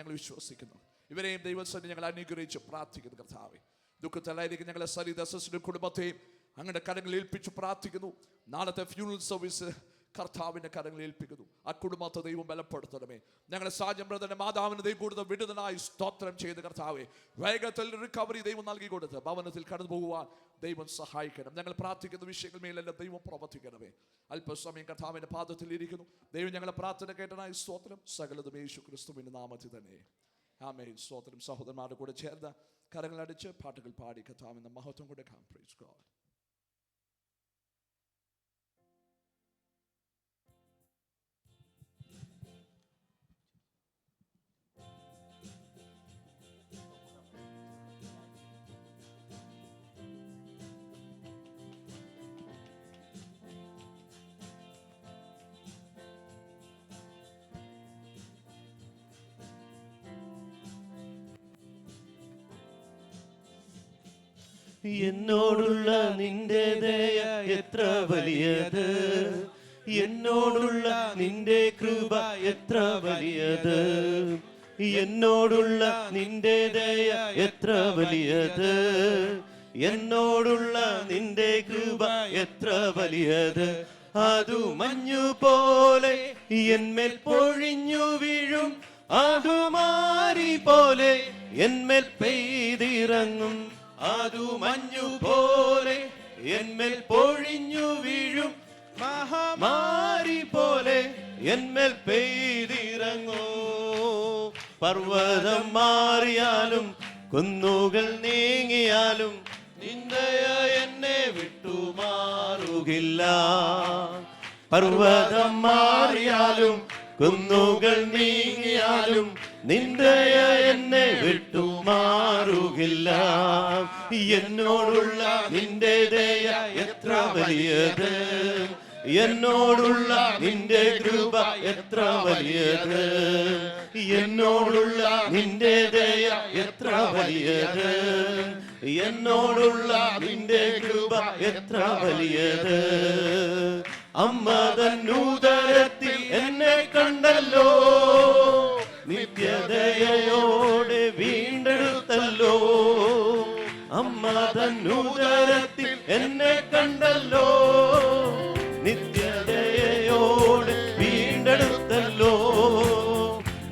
ഞങ്ങൾ വിശ്വസിക്കുന്നു. ഇവരെയും ദൈവസന്നിധിയിൽ ഞങ്ങൾ അനുഗ്രഹിച്ച് പ്രാർത്ഥിക്കുന്നു. കർത്താവേ, ദുഃഖത്തിലായിരിക്കും ഞങ്ങളെ സരിദാസിന്റെ കുടുംബത്തെയും അങ്ങയുടെ കരങ്ങളിൽ ഏൽപ്പിച്ച് പ്രാർത്ഥിക്കുന്നു. നാളത്തെ ഫ്യൂണറൽ സർവീസ് കർത്താവിന്റെ കരങ്ങളിൽ ഏൽപ്പിക്കുന്നു. ആ കുടുംബത്തെ ദൈവം ബലപ്പെടുത്തണമേ. ഞങ്ങളുടെ സാജൻ ബ്രദറിന്റെ മാതാവിന് ദൈവം കൂടുതൽ വിടുതലായി സ്തോത്രം ചെയ്ത് കർത്താവേ, വേഗത്തിൽ റിക്കവറി ദൈവം നൽകി കൊടുത്ത് ഭവനത്തിൽ കടന്നു പോകുവാൻ ദൈവം സഹായിക്കണം. ഞങ്ങൾ പ്രാർത്ഥിക്കുന്ന വിഷയങ്ങൾ മേലെല്ലാം ദൈവം പ്രവർത്തിക്കണമേ. അല്പസമയം കർത്താവിന്റെ പാദത്തിൽ ഇരിക്കുന്നു. ദൈവം ഞങ്ങളെ പ്രാർത്ഥന കേട്ടനായി സ്തോത്രം. സകലതും യേശു ക്രിസ്തുവിന്റെ നാമത്തിൽ തന്നെ ആമേൻ. സ്തോത്രം. സഹോദരന്മാരുടെ കൂടെ ചേർന്ന് കരങ്ങളടിച്ച് പാട്ടുകൾ പാടി കർത്താവിന്റെ മഹത്വം കൊടുക്കാം. Praise God. എന്നോടുള്ള നിന്റെ ദയ എത്ര വലിയത്, എന്നോടുള്ള നിന്റെ കൃപ എത്ര വലിയത്, എന്നോടുള്ള നിന്റെ ദയ എത്ര വലിയത്, എന്നോടുള്ള നിന്റെ കൃപ എത്ര വലിയത്. അതു മഞ്ഞു പോലെ എന്മേൽ പൊഴിഞ്ഞു വീഴും, അതു മാരി പോലെ എന്മേൽ പെയ്തിറങ്ങും, അതു മഞ്ഞു പോലെ എന്മേൽ പൊഴിഞ്ഞു വീഴും, മഹാമാരി പോലെ എന്മേൽ പെയ്തിറങ്ങൂ. പർവ്വതം മാറിയാലും കുന്നുകൾ നീങ്ങിയാലും നിന്റെ എന്നെ വിട്ടുമാറുകില്ല. പർവ്വതം മാറിയാലും കുന്നുകൾ നീങ്ങിയാലും നിന്റെ എന്നെ വിട്ടുമാറുകില്ല. എന്നോടുള്ള നിന്റെ ദയ എത്ര വലിയത്, എന്നോടുള്ള നിന്റെ കൃപ എത്ര വലിയത്, എന്നോടുള്ള നിന്റെ ദയ എത്ര വലിയത്, എന്നോടുള്ള നിന്റെ കൃപ എത്ര വലിയത്. അമ്മ തന്നുദരത്തിൽ എന്നെ കണ്ടല്ലോ, നിത്യദയയോടെ വീണ്ടെടുത്തല്ലോ. അമ്മ തന്നുദരത്തിൽ എന്നെ കണ്ടല്ലോ, നിത്യദയയോടെ വീണ്ടെടുത്തല്ലോ.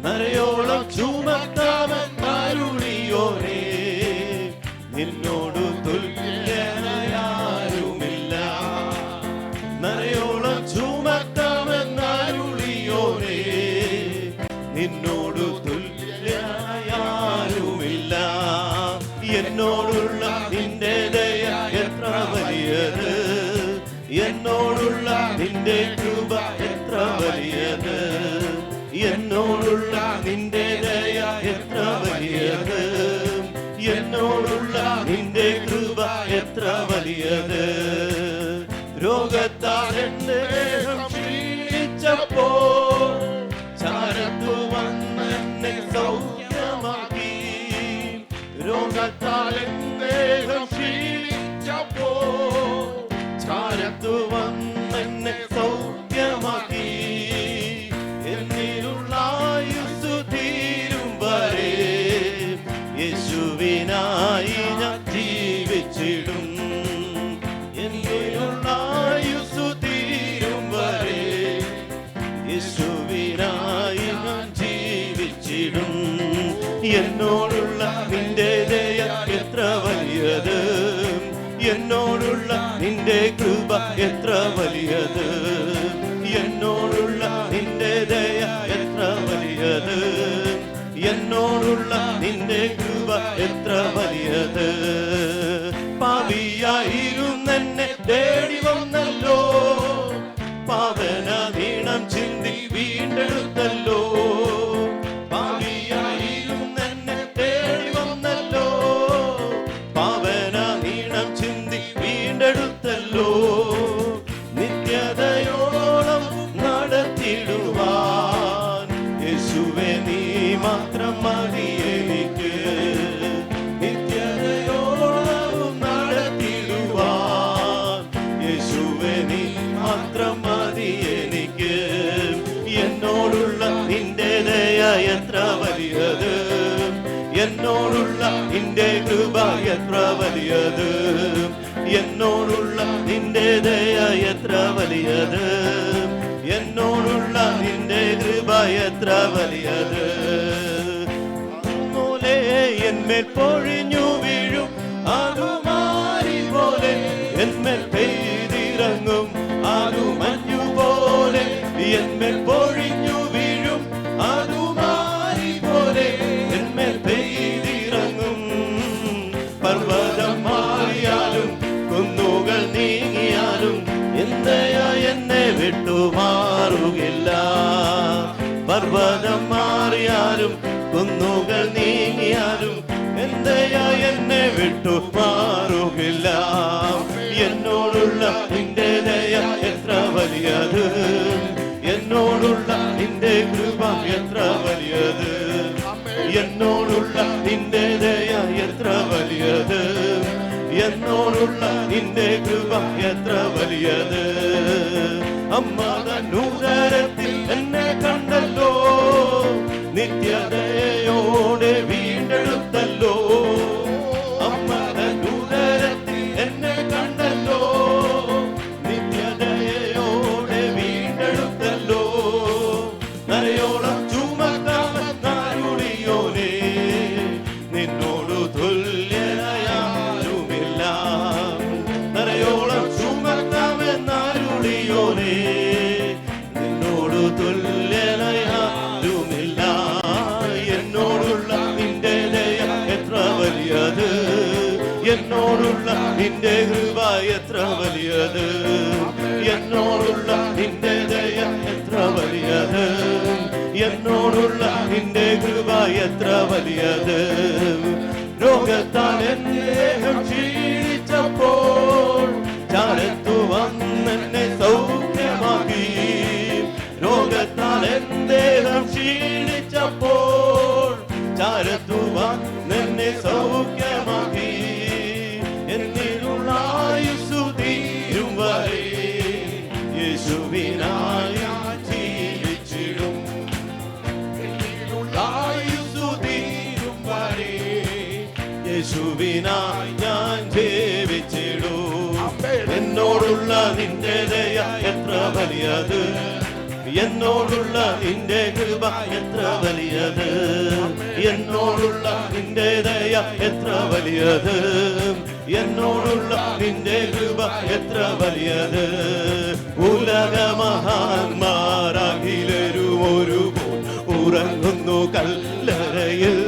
നരയോളം ചുമത്താമൻ കരുണിയോനെ, നിന്നോടു തുല്യനായാരുമില്ല. നരയോളം ചുമത്താമൻ കരുണിയോനെ, നിന്നോടു തുല്യനായാരുമില്ല. എന്നോടുള്ള നിന്റെ ദയ എത്ര വലിയത്, എന്നോടുള്ള നിന്റെ കൃപ എത്ര വലിയത്, എന്നോടുള്ള നിന്റെ ദയ എത്ര വലിയത്, എന്നോടുള്ള നിന്റെ കൃപ എത്ര വലിയത്. രോഗത്താൽ എന്നെ ക്ഷീണിച്ചപ്പോ ചാരത്തു വന്നെന്നെ സൗഖ്യമാക്കി. രോഗത്താൽ എന്നെ ക്ഷീണിച്ചപ്പോ ചാരത്തു വന്നെന്നെ സൗഖ്യമാക്കി. എന്നിലുള്ള ആയുസ്സു തീരും വരെ യേശുവിനായി ഞാൻ ജീവിച്ചിടും. എന്നിലുള്ള ആയുസ്സു തീരും വരെ യേശുവിനായി ഞാൻ ജീവിച്ചിടും. എന്നോടുള്ള നിന്റെ ദയ എത്ര വലിയത്, എന്നോടുള്ള നിന്റെ കൃപ എത്ര വലിയത്, എന്നോടുള്ള നിന്റെ ദയ എത്ര വലിയത്, എന്നോടുള്ള നിന്റെ കൃപ എത്ര വലിയത്. പാപിയായിരുന്നെന്നെ തേടി വന്നല്ലോ, പാവന നീണം ചിന്തി വീണ്ടെടുത്തല്ലോ. പാപിയായിരുന്നെന്നെ തേടി വന്നല്ലോ, പാവന നീണം ചിന്തി വീണ്ടെടുത്തല്ലോ. നിത്യതയോളം നടത്തിടുവാൻ യേശുവേ നീ മാത്രം മതി എനിക്ക്. നിത്യതയോളം നടത്തിടുവാൻ യേശുവേ നീ മാത്രം മതി എനിക്ക്. എന്നോടുള്ള നിന്റെ ദയ എത്ര വലിയത്, എന്നോടുള്ള നിന്റെ കൃപ എത്ര വലിയത്, എന്നോടുള്ള നിന്റെ ദയ എത്ര വലിയത്, എന്നോടുള്ള നിന്റെ കൃപ എത്ര വലിയത്. പോലെ എന്മേൽ പൊഴിഞ്ഞു വീഴും അതുമാരി പോലെ, എന്മേൽ പെയ്തിറങ്ങും അതു മഞ്ഞു പോലെ, എന്മേൽ പൊഴിഞ്ഞു വീഴും അതുമാരി പോലെ, എന്മേൽ പെയ്തിറങ്ങും. പർവ്വതം മാറിയാലും കുന്നുകൾ നീങ്ങിയാലും എന്തയ എന്നെ വിട്ടുമാറുകില്ല. പർവ്വതം മാറിയാലും കുന്നുകൾ നീങ്ങിയാലും എന്തയ എന്നെ വിട്ടുമാറുകില്ല. എന്നോടുള്ള നിന്റെ ദയ എത്ര വലിയത്, എന്നോടുള്ള നിന്റെ കൃപ എത്ര വലിയത്, എന്നോടുള്ള നിന്റെ ദയ എത്ര വലിയത്, എന്നോടുള്ള നിന്റെ കൃപ എത്ര വലിയത്. അമ്മ തന്നുദരത്തിൽ എന്നെ കണ്ടല്ലോ, നിത്യതയോടെ വീണ്ടെടുത്തല്ലോ. അമ്മ തന്നുദരത്തിൽ എന്നെ കണ്ടല്ലോ, നിത്യതയോടെ വീണ്ടെടുത്തല്ലോ. നരയോളം ചുമക്കാമെന്നാരുളിയോനെ, നിന്നോട് തുല്യനായാലുമില്ല. നരയോളം ചുമക്കാമെന്നാരുളിയോനെ, നിന്നോട് തുല്യനായാലുമില്ല. എന്നോടുള്ള നിന്റെ ദയ എത്ര വലിയത്, എന്നോടുള്ള നിന്റെ കൃപ എത്ര വലിയത്, എന്നോടുള്ള നിന്റെ ദയ എത്ര വലിയത്, എന്നോടുള്ള നിന്റെ കൃപ എത്ര വലിയത്. രോഗത്താൽ എന്നെ ക്ഷീണിച്ചപ്പോൾ ചാരത്തു വന്നെന്നെ സൗഖ്യമാക്കി. രോഗത്താൽ എന്റെ ക്ഷീണിച്ചപ്പോൾ ചാരത്തു വന്നെന്നെ സൗഖ്യമാക്കി. എന്നിലുള്ള ആയുസ്സു തീരും വരെ യേശുവിനായി ഞാൻ ജീവിച്ചിടും. എന്നിലുള്ള ആയുസ്സു തീരും വരെ യേശുവിനായി ഞാൻ ജീവിച്ചിടും. എന്നോടുള്ള നിന്റെ ദയ എത്ര വലിയത്, എന്നോടുള്ള നിന്റെ കൃപ എത്ര വലിയത്, എന്നോടുള്ള നിന്റെ ദയ എത്ര വലിയത്, എന്നോടുള്ള നിന്റെ കൃപ എത്ര വലിയത്. ഉലകമഹാന്മാരഖിലരും ഒരുപോൽ ഉറങ്ങുന്നു കല്ലറയിൽ.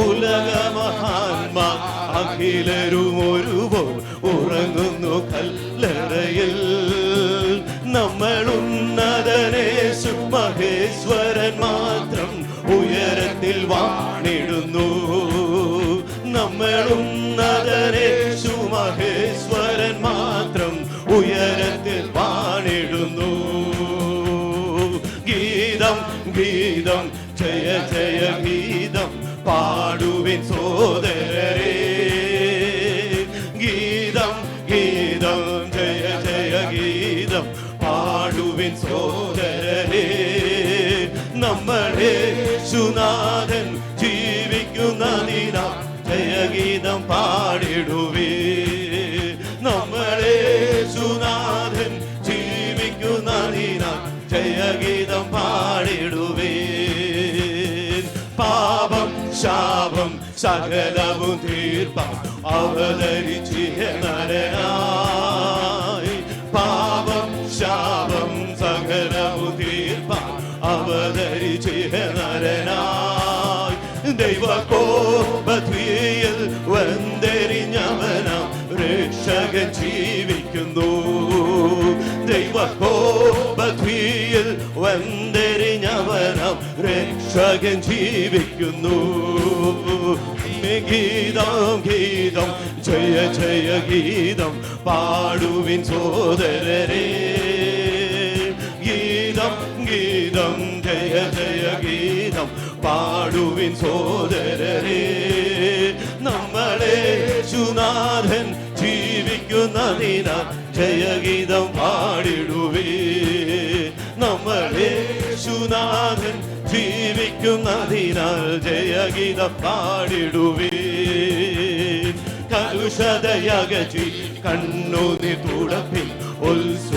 ഉലകമഹാന്മാർ അഖിലരും ഒരുപോൽ ഉറങ്ങുന്നു കല്ലറയിൽ. നമ്മൾ ഉന്നതനേശു മഹേശ്വരൻ മാത്രം ഉയരത്തിൽ വാണിടുന്നു. നമ്മൾ ഉന്നതനേശു മഹേശ്വരൻ മാത്രം ഉയരത്തിൽ വാണിടുന്നു. ഗീതം ഗീതം ജയ ജയ ഗീതം പാടുവിൻ സോദരരേ. ഗീതം ഗീതം ജയ ജയ ഗീതം പാടുവിൻ സോദരരേ. നമ്മുടെ യേശുനാഥൻ ജീവിക്കുന്നതിനാൽ ജയഗീതം പാടിടുവേ. നമ്മുടെ യേശുനാഥൻ ജീവിക്കുന്നതിനാൽ ജയഗീതം പാടിടുവേ. പാപം ശാപം സകലവും തീർപ്പാൻ അവതരിച്ചിയ നരനായി. പാപം ശാപം സകലവും തീർപ്പാൻ അവതരിച്ചിയ നരനായി. ദൈവകോപത്തിൽ വന്തെരിഞ്ഞവനാം രക്ഷകൻ ജീവിക്കുന്നു. ദൈവകോപത്തിൽ വന്തെരിഞ്ഞവനാം രക്ഷകൻ ജീവിക്കുന്നു. ഗീതം ഗീതം ജയ ജയ ഗീതം പാടുവിൻ സോദരരേ. ഗീതം ഗീതം ജയ ജയ ഗീതം പാടുവിൻ സോദരരേ. നമ്മളെ യേശുനാഥൻ ജീവിക്കുന്നതിനാൽ ജയഗീതം പാടിടുവേ. നമ്മളെ യേശുനാഥൻ ജീവിക്കുന്നതിനാൽ ജയഗീതം പാടിടുവീൻ. കലുഷതയകറ്റി കണ്ണുനീർ തുടപ്പിൽ ഉത്സുകരായിരിപ്പീൻ.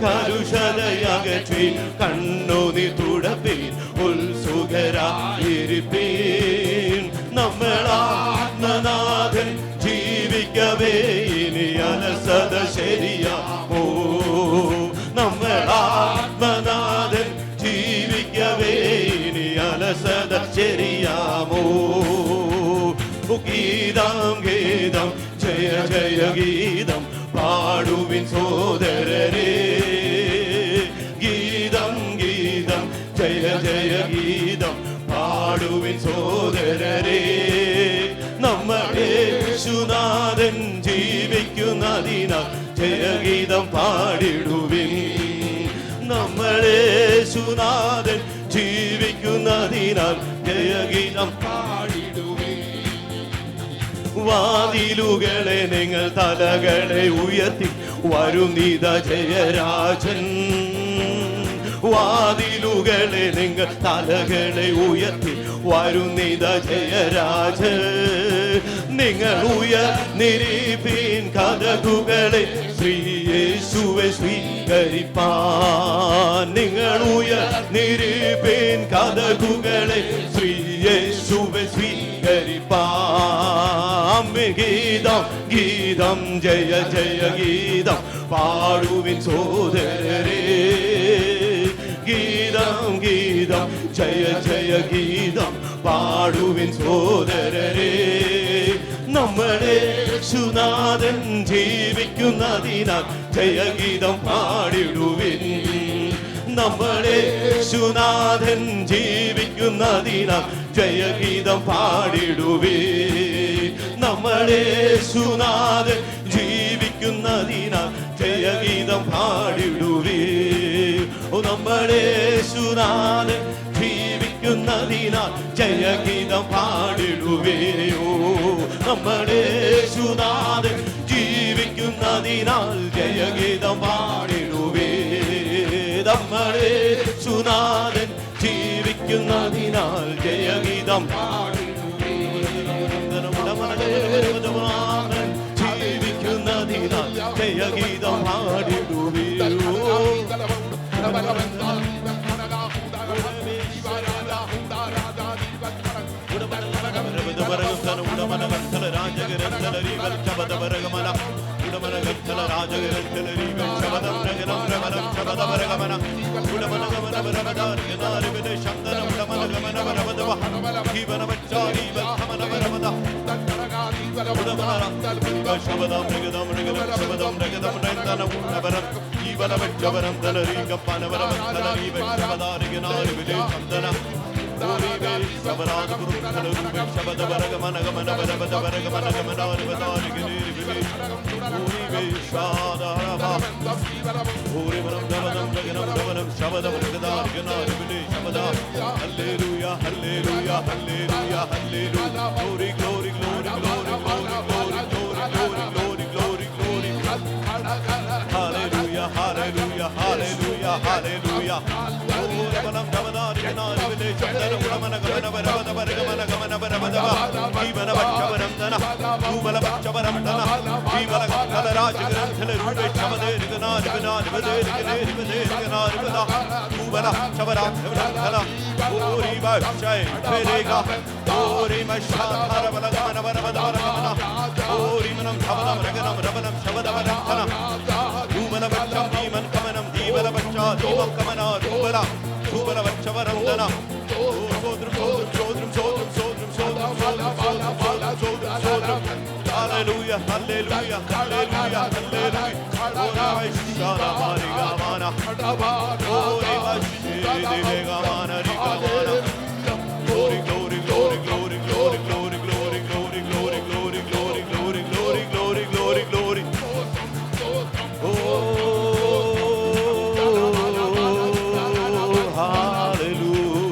കലുഷതയകറ്റി കണ്ണുനീർ തുടപ്പിൽ ഉത്സുകരായിരിപ്പീൻ. നമ്മളാത്മനാഥൻ ജീവിക്കവേ ഇനി അലസത ശരിയാമോ? നമ്മളാത്മനാഥൻ ജീവിക്കവേ ഇനി അലസത ശരിയാമോ? ഗീതം ഗീതം ജയ ജയ ഗീതം പാടുവിൻ സോദരരേ. ഗീതം ഗീതം ജയ ജയ ഗീതം പാടുവിൻ സോദരരേ. നമ്മുടെ യേശുനാഥൻ ജീവിക്കുന്നതിനാൽ ജയഗീതം പാടിടുവിൻ. നമ്മുടെ യേശുനാഥൻ ജീവിക്കുന്നതിനാൽ ജയഗീതം പാടിടുവിൻ. വാതിലുകളെ നിങ്ങൾ തലകളെ ഉയർത്തി വരുന്നിത ജയരാജൻ. വാതിലുകളെ നിങ്ങൾ തലകളെ ഉയർത്തി വരുന്നിത ജയരാജൻ. നിങ്ങൾ ഉയർന്നിരിപ്പീൻ കതകുകളെ ശ്രീ യേശുവെ സ്വീകരിപ്പാൻ. നിങ്ങൾ ഉയർന്നിരിപ്പീൻ കതകുകളെ ശ്രീ യേശുവെ സ്വീകരിപ്പാൻ. ഗീതം ഗീതം ജയ ജയ ഗീതം പാടുവിൻ സോദരരേ. ഗീതം ഗീതം ജയ ജയ ഗീതം പാടുവിൻ സോദരരേ. നമ്മുടെ യേശുനാഥൻ ജീവിക്കുന്നതിനാൽ ജയഗീതം പാടിടുവിൻ. നമ്മുടെ യേശുനാഥൻ ജീവിക്കുന്നതിനാൽ ജയഗീതം പാടിടുവിൻ. നമ്മുടെ യേശുനാഥൻ ജീവിക്കുന്നതിനാൽ ജയഗീതം പാടിടുവിൻ. ഓ നമ്മുടെ യേശുനാഥൻ ജീവിക്കുന്നതിനാൽ ജയഗീതം പാടിടുവേ. ഓ നമ്മുടെ യേശുനാഥൻ ജീവിക്കുന്നതിനാൽ ജയഗീതം പാടിടുവേ. നമ്മുടെ യേശുനാഥൻ ജീവിക്കുന്നതിനാൽ ജയഗീതം പാടിടുവേ. ജീവിക്കുന്നതിനാൽ ജയഗീതം പാടിടുവേ. Hallelujah, hallelujah, hallelujah, glory, glory, glory, glory, glory, glory, glory, glory, glory, glory, glory, glory, glory, glory, glory, glory. Oh, hallelujah.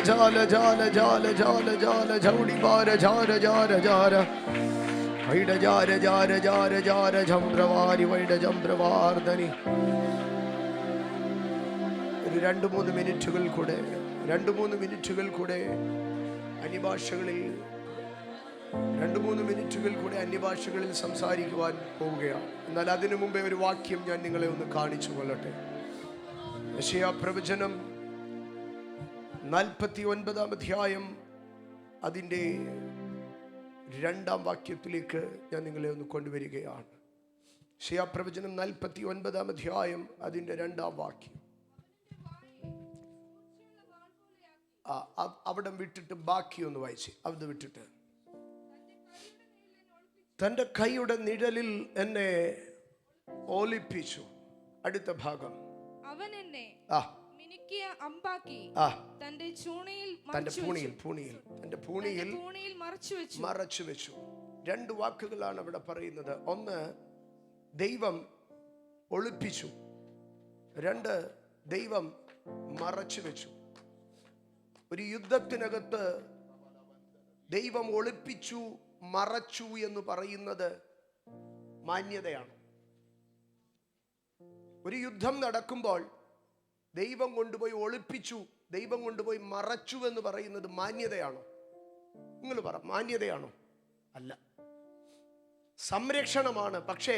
जाल जाल जाल जाल जाल झौड़ी बार जार जार जार वैड जार जार जार जार झम्रवारी वैड झम्रवार्धनी ഒരു 2-3 മിനിറ്റുകൾ കൂടെ അന്യഭാഷകളിൽ 2-3 മിനിറ്റുകൾ കൂടെ അന്യഭാഷകളിൽ സംസാരിക്കുവാൻ പോവുകയാണ്. എന്നാൽ അതിനു മുമ്പേ ഒരു വാക്യം ഞാൻ നിങ്ങളെ ഒന്ന് കാണിച്ചു കൊള്ളട്ടെ. യെശയ്യാ പ്രവചനം 49-ാം അധ്യായം അതിൻ്റെ 2-ാം വാക്യത്തിലേക്ക് ഞാൻ നിങ്ങളെ ഒന്ന് കൊണ്ടുവരികയാണ്. യെശയ്യാ പ്രവചനം 49-ാം അധ്യായം അതിൻ്റെ 2-ാം വാക്യം. അവിടെ വിട്ടിട്ട് ബാക്കി ഒന്ന് വായിച്ച്. അവിടെ വിട്ടിട്ട് തൻ്റെ കൈയുടെ നിഴലിൽ എന്നെ ഒളിപ്പിച്ചു. അടുത്ത ഭാഗം. അവൻ എന്നെ അമ്പാക്കി തന്റെ പൂണിയിൽ മറച്ചു വെച്ചു. 2 വാക്കുകളാണ് അവിടെ പറയുന്നത്. ഒന്ന്, ദൈവം ഒളിപ്പിച്ചു. 2, ദൈവം മറച്ചു വെച്ചു. ഒരു യുദ്ധത്തിനകത്ത് ദൈവം ഒളിപ്പിച്ചു മറച്ചു എന്ന് പറയുന്നത് മാന്യതയാണ്. ഒരു യുദ്ധം നടക്കുമ്പോൾ ദൈവം കൊണ്ടുപോയി ഒളിപ്പിച്ചു, ദൈവം കൊണ്ടുപോയി മറച്ചു എന്ന് പറയുന്നത് മാന്യതയാണോ? നിങ്ങൾ പറ, മാന്യതയാണോ? അല്ല, സംരക്ഷണമാണ്. പക്ഷേ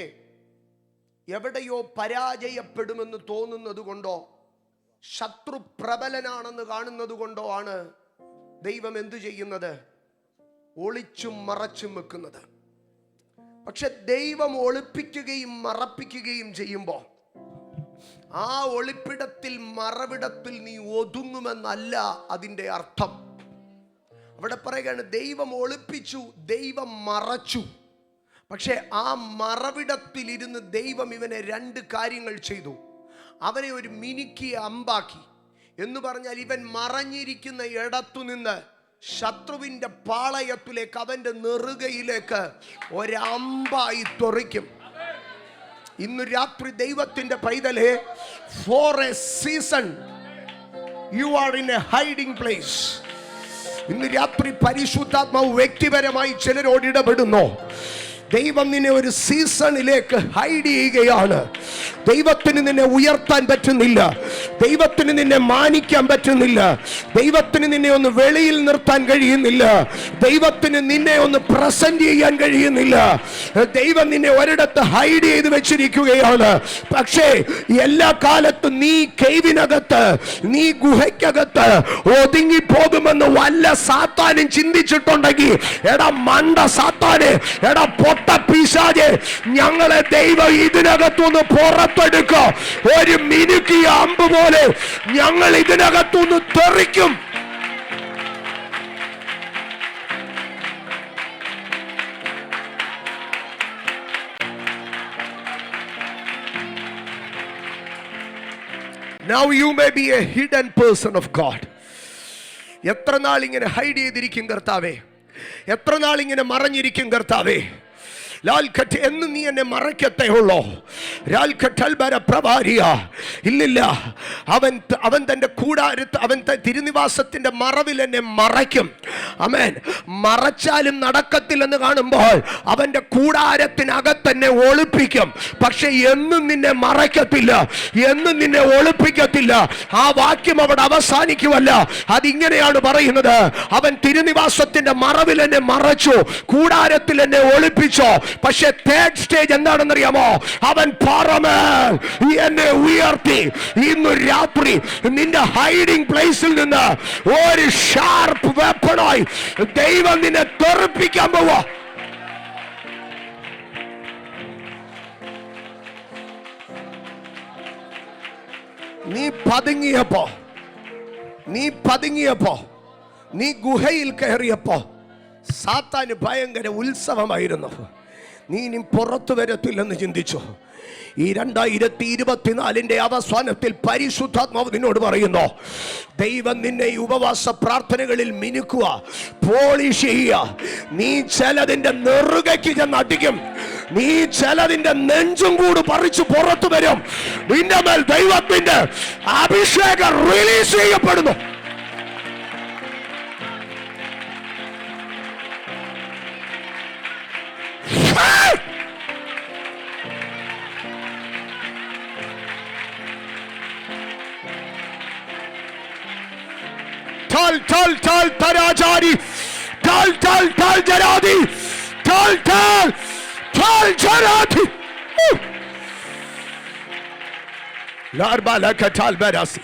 എവിടെയോ പരാജയപ്പെടുമെന്ന് തോന്നുന്നത് കൊണ്ടോ ശത്രു പ്രബലനാണെന്ന് കാണുന്നത് കൊണ്ടോ ആണ് ദൈവം എന്തു ചെയ്യുന്നത്? ഒളിച്ചും മറച്ചും വെക്കുന്നത്. പക്ഷെ ദൈവം ഒളിപ്പിക്കുകയും മറപ്പിക്കുകയും ചെയ്യുമ്പോൾ ആ ഒളിപ്പിടത്തിൽ മറവിടത്തിൽ നീ ഒതുങ്ങുമെന്നല്ല അതിൻ്റെ അർത്ഥം. അവിടെ പറയുകയാണ് ദൈവം ഒളിപ്പിച്ചു, ദൈവം മറച്ചു. പക്ഷെ ആ മറവിടത്തിലിരുന്ന് ദൈവം ഇവനെ 2 കാര്യങ്ങൾ ചെയ്തു. അവനെ ഒരു മിനുക്കിയ അമ്പാക്കി എന്ന് പറഞ്ഞാൽ ഇവൻ മറഞ്ഞിരിക്കുന്ന ഇടത്തുനിന്ന് ശത്രുവിന്റെ പാളയത്തിലേക്ക്, അവന്റെ നെറുകയിലേക്ക് ഒരമ്പായി തെറിക്കും. ഇന്ന് രാത്രി ദൈവത്തിന്റെ പൈതലേ, for a season you are in a hiding place. ഇന്ന് രാത്രി പരിശുദ്ധാത്മാവ് വ്യക്തിപരമായി ചിലരോട് ഇടപെടുന്നു. ദൈവം നിന്നെ ഒരു സീസണിലേക്ക് ഹൈഡ് ചെയ്യുകയാണ്. ദൈവത്തിന് നിന്നെ ഉയർത്താൻ പറ്റുന്നില്ല, ദൈവത്തിന് നിന്നെ മാനിക്കാൻ പറ്റുന്നില്ല, ദൈവത്തിന് നിന്നെ ഒന്ന് വെളിയിൽ നിർത്താൻ കഴിയുന്നില്ല, ദൈവത്തിന് നിന്നെ ഒന്ന് പ്രസന്റ് ചെയ്യാൻ കഴിയുന്നില്ല. ദൈവം നിന്നെ ഒരിടത്ത് ഹൈഡ് ചെയ്ത് വെച്ചിരിക്കുകയാണ്. പക്ഷേ എല്ലാ കാലത്തും നീ കേവിനകത്ത്, നീ ഗുഹയ്ക്കകത്ത് ഒതുങ്ങി പോകുമെന്ന് വല്ല സാത്താനും ചിന്തിച്ചിട്ടുണ്ടെങ്കിൽ, എടാ മണ്ട സാത്താനെ, എടാ പിശാചേ, ഞങ്ങളെ ദൈവം ഇതിനകത്തുനിന്ന് പുറത്തെടുക്കുക. ഒരു മിനുക്കിയ അമ്പ് പോലെ ഞങ്ങൾ ഇതിനകത്തുനിന്ന് തെറിക്കും. Now you may be a hidden person of God. എത്ര നാൾ ഇങ്ങനെ ഹൈഡ് ചെയ്തിരിക്കും കർത്താവേ? എത്ര നാൾ ഇങ്ങനെ മറഞ്ഞിരിക്കും കർത്താവേ? ലാൽഖട്ട് എന്ന് നീ എന്നെ മറയ്ക്കത്തേ ഉള്ളോ? ഇല്ലില്ല, അവൻ തന്റെ കൂടാരത്ത്, അവൻ തിരുനിവാസത്തിന്റെ മറവിൽ എന്നെ മറയ്ക്കും. ആമേൻ. മറച്ചാലും നടക്കത്തില്ലെന്ന് കാണുമ്പോൾ അവന്റെ കൂടാരത്തിനകത്ത് എന്നെ ഒളിപ്പിക്കും. പക്ഷെ എന്നും നിന്നെ മറയ്ക്കത്തില്ല, എന്നും നിന്നെ ഒളിപ്പിക്കത്തില്ല. ആ വാക്യം അവിടെ അവസാനിക്കുമല്ല. അതിങ്ങനെയാണ് പറയുന്നത്, അവൻ തിരുനിവാസത്തിന്റെ മറവിൽ എന്നെ മറച്ചു, കൂടാരത്തിൽ എന്നെ ഒളിപ്പിച്ചോ. പക്ഷെ തേർഡ് സ്റ്റേജ് എന്താണെന്നറിയാമോ? അവൻ പാറമേൽ എന്നെ ഉയർത്തി. ഇന്ന് രാത്രി നിന്റെ ഹൈഡിംഗ് പ്ലേസിൽ നിന്ന് ഒരു ഷാർപ്പ് വെപ്പണായി ദൈവം നിന്നെ തെറിപ്പിക്കാൻ പോവാ. നീ പതുങ്ങിയപ്പോ, നീ ഗുഹയിൽ കയറിയപ്പോ സാത്താന് ഭയങ്കര ഉത്സവമായിരുന്നു. നീ ഇനി പുറത്തു വരത്തില്ലെന്ന് ചിന്തിച്ചു. ഈ 2024 അവസാനത്തിൽ പരിശുദ്ധാത്മാവ് നിന്നോട് പറയുന്നു, ദൈവം നിന്നെ ഈ ഉപവാസ പ്രാർത്ഥനകളിൽ മിനുക്കുക, പോളിഷ് ചെയ്യുക. നീ ചിലതിന്റെ നെറുകയ്ക്ക് ചെന്ന് അടിക്കും, നീ ചിലതിന്റെ നെഞ്ചും കൂട് പറിച്ചു പുറത്തു വരും. നിന്റെ മേൽ ദൈവത്തിന്റെ അഭിഷേകം റിലീസ് ചെയ്യപ്പെടുന്നു. Tal tarajari, tal jaradi, tal jaradi. Larbala katal berasi,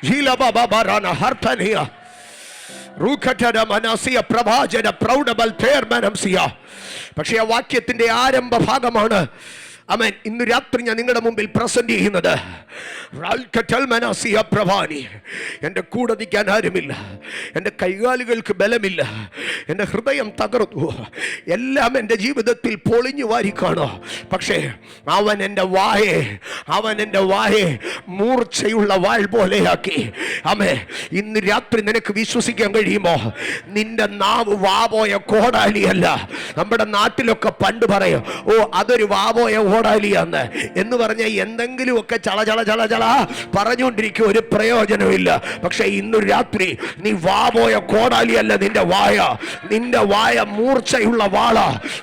jila baba barana harpaniya, rukatara manasiya pravajana proudable tear manamsiya. പക്ഷേ ആ വാക്യത്തിന്റെ ആരംഭ ഭാഗമാണ് ആമേൻ ഇന്ന് രാത്രി ഞാൻ നിങ്ങളുടെ മുമ്പിൽ പ്രസന്റ് ചെയ്യുന്നത്. എൻ്റെ കൂടെ നിൽക്കാൻ ആരുമില്ല, എൻ്റെ കൈകാലുകൾക്ക് ബലമില്ല, എൻ്റെ ഹൃദയം തകർന്നു, എല്ലാം എൻ്റെ ജീവിതത്തിൽ പൊളിഞ്ഞു വാരിക്കാണോ. പക്ഷേ അവൻ എൻ്റെ വായെ മൂർച്ചയുള്ള വാൾ പോലെയാക്കി. ആമേ, ഇന്ന് രാത്രി നിനക്ക് വിശ്വസിക്കാൻ കഴിയുമോ? നിന്റെ നാവ് വാപോയ കോടാലിയല്ല. നമ്മുടെ നാട്ടിലൊക്കെ പണ്ട് പറയും, ഓ അതൊരു വാപോയ കോടാലിയാന്ന് എന്ന് പറഞ്ഞ എന്തെങ്കിലുമൊക്കെ ചള പറഞ്ഞുകൊണ്ടിരിക്കും, ഒരു പ്രയോജനമില്ല. പക്ഷെ ഇന്നു രാത്രി നീ വാപോയ കോടാലിയല്ല, നിന്റെ വായ മൂർച്ചയുള്ള വാള.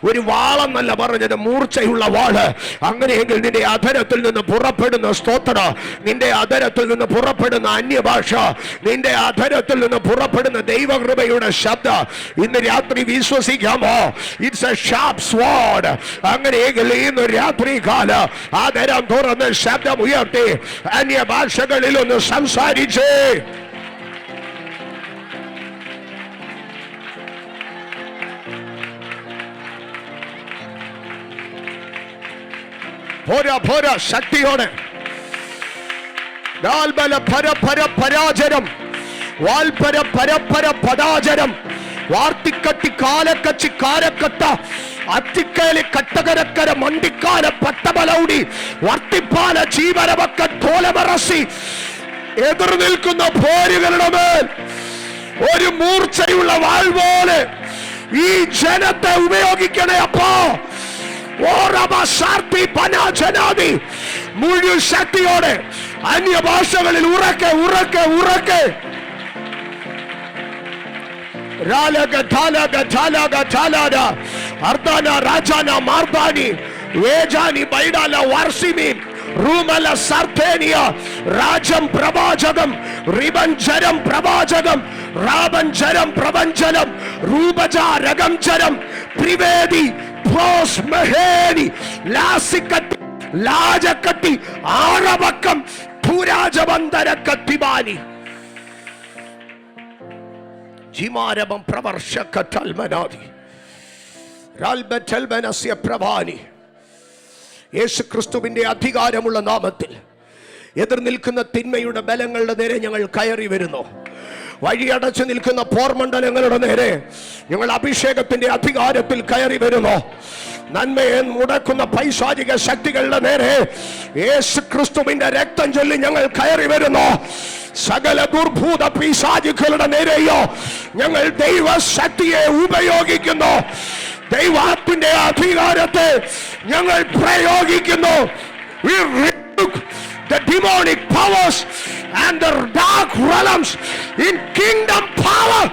ഒരു വാളെന്നല്ല പറഞ്ഞത്, മൂർച്ചയുള്ള വാള്. അങ്ങനെയെങ്കിൽ നിന്റെ അധരത്തിൽ നിന്ന് പുറപ്പെടുന്ന സ്തോത്ര, നിന്റെ അധരത്തിൽ നിന്ന് പുറപ്പെടുന്ന അന്യഭാഷ, നിന്റെ അധരത്തിൽ നിന്ന് പുറപ്പെടുന്ന ദൈവകൃപയുടെ ശബ്ദം ഇന്ന് രാത്രി വിശ്വസിക്കാമോ? It's a sharp sword. അങ്ങനെയെങ്കിൽ ഇന്ന് രാത്രി കാല ആദരം തുറന്ന് ശബ്ദം ഉയർത്തി അന്യഭാഷകളിൽ ഒന്ന് സംസാരിച്ചേ. പോരാ ശക്തിയോടെ. പരാജരം വാൽപര പരപ്പര പരാജരം വാർത്തിക്കട്ടി കാലക്കച്ചി കാരക്കട്ട അത്തിക്കലി കട്ടകരക്കര മണ്ടിക്കാല പട്ടബലൗടി വർത്തിപ്പാല ജീവനവക്ക തോലമറസി എതിർ നിൽക്കുന്ന പോരുകളുടെ മേൽ ഒരു മൂർച്ചയുള്ള വാൾ പോലെ ഈ ജനത്തെ ഉപയോഗിക്കണേ അപ്പോ. മുഴുവൻ ശക്തിയോടെ അന്യഭാഷകളിൽ ഉറക്കെ ഉറക്കെ ഉറക്കെ രാജം പ്രവാചകം റിബഞ്ചരം പ്രവാചകം രാബഞ്ചരം പ്രവഞ്ചനം രൂപചാരകംചരം ത്രിവേദി മഹേനി ലാസിക്കത്തി ലാജക്കത്തി ആറവക്കം ഭൂരാജബന്ധരക്കത്തിമാനി ജിമാരവം പ്രവർഷക്കൽമനാദി രാൽബൽമനസ്യ പ്രവാനി. യേശു ക്രിസ്തുവിന്റെ അധികാരമുള്ള നാമത്തിൽ എതിർ നിൽക്കുന്ന തിന്മയുടെ ബലങ്ങളുടെ നേരെ ഞങ്ങൾ കയറി വരുന്നു. വഴിയടച്ചു നിൽക്കുന്ന പോർമണ്ഡലങ്ങളുടെ നേരെ ഞങ്ങൾ അഭിഷേകത്തിന്റെ അധികാരത്തിൽ കയറി വരുന്നു. നന്മയെ മുടക്കുന്ന പൈശാചിക ശക്തികളുടെ നേരെ യേശു ക്രിസ്തുവിന്റെ രക്തം ചൊല്ലി ഞങ്ങൾ കയറി വരുന്നു. സകല ദുർഭൂത പിശാചുക്കളുടെ നേരെയോ ഞങ്ങൾ ദൈവശക്തിയെ ഉപയോഗിക്കുന്നു. ദൈവത്തിന്റെ അധികാരത്തെ ഞങ്ങൾ പ്രയോഗിക്കുന്നു. We rebuke the demonic powers and the dark realms in kingdom power.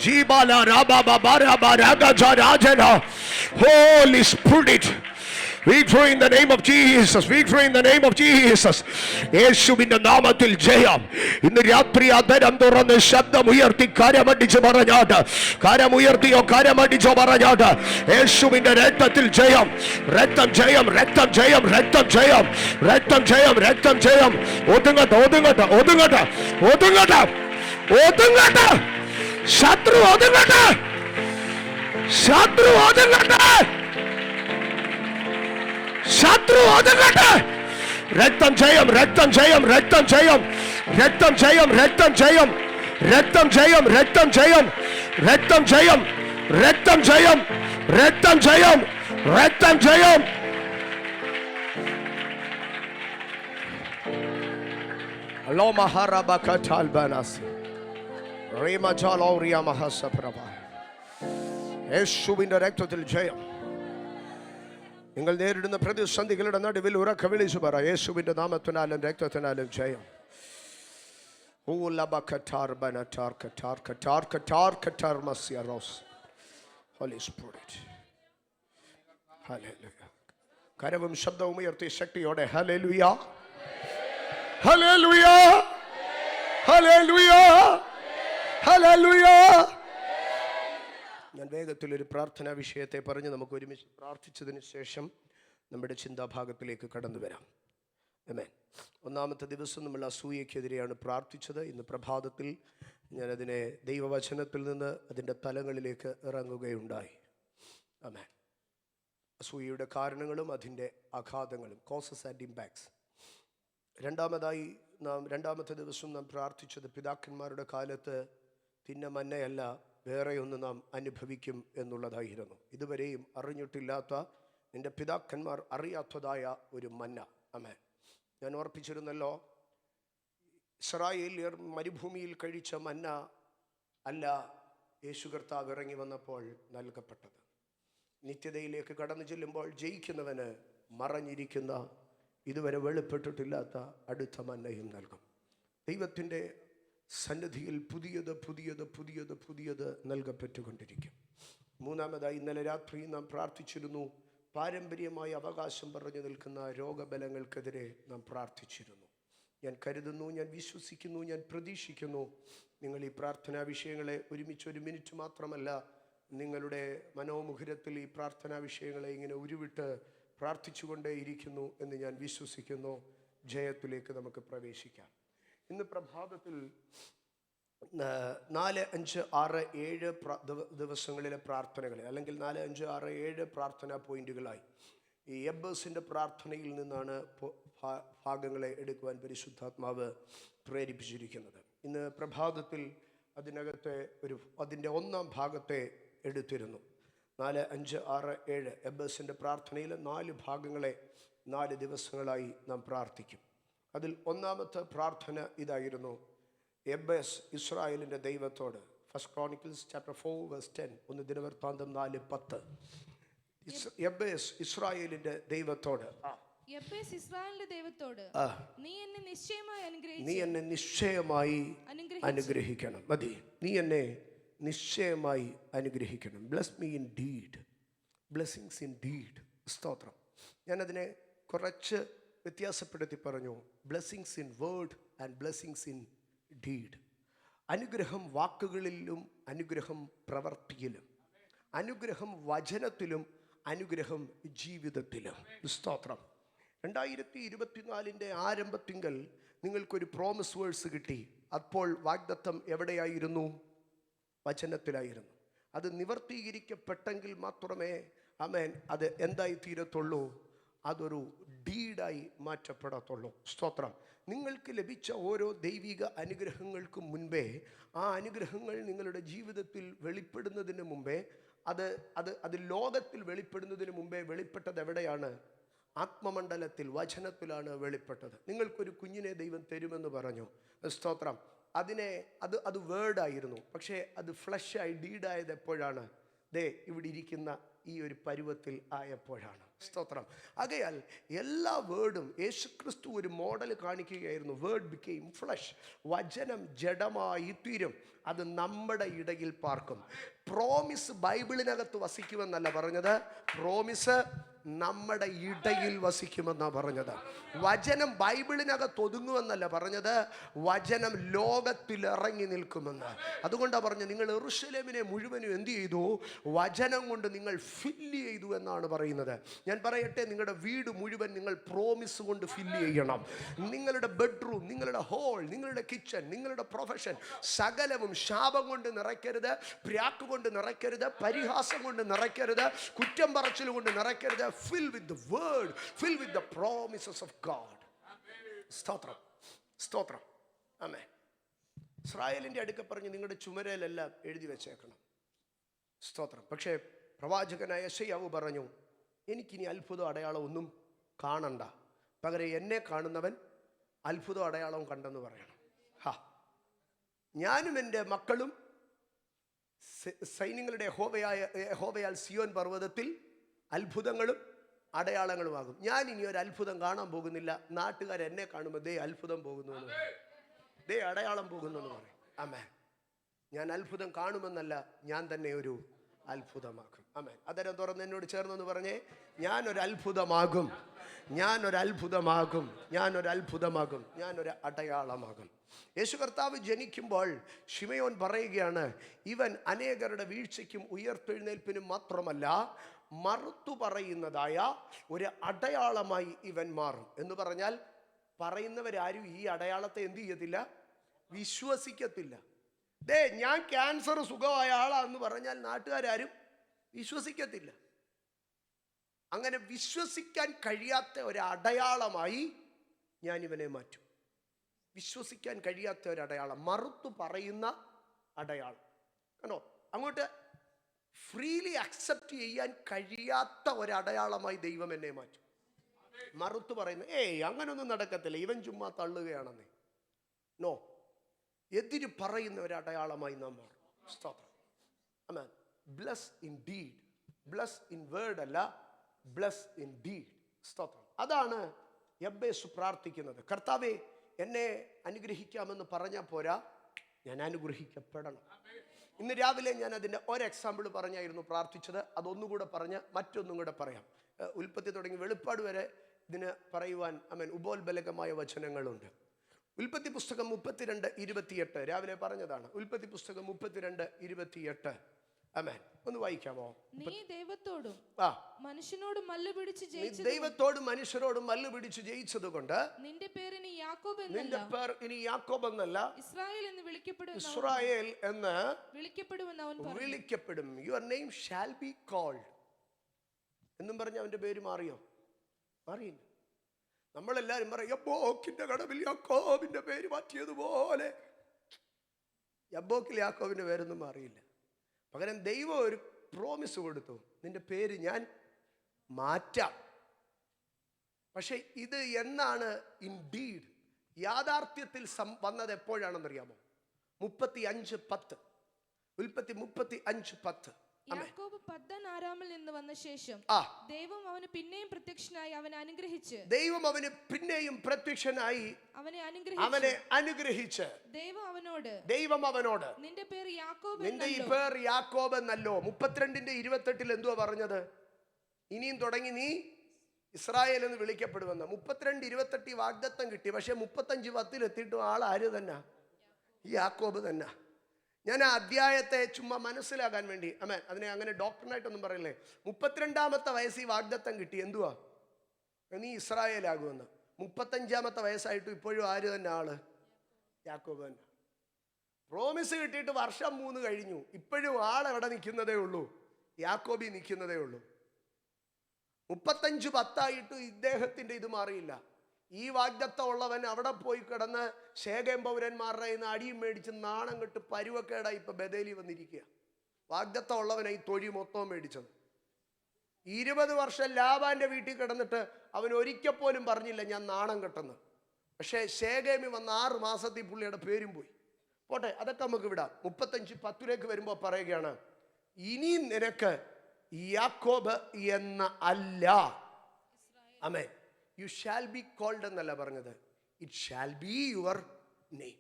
Jibala rababa baraba ragaja rajana. Holy Spirit, victory in the name of Jesus, victory in the name of Jesus. യേശുവിന്റെ നാമത്തിൽ ജയം. ഇന്ന് രാത്രി അതരം തുറന്ന് ശബ്ദമുയർത്തി കരമടിച്ച് പറഞ്ഞാട്ട്, കരമുയർത്തിയോ കരമടിച്ചോ പറഞ്ഞാട്ട്, യേശുവിന്റെ രക്തത്തിൽ ജയം. രക്തം ജയം, രക്തം ജയം, രക്തം ജയം, രക്തം ജയം, രക്തം ജയം. ഒതുങ്ങട്ടെ ഒതുങ്ങട്ടെ ഒതുങ്ങട്ടെ ഒതുങ്ങട്ടെ ഒതുങ്ങട്ടെ. ശത്രു ഒതുങ്ങട്ടെ, ശത്രു ഒതുങ്ങട്ടെ, ശത്രു ഒതുങ്ങട്ടെ. രക്തം ജയം, രക്തം ജയം, രക്തം ജയം, രക്തം ജയം, രക്തം ജയം, രക്തം ജയം, രക്തം ജയം, രക്തം ജയം, രക്തം ജയം, രക്തം ജയം, രക്തം ജയം. അല്ലോ മഹാറബകtal ബനാസി റീമജാലോറിയ മഹസപ്രഭ. യേശുവിന്റെ രക്തത്തിൽ ജയം. നിങ്ങൾ നേരിടുന്ന പ്രതിസന്ധികളുടെ നടുവിൽ ഉറക്കെ വിളിച്ചു പറ, യേശുവിന്റെ നാമത്തിനാലും രക്തത്തിനാലും ജയം. കരവും ശബ്ദവും ഉയർത്തി ശക്തിയോടെ ഹല്ലേലൂയ, ഹല്ലേലൂയ, ഹല്ലേലൂയ, ഹല്ലേലൂയ. ഞാൻ വേഗത്തിൽ ഒരു പ്രാർത്ഥനാ വിഷയത്തെ പറഞ്ഞ് നമുക്ക് ഒരുമിച്ച് പ്രാർത്ഥിച്ചതിന് ശേഷം നമ്മുടെ ചിന്താഭാഗത്തിലേക്ക് കടന്നു വരാം. ആമേൻ. ഒന്നാമത്തെ ദിവസം നമ്മൾ അസൂയക്കെതിരെയാണ് പ്രാർത്ഥിച്ചത്. ഇന്ന് പ്രഭാതത്തിൽ ഞാനതിനെ ദൈവവചനത്തിൽ നിന്ന് അതിൻ്റെ തലങ്ങളിലേക്ക് ഇറങ്ങുകയുണ്ടായി. ആമേൻ. അസൂയയുടെ കാരണങ്ങളും അതിൻ്റെ ആഘാതങ്ങളും, കോസസ് ആൻഡ് ഇമ്പാക്ട്സ്. രണ്ടാമത്തെ ദിവസം നാം പ്രാർത്ഥിച്ചത് പിതാക്കന്മാരുടെ കാലത്ത് തിന്ന മന്നയല്ല വേറെയൊന്ന് നാം അനുഭവിക്കും എന്നുള്ളതായിരുന്നു. ഇതുവരെയും അറിഞ്ഞിട്ടില്ലാത്ത, നിന്റെ പിതാക്കന്മാർ അറിയാത്തതായ ഒരു മന്ന. ആമേൻ. ഞാൻ ഓർപ്പിച്ചിരുന്നല്ലോ, ഇസ്രായേല്യർ മരുഭൂമിയിൽ കഴിച്ച മന്ന അല്ല യേശു കർത്താവ് ഇറങ്ങി വന്നപ്പോൾ നൽകപ്പെട്ടത്. നിത്യതയിലേക്ക് കടന്നു ചെല്ലുമ്പോൾ ജയിക്കുന്നവന് മറഞ്ഞിരിക്കുന്ന, ഇതുവരെ വെളിപ്പെട്ടിട്ടില്ലാത്ത അടുത്ത മന്നയും നൽകും. ദൈവത്തിൻ്റെ സന്നിധിയിൽ പുതിയത് പുതിയത് പുതിയത് പുതിയത് നൽകപ്പെട്ടുകൊണ്ടിരിക്കും. മൂന്നാമതായി ഇന്നലെ രാത്രി നാം പ്രാർത്ഥിച്ചിരുന്നു. പാരമ്പര്യമായി അവകാശം പറഞ്ഞു നിൽക്കുന്ന രോഗബലങ്ങൾക്കെതിരെ നാം പ്രാർത്ഥിച്ചിരുന്നു. ഞാൻ കരുതുന്നു, ഞാൻ വിശ്വസിക്കുന്നു, ഞാൻ പ്രതീക്ഷിക്കുന്നു നിങ്ങൾ ഈ പ്രാർത്ഥനാ വിഷയങ്ങളെ ഒരുമിച്ച് ഒരു മിനിറ്റ് മാത്രമല്ല, നിങ്ങളുടെ മനോമുഖരത്തിൽ ഈ പ്രാർത്ഥനാ വിഷയങ്ങളെ ഇങ്ങനെ ഉരുവിട്ട് പ്രാർത്ഥിച്ചുകൊണ്ടേയിരിക്കുന്നു എന്ന് ഞാൻ വിശ്വസിക്കുന്നു. ജയത്തിലേക്ക് നമുക്ക് പ്രവേശിക്കാം. ഇന്ന് പ്രഭാതത്തിൽ 4, 5, 6, 7 ദിവസങ്ങളിലെ പ്രാർത്ഥനകളെ, അല്ലെങ്കിൽ 4, 5, 6, 7 പ്രാർത്ഥനാ പോയിന്റുകളായി ഈ എബ്ബേസിൻ്റെ പ്രാർത്ഥനയിൽ നിന്നാണ് ഭാഗങ്ങളെ എടുക്കുവാൻ പരിശുദ്ധാത്മാവ് പ്രേരിപ്പിച്ചിരിക്കുന്നത്. ഇന്ന് പ്രഭാതത്തിൽ അതിൻ്റെ ഒന്നാം ഭാഗത്തെ എടുത്തിരുന്നു. 4, 5, 6, 7 എബേസിൻ്റെ പ്രാർത്ഥനയിൽ 4 ഭാഗങ്ങളെ 4 ദിവസങ്ങളായി നാം പ്രാർത്ഥിക്കും. അതിൽ ഒന്നാമത്തെ പ്രാർത്ഥന ഇതായിരുന്നു. എബേസ് ഇസ്രായേലിൻ്റെ ദൈവത്തോട്, ഫസ്റ്റ് ക്രോണിക്കിൾസ് ചാപ്റ്റർ 4 വേഴ്സ് 10, 1 ദിനവൃത്താന്തം 4:10. എബേസ് ഇസ്രായേലിൻ്റെ ദൈവത്തോട്, എബേസ് ഇസ്രായേലിന്റെ ദൈവത്തോട്, നീ എന്നെ നിശ്ചയമായി അനുഗ്രഹിക്കണം. മതി, നീ എന്നെ നിശ്ചയമായി അനുഗ്രഹിക്കണം. Bless me in deed, blessings in deed. സ്തോത്രം. ഞാനതിനെ കുറച്ച് വ്യത്യാസപ്പെടുത്തി പറഞ്ഞു. Blessings in word and blessings in deed. അനുഗ്രഹം വാക്കുകളിലും അനുഗ്രഹം പ്രവൃത്തിയിലും, അനുഗ്രഹം വചനത്തിലും അനുഗ്രഹം ജീവിതത്തിലും. സ്തോത്രം. 2024 ആരംഭത്തിങ്കൽ നിങ്ങൾക്കൊരു പ്രോമിസ് വേഴ്സ് കിട്ടി. അപ്പോൾ വാഗ്ദത്തം എവിടെയായിരുന്നു? വചനത്തിലായിരുന്നു. അത് നിവർത്തീകരിക്കപ്പെട്ടെങ്കിൽ മാത്രമേ ആമേൻ അത് എന്തായി തീരത്തുള്ളൂ? അതൊരു ഡീഡായി മാറ്റപ്പെടത്തുള്ളൂ. സ്തോത്രം. നിങ്ങൾക്ക് ലഭിച്ച ഓരോ ദൈവിക അനുഗ്രഹങ്ങൾക്കും മുൻപേ, ആ അനുഗ്രഹങ്ങൾ നിങ്ങളുടെ ജീവിതത്തിൽ വെളിപ്പെടുന്നതിന് മുമ്പേ, അത് ലോകത്തിൽ വെളിപ്പെടുന്നതിന് മുമ്പേ വെളിപ്പെട്ടത് എവിടെയാണ്? ആത്മമണ്ഡലത്തിൽ, വചനത്തിലാണ് വെളിപ്പെട്ടത്. നിങ്ങൾക്കൊരു കുഞ്ഞിനെ ദൈവം തരുമെന്ന് പറഞ്ഞു. സ്തോത്രം. അത് വേർഡായിരുന്നു. പക്ഷേ അത് ഫ്ലഷായി ഡീഡായത് എപ്പോഴാണ്? ഇവിടെ ഇരിക്കുന്ന ഈ ഒരു പരുവത്തിൽ ആയപ്പോഴാണ്. സ്തോത്രം. ആകയാൽ എല്ലാ വേർഡും യേശുക്രിസ്തു ഒരു മോഡൽ കാണിക്കുകയായിരുന്നു. Word became flesh. വചനം ജഡമായി തീരും, അത് നമ്മുടെ ഇടയിൽ പാർക്കും. പ്രോമിസ് ബൈബിളിനകത്ത് വസിക്കുമെന്നല്ല പറഞ്ഞത്, പ്രോമിസ് നമ്മുടെ ഇടയിൽ വസിക്കുമെന്നാണ് പറഞ്ഞത്. വചനം ബൈബിളിനകത്ത് ഒതുങ്ങുമെന്നല്ല പറഞ്ഞത്, വചനം ലോകത്തിൽ ഇറങ്ങി നിൽക്കുമെന്ന്. അതുകൊണ്ടാണ് പറഞ്ഞത്, നിങ്ങൾ യെരൂശലേമിനെ മുഴുവനും എന്ത് ചെയ്തു? വചനം കൊണ്ട് നിങ്ങൾ ഫില്ല് ചെയ്തു എന്നാണ് പറയുന്നത്. ഞാൻ പറയട്ടെ, നിങ്ങളുടെ വീട് മുഴുവൻ നിങ്ങൾ പ്രോമിസ് കൊണ്ട് ഫില്ല് ചെയ്യണം. നിങ്ങളുടെ ബെഡ്റൂം, നിങ്ങളുടെ ഹോൾ, നിങ്ങളുടെ കിച്ചൺ, നിങ്ങളുടെ പ്രൊഫഷൻ, സകലവും ശാപം കൊണ്ട് നിറയ്ക്കരുത്, പ്രാക്ക് കൊണ്ട് നിറയ്ക്കരുത്, പരിഹാസം കൊണ്ട് നിറയ്ക്കരുത്, കുറ്റം പറച്ചിൽ കൊണ്ട് നിറയ്ക്കരുത്. Fill with the word, fill with the promises of God. സ്തോത്രം, സ്തോത്രം. ആമേൻ. ഇസ്രായേലിൻ്റെ അടുക്ക പറഞ്ഞ് നിങ്ങളുടെ ചുമരയിലെല്ലാം എഴുതി വെച്ചേക്കണം. സ്തോത്രം. പക്ഷേ പ്രവാചകനായ യെശയ്യാവ് പറഞ്ഞു, എനിക്കിനി അത്ഭുതം അടയാളം ഒന്നും കാണണ്ട, പകരം എന്നെ കാണുന്നവൻ അത്ഭുതം അടയാളം കണ്ടെന്ന് പറയണം. ഞാനും എൻ്റെ മക്കളും സൈന്യങ്ങളുടെ യഹോവയാൽ സിയോൻ പർവ്വതത്തിൽ അത്ഭുതങ്ങളും അടയാളങ്ങളുമാകും. ഞാൻ ഇനി ഒരു അത്ഭുതം കാണാൻ പോകുന്നില്ല. നാട്ടുകാർ എന്നെ കാണുമ്പോൾ ദേ അത്ഭുതം പോകുന്നു എന്ന് പറയും, ദേ അടയാളം പോകുന്നു എന്ന് പറയും. ആമേൻ. ഞാൻ അത്ഭുതം കാണുമെന്നല്ല, ഞാൻ തന്നെ ഒരു അത്ഭുതമാക്കും. ആമേൻ. അതരം തുറന്ന് എന്നോട് ചേർന്നെന്ന് പറഞ്ഞേ, ഞാനൊരു അത്ഭുതമാകും, ഞാനൊരു അത്ഭുതമാകും, ഞാനൊരു അത്ഭുതമാകും, ഞാനൊരു അടയാളമാകും. യേശു കർത്താവ് ജനിക്കുമ്പോൾ ശിമയോൻ പറയുകയാണ്, ഇവൻ അനേകരുടെ വീഴ്ചയ്ക്കും ഉയർത്തെഴുന്നേൽപ്പിനും മാത്രമല്ല, മറുത്തു പറയുന്നതായ ഒരു അടയാളമായി ഇവൻ മാറും. എന്ന് പറഞ്ഞാൽ പറയുന്നവരാരും ഈ അടയാളത്തെ എന്ത് ചെയ്യത്തില്ല? വിശ്വസിക്കത്തില്ല. ഞാൻ ക്യാൻസർ സുഖമായ ആളാന്ന് പറഞ്ഞാൽ നാട്ടുകാരും വിശ്വസിക്കത്തില്ല. അങ്ങനെ വിശ്വസിക്കാൻ കഴിയാത്ത ഒരു അടയാളമായി ഞാൻ ഇവനെ മാറ്റും. വിശ്വസിക്കാൻ കഴിയാത്ത ഒരു അടയാളം, മറുത്തു പറയുന്ന അടയാളം. കണ്ടോ? അങ്ങോട്ട് ഫ്രീലി അക്സെപ്റ്റ് ചെയ്യാൻ കഴിയാത്ത ഒരു അടയാളമായി ദൈവം എന്നെ മാറ്റും. മറുത്തു പറയുന്ന അങ്ങനൊന്നും നടക്കത്തില്ല, ഇവൻ ചുമ്മാ തള്ളുകയാണെന്നേ. നോ, എതിര് പറയുന്ന ഒരു അടയാളമായി നാം മാറും. സ്തോത്രം. ആമേൻ. Bless in deed, bless in word അല്ല, ബ്ലസ് ഇൻ ഡീഡ്. സ്തോത്രം. അതാണ് എബേസ് പ്രാർത്ഥിക്കുന്നത്. കർത്താവേ, എന്നെ അനുഗ്രഹിക്കാമെന്ന് പറഞ്ഞാൽ പോരാ, ഞാൻ അനുഗ്രഹിക്കപ്പെടണം. ഇന്ന് രാവിലെ ഞാൻ അതിൻ്റെ ഒരു എക്സാമ്പിൾ പറഞ്ഞായിരുന്നു പ്രാർത്ഥിച്ചത്. അതൊന്നുകൂടെ പറഞ്ഞ് മറ്റൊന്നും കൂടെ പറയാം. ഉൽപ്പത്തി തുടങ്ങി വെളിപ്പാട് വരെ ഇതിന് പറയുവാൻ ഉപോത്ബലകമായ വചനങ്ങളുണ്ട്. ഉൽപ്പത്തി പുസ്തകം 32:28 രാവിലെ പറഞ്ഞതാണ്. ഉൽപ്പത്തി പുസ്തകം 32:28. ആമേൻ. ഒന്ന് വായിക്കാമോ? നീ ദൈവത്തോടും മനുഷ്യരോടും മല്ലുപിടിച്ച് ജയിച്ചത് കൊണ്ട് നിന്റെ പേർ ഇനി യാക്കോബ് എന്നല്ല ഇസ്രായേൽ എന്ന് വിളിക്കപ്പെടും. Your name shall be called എന്നും പറഞ്ഞ് അവന്റെ പേര് മാറിയോ? മാറിയില്ല. നമ്മളെല്ലാരും പറയും, യബ്ബോക്കിന്റെ കടവിൽ യാക്കോബിന്റെ പേര് മാറ്റിയതുപോലെ. യബ്ബോക്കിൽ യാക്കോബിന്റെ പേരൊന്നും മാറിയില്ല. പകരം ദൈവം ഒരു പ്രോമിസ് കൊടുത്തു, നിന്റെ പേര് ഞാൻ മാറ്റാം. പക്ഷെ ഇത് എന്നാണ് ഇൻഡീഡ് യാഥാർത്ഥ്യത്തിൽ വന്നത് എപ്പോഴാണെന്നറിയാമോ? 35:10. ഉൽപ്പത്തി 35:10. യാക്കോബ് പദ്ദൻ ആരാമിൽ നിന്ന് വന്ന ശേഷം ദൈവം അവന് പിന്നെയും പ്രത്യക്ഷനായി അവനെ അനുഗ്രഹിച്ച് അവനെ അനുഗ്രഹിച്ച് ദൈവം അവനോട് നിന്റെ പേര് യാക്കോബ് എന്നല്ലോ. 32:28 എന്തുവാ പറഞ്ഞത്? ഇനിയും തുടങ്ങി നീ ഇസ്രായേൽ എന്ന് വിളിക്കപ്പെടുമെന്ന്. 32:28 വാഗ്ദത്തം കിട്ടി. പക്ഷെ 35:10 എത്തിയിട്ടും ആര് തന്നെ? യാക്കോബ് തന്നെ. ഞാൻ ആ അധ്യായത്തെ ചുമ്മാ മനസ്സിലാക്കാൻ വേണ്ടി അതിനെ അങ്ങനെ ഡോക്ടറിനായിട്ടൊന്നും പറയില്ലേ. 32-ാമത്തെ വയസ്സിൽ വാഗ്ദത്തം കിട്ടി. എന്തുവാ? നീ ഇസ്രായേലാകുമെന്ന്. 35-ാമത്തെ വയസ്സായിട്ടും ഇപ്പോഴും ആര് തന്നെ? ആള് യാക്കോബ് തന്നെ. പ്രോമിസ് കിട്ടിയിട്ട് വർഷം 3 കഴിഞ്ഞു. ഇപ്പോഴും ആളെവിടെ നിൽക്കുന്നതേ ഉള്ളൂ? യാക്കോബി നിൽക്കുന്നതേ ഉള്ളൂ. 35-10 ഇദ്ദേഹത്തിന്റെ ഇത് മാറിയില്ല. ഈ വാഗ്ദത്തം ഉള്ളവൻ അവിടെ പോയി കിടന്ന് ശേഖേം പൗരന്മാരുടെ ഇന്ന് അടിയും മേടിച്ച് നാണം കെട്ട് പരുവക്കേടായി ഇപ്പൊ ബദേലി വന്നിരിക്കുക. വാഗ്ദത്തം ഉള്ളവനെ ഈ തൊഴി മൊത്തം മേടിച്ചത്. 20 വർഷം ലാബാന്റെ വീട്ടിൽ കിടന്നിട്ട് അവൻ ഒരിക്കൽ പോലും പറഞ്ഞില്ല ഞാൻ നാണം കെട്ടെന്ന്. പക്ഷേ ശേഖേമി വന്ന 6 മാസത്തിൽ പുള്ളിയുടെ പേരും പോയി. പോട്ടെ, അതൊക്കെ നമുക്ക് വിടാം. 35:10 വരുമ്പോൾ പറയുകയാണ്, ഇനി നിനക്ക് യാക്കോബ് എന്ന അല്ല, ആമേൻ, യു ഷാൽ ബി കോൾഡ് എന്നല്ല പറഞ്ഞത്, it shall be your name.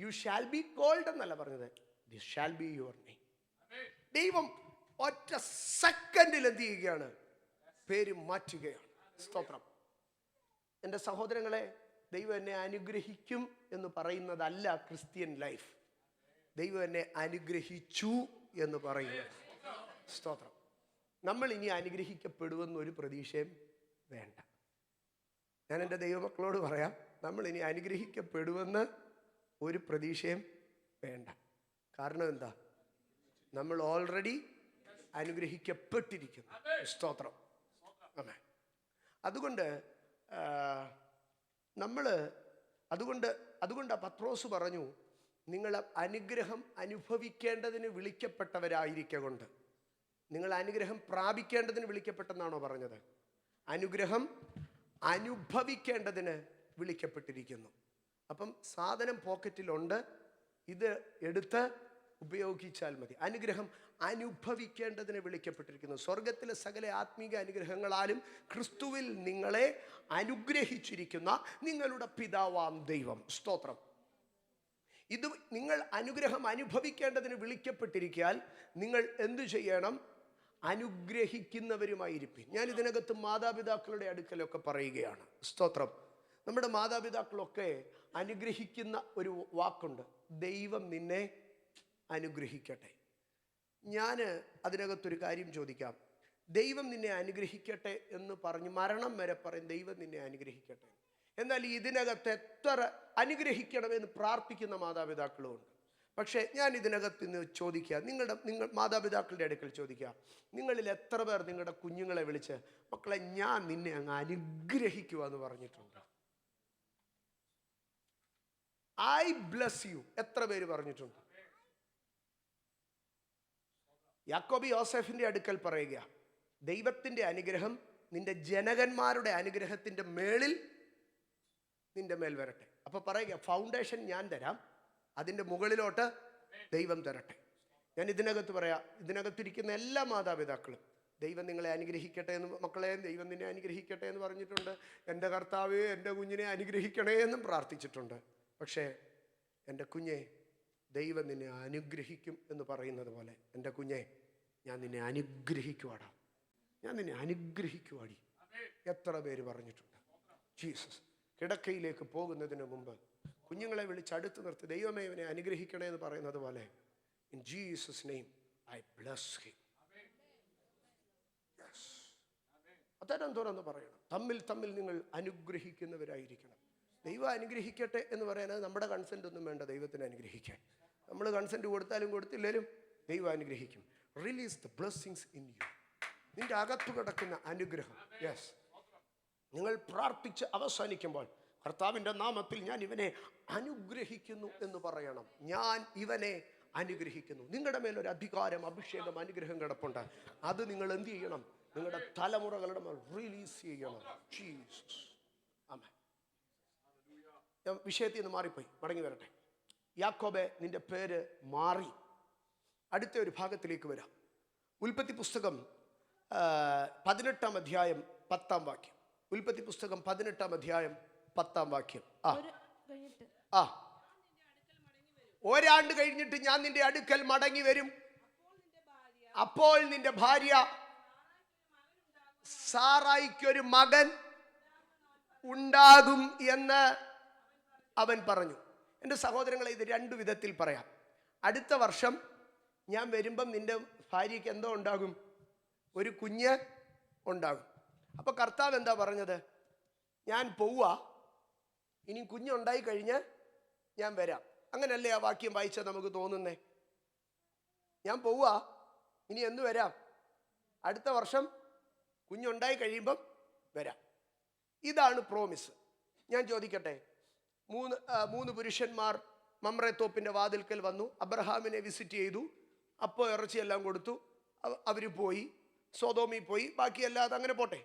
You shall be called എന്നല്ല പറഞ്ഞത്, this shall be your name. ദൈവം ഒറ്റ സെക്കൻഡിൽ എന്ത് ചെയ്യുകയാണ്? പേര് മാറ്റുകയാണ്. സ്തോത്രം. എൻ്റെ സഹോദരങ്ങളെ, ദൈവം എന്നെ അനുഗ്രഹിക്കും എന്ന് പറയുന്നതല്ല ക്രിസ്ത്യൻ ലൈഫ്. ദൈവം എന്നെ അനുഗ്രഹിച്ചു എന്ന് പറയുന്നത്. സ്തോത്രം. നമ്മൾ ഇനി അനുഗ്രഹിക്കപ്പെടുമെന്നൊരു പ്രതീക്ഷയും വേണ്ട. ഞാൻ എൻ്റെ ദൈവമക്കളോട് പറയാം, നമ്മൾ ഇനി അനുഗ്രഹിക്കപ്പെടുമെന്ന് ഒരു പ്രതീക്ഷയും വേണ്ട. കാരണം എന്താ? നമ്മൾ ഓൾറെഡി അനുഗ്രഹിക്കപ്പെട്ടിരിക്കുന്നു. സ്തോത്രം. ആമേൻ. അതുകൊണ്ട് പത്രോസ് പറഞ്ഞു, നിങ്ങൾ അനുഗ്രഹം അനുഭവിക്കേണ്ടതിന് വിളിക്കപ്പെട്ടവരായിരിക്കൊണ്ട്. നിങ്ങൾ അനുഗ്രഹം പ്രാപിക്കേണ്ടതിന് വിളിക്കപ്പെട്ടെന്നാണോ പറഞ്ഞത്? അനുഗ്രഹം അനുഭവിക്കേണ്ടതിന് വിളിക്കപ്പെട്ടിരിക്കുന്നു. അപ്പം സാധനം പോക്കറ്റിലുണ്ട്, ഇത് എടുത്ത് ഉപയോഗിച്ചാൽ മതി. അനുഗ്രഹം അനുഭവിക്കേണ്ടതിന് വിളിക്കപ്പെട്ടിരിക്കുന്നു. സ്വർഗത്തിലെ സകല ആത്മീക അനുഗ്രഹങ്ങളാലും ക്രിസ്തുവിൽ നിങ്ങളെ അനുഗ്രഹിച്ചിരിക്കുന്ന നിങ്ങളുടെ പിതാവാം ദൈവം. സ്തോത്രം. ഇത് നിങ്ങൾ അനുഗ്രഹം അനുഭവിക്കേണ്ടതിന് വിളിക്കപ്പെട്ടിരിക്കാൻ നിങ്ങൾ എന്തു ചെയ്യണം? അനുഗ്രഹിക്കുന്നവരുമായിരിക്കും. ഞാൻ ഇതിനകത്ത് മാതാപിതാക്കളുടെ അടുക്കലൊക്കെ പറയുകയാണ്. സ്തോത്രം. നമ്മുടെ മാതാപിതാക്കളൊക്കെ അനുഗ്രഹിക്കുന്ന ഒരു വാക്കുണ്ട്, ദൈവം നിന്നെ അനുഗ്രഹിക്കട്ടെ. ഞാൻ അതിനകത്തൊരു കാര്യം ചോദിക്കാം. ദൈവം നിന്നെ അനുഗ്രഹിക്കട്ടെ എന്ന് പറഞ്ഞ് മരണം വരെ പറയും ദൈവം നിന്നെ അനുഗ്രഹിക്കട്ടെ. എന്നാൽ ഇതിനകത്ത് എത്ര അനുഗ്രഹിക്കണമെന്ന് പ്രാർത്ഥിക്കുന്ന മാതാപിതാക്കളും ഉണ്ട്. പക്ഷേ ഞാൻ ഇതിനകത്ത് നിന്ന് ചോദിക്കുക, നിങ്ങൾ മാതാപിതാക്കളുടെ അടുക്കൽ ചോദിക്കുക, നിങ്ങളിൽ എത്ര പേർ നിങ്ങളുടെ കുഞ്ഞുങ്ങളെ വിളിച്ച് മക്കളെ ഞാൻ നിന്നെ അങ്ങ് അനുഗ്രഹിക്കുക എന്ന് പറഞ്ഞിട്ടുണ്ട്? ഐ ബ്ലസ് യു എത്ര പേര് പറഞ്ഞിട്ടുണ്ട്? യാക്കോബി യോസേഫിന്റെ അടുക്കൽ പറയുക, ദൈവത്തിന്റെ അനുഗ്രഹം നിന്റെ ജനകന്മാരുടെ അനുഗ്രഹത്തിന്റെ മേളിൽ നിന്റെ മേൽ വരട്ടെ. അപ്പൊ പറയുക, ഫൗണ്ടേഷൻ ഞാൻ തരാം, അതിൻ്റെ മുകളിലോട്ട് ദൈവം തരട്ടെ. ഞാൻ ഇതിനകത്ത് പറയാം, ഇതിനകത്തിരിക്കുന്ന എല്ലാ മാതാപിതാക്കളും ദൈവം നിങ്ങളെ അനുഗ്രഹിക്കട്ടെ എന്ന്, മക്കളെ ദൈവം നിന്നെ അനുഗ്രഹിക്കട്ടെ എന്ന് പറഞ്ഞിട്ടുണ്ട്. എൻ്റെ കർത്താവേ എൻ്റെ കുഞ്ഞിനെ അനുഗ്രഹിക്കണേ എന്നും പ്രാർത്ഥിച്ചിട്ടുണ്ട്. പക്ഷേ എൻ്റെ കുഞ്ഞെ ദൈവം നിന്നെ അനുഗ്രഹിക്കും എന്ന് പറയുന്നത് പോലെ, എൻ്റെ കുഞ്ഞെ ഞാൻ നിന്നെ അനുഗ്രഹിക്കുവാടാ, ഞാൻ നിന്നെ അനുഗ്രഹിക്കുവാടി എത്ര പേര് പറഞ്ഞിട്ടുണ്ട്? ജീസസ്. കിടക്കയിലേക്ക് പോകുന്നതിന് മുമ്പ് കുഞ്ഞുങ്ങളെ വിളിച്ച് അടുത്ത് നിർത്തി ദൈവമേ ഇവനെ അനുഗ്രഹിക്കണേ എന്ന് പറയുന്നത് പോലെ, in Jesus name I bless him. Yes. അത്തരം തുറന്ന് പറയണം. തമ്മിൽ നിങ്ങൾ അനുഗ്രഹിക്കുന്നവരായിരിക്കണം. ദൈവം അനുഗ്രഹിക്കട്ടെ എന്ന് പറയാനത് നമ്മുടെ കൺസെന്റ് ഒന്നും വേണ്ട. ദൈവത്തിന് അനുഗ്രഹിക്കാൻ നമ്മൾ കൺസെന്റ് കൊടുത്താലും കൊടുത്തില്ലേലും ദൈവം അനുഗ്രഹിക്കും. Release the blessings in you. നിന്റെ അകത്തു കിടക്കുന്ന അനുഗ്രഹം. യെസ്. നിങ്ങൾ പ്രാർത്ഥിച്ച് അവസാനിക്കുമ്പോൾ കർത്താവിൻ്റെ നാമത്തിൽ ഞാൻ ഇവനെ അനുഗ്രഹിക്കുന്നു എന്ന് പറയണം. ഞാൻ ഇവനെ അനുഗ്രഹിക്കുന്നു. നിങ്ങളുടെ മേലൊരു അധികാരം, അഭിഷേകം, അനുഗ്രഹം കിടപ്പുണ്ട്. അത് നിങ്ങൾ എന്ത് ചെയ്യണം? നിങ്ങളുടെ തലമുറകളുടെ മേൽ റിലീസ് ചെയ്യണം. ജീസസ്. ആമേൻ. ഞാൻ വിഷയത്തിൽ നിന്ന് മാറിപ്പോയി, മടങ്ങി വരട്ടെ. യാക്കോബേ, നിന്റെ പേര് മാറി. അടുത്ത ഒരു ഭാഗത്തിലേക്ക് വരാം. ഉൽപ്പത്തി പുസ്തകം 18-ാം അധ്യായം 10-ാം വാക്യം. ഉൽപ്പത്തി പുസ്തകം 18-ാം അധ്യായം 10-ാം വാക്യം. ഒരാണ്ട് കഴിഞ്ഞിട്ട് ഞാൻ നിന്റെ അടുക്കൽ മടങ്ങി വരും. അപ്പോൾ നിന്റെ ഭാര്യ സാറായിക്കൊരു മകൻ ഉണ്ടാകും എന്ന് അവൻ പറഞ്ഞു. എൻ്റെ സഹോദരങ്ങളെ, ഇത് രണ്ടു വിധത്തിൽ പറയാം. അടുത്ത വർഷം ഞാൻ വരുമ്പം നിന്റെ ഭാര്യയ്ക്ക് എന്തോ ഉണ്ടാകും? ഒരു കുഞ്ഞ് ഉണ്ടാകും. അപ്പൊ കർത്താവ് എന്താ പറഞ്ഞത്? ഞാൻ പോവാ, ഇനി കുഞ്ഞുണ്ടായി കഴിഞ്ഞ് ഞാൻ വരാം. അങ്ങനല്ലേ ആ വാക്യം വായിച്ചാൽ നമുക്ക് തോന്നുന്നേ? ഞാൻ പോവാ, ഇനി എന്ന് വരാം? അടുത്ത വർഷം കുഞ്ഞുണ്ടായി കഴിയുമ്പം വരാം. ഇതാണ് പ്രോമിസ്. ഞാൻ ചോദിക്കട്ടെ, മൂന്ന് പുരുഷന്മാർ മമ്രേത്തോപ്പിന്റെ വാതിൽക്കൽ വന്നു, അബ്രഹാമിനെ വിസിറ്റ് ചെയ്തു. അപ്പോൾ ഇറച്ചിയെല്ലാം കൊടുത്തു, അവർ പോയി, സൊദോമിൽ പോയി, ബാക്കിയല്ലാതെ അങ്ങനെ പോട്ടെ.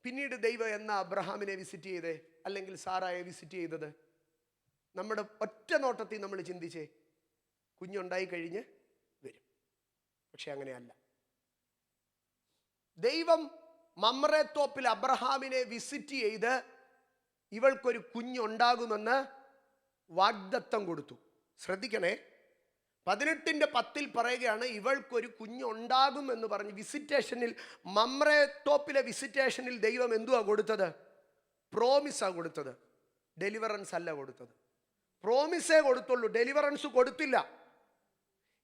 പിന്നീട് ദൈവം എന്നാ അബ്രഹാമിനെ വിസിറ്റ് ചെയ്തേ, അല്ലെങ്കിൽ സാറായെ വിസിറ്റ് ചെയ്തത്? നമ്മുടെ ഒറ്റ നോട്ടത്തിൽ നമ്മൾ ചിന്തിച്ചേ, കുഞ്ഞുണ്ടായി കഴിഞ്ഞ് വരും. പക്ഷെ അങ്ങനെയല്ല. ദൈവം മമ്രേത്തോപ്പിൽ അബ്രഹാമിനെ വിസിറ്റ് ചെയ്ത് ഇവൾക്കൊരു കുഞ്ഞുണ്ടാകുമെന്ന് വാഗ്ദത്തം കൊടുത്തു. ശ്രദ്ധിക്കണേ, 18:10 പറയുകയാണ് ഇവൾക്കൊരു കുഞ്ഞുണ്ടാകും എന്ന് പറഞ്ഞ്. വിസിറ്റേഷനിൽ, മമ്രേത്തോപ്പിലെ വിസിറ്റേഷനിൽ ദൈവം എന്തുവാ കൊടുത്തത്? പ്രോമിസാ കൊടുത്തത്, ഡെലിവറൻസ് അല്ല കൊടുത്തത്. പ്രോമിസേ കൊടുത്തുള്ളൂ, ഡെലിവറൻസ് കൊടുത്തില്ല.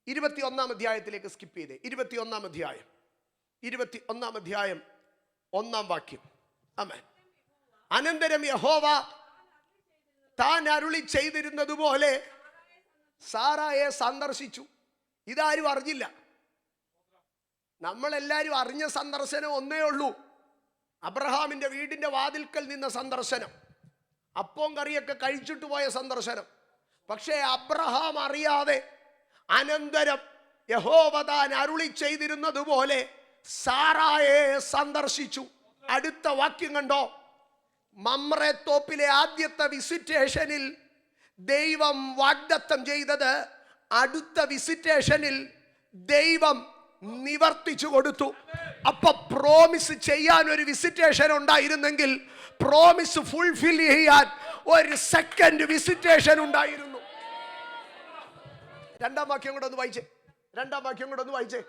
21-ാം അധ്യായത്തിലേക്ക് സ്കിപ്പ് ചെയ്തേ. 21-ാം അധ്യായം 1-ാം വാക്യം. ആമേൻ. അനന്തരം യഹോവ താൻ അരുളി ചെയ്തിരുന്നതുപോലെ സാറായെ സന്ദർശിച്ചു. ഇതാരും അറിഞ്ഞില്ല. നമ്മളെല്ലാരും അറിഞ്ഞ സന്ദർശനം ഒന്നേ ഉള്ളൂ, അബ്രഹാമിന്റെ വീടിന്റെ വാതിൽക്കൽ നിന്ന സന്ദർശനം, അപ്പവും കറിയൊക്കെ കഴിച്ചിട്ട് പോയ സന്ദർശനം. പക്ഷേ അബ്രഹാം അറിയാതെ അനന്തരം യഹോവ താൻ അരുളി ചെയ്തിരുന്നതുപോലെ സാറായെ സന്ദർശിച്ചു. അടുത്ത വാക്യം കണ്ടോ? മമ്രേത്തോപ്പിലെ ആദ്യത്തെ വിസിറ്റേഷനിൽ ദൈവം വാഗ്ദത്തം ചെയ്തത് അടുത്ത വിസിറ്റേഷനിൽ ദൈവം നിവർത്തിച്ചു കൊടുത്തു. അപ്പൊ പ്രോമിസ് ചെയ്യാൻ ഒരു വിസിറ്റേഷൻ ഉണ്ടായിരുന്നെങ്കിൽ പ്രോമിസ് ഫുൾഫിൽ ചെയ്യാൻ ഒരു സെക്കൻഡ് വിസിറ്റേഷൻ ഉണ്ടായിരുന്നു. രണ്ടാം വാക്യം കൂടെ ഒന്ന് വായിച്ചേ.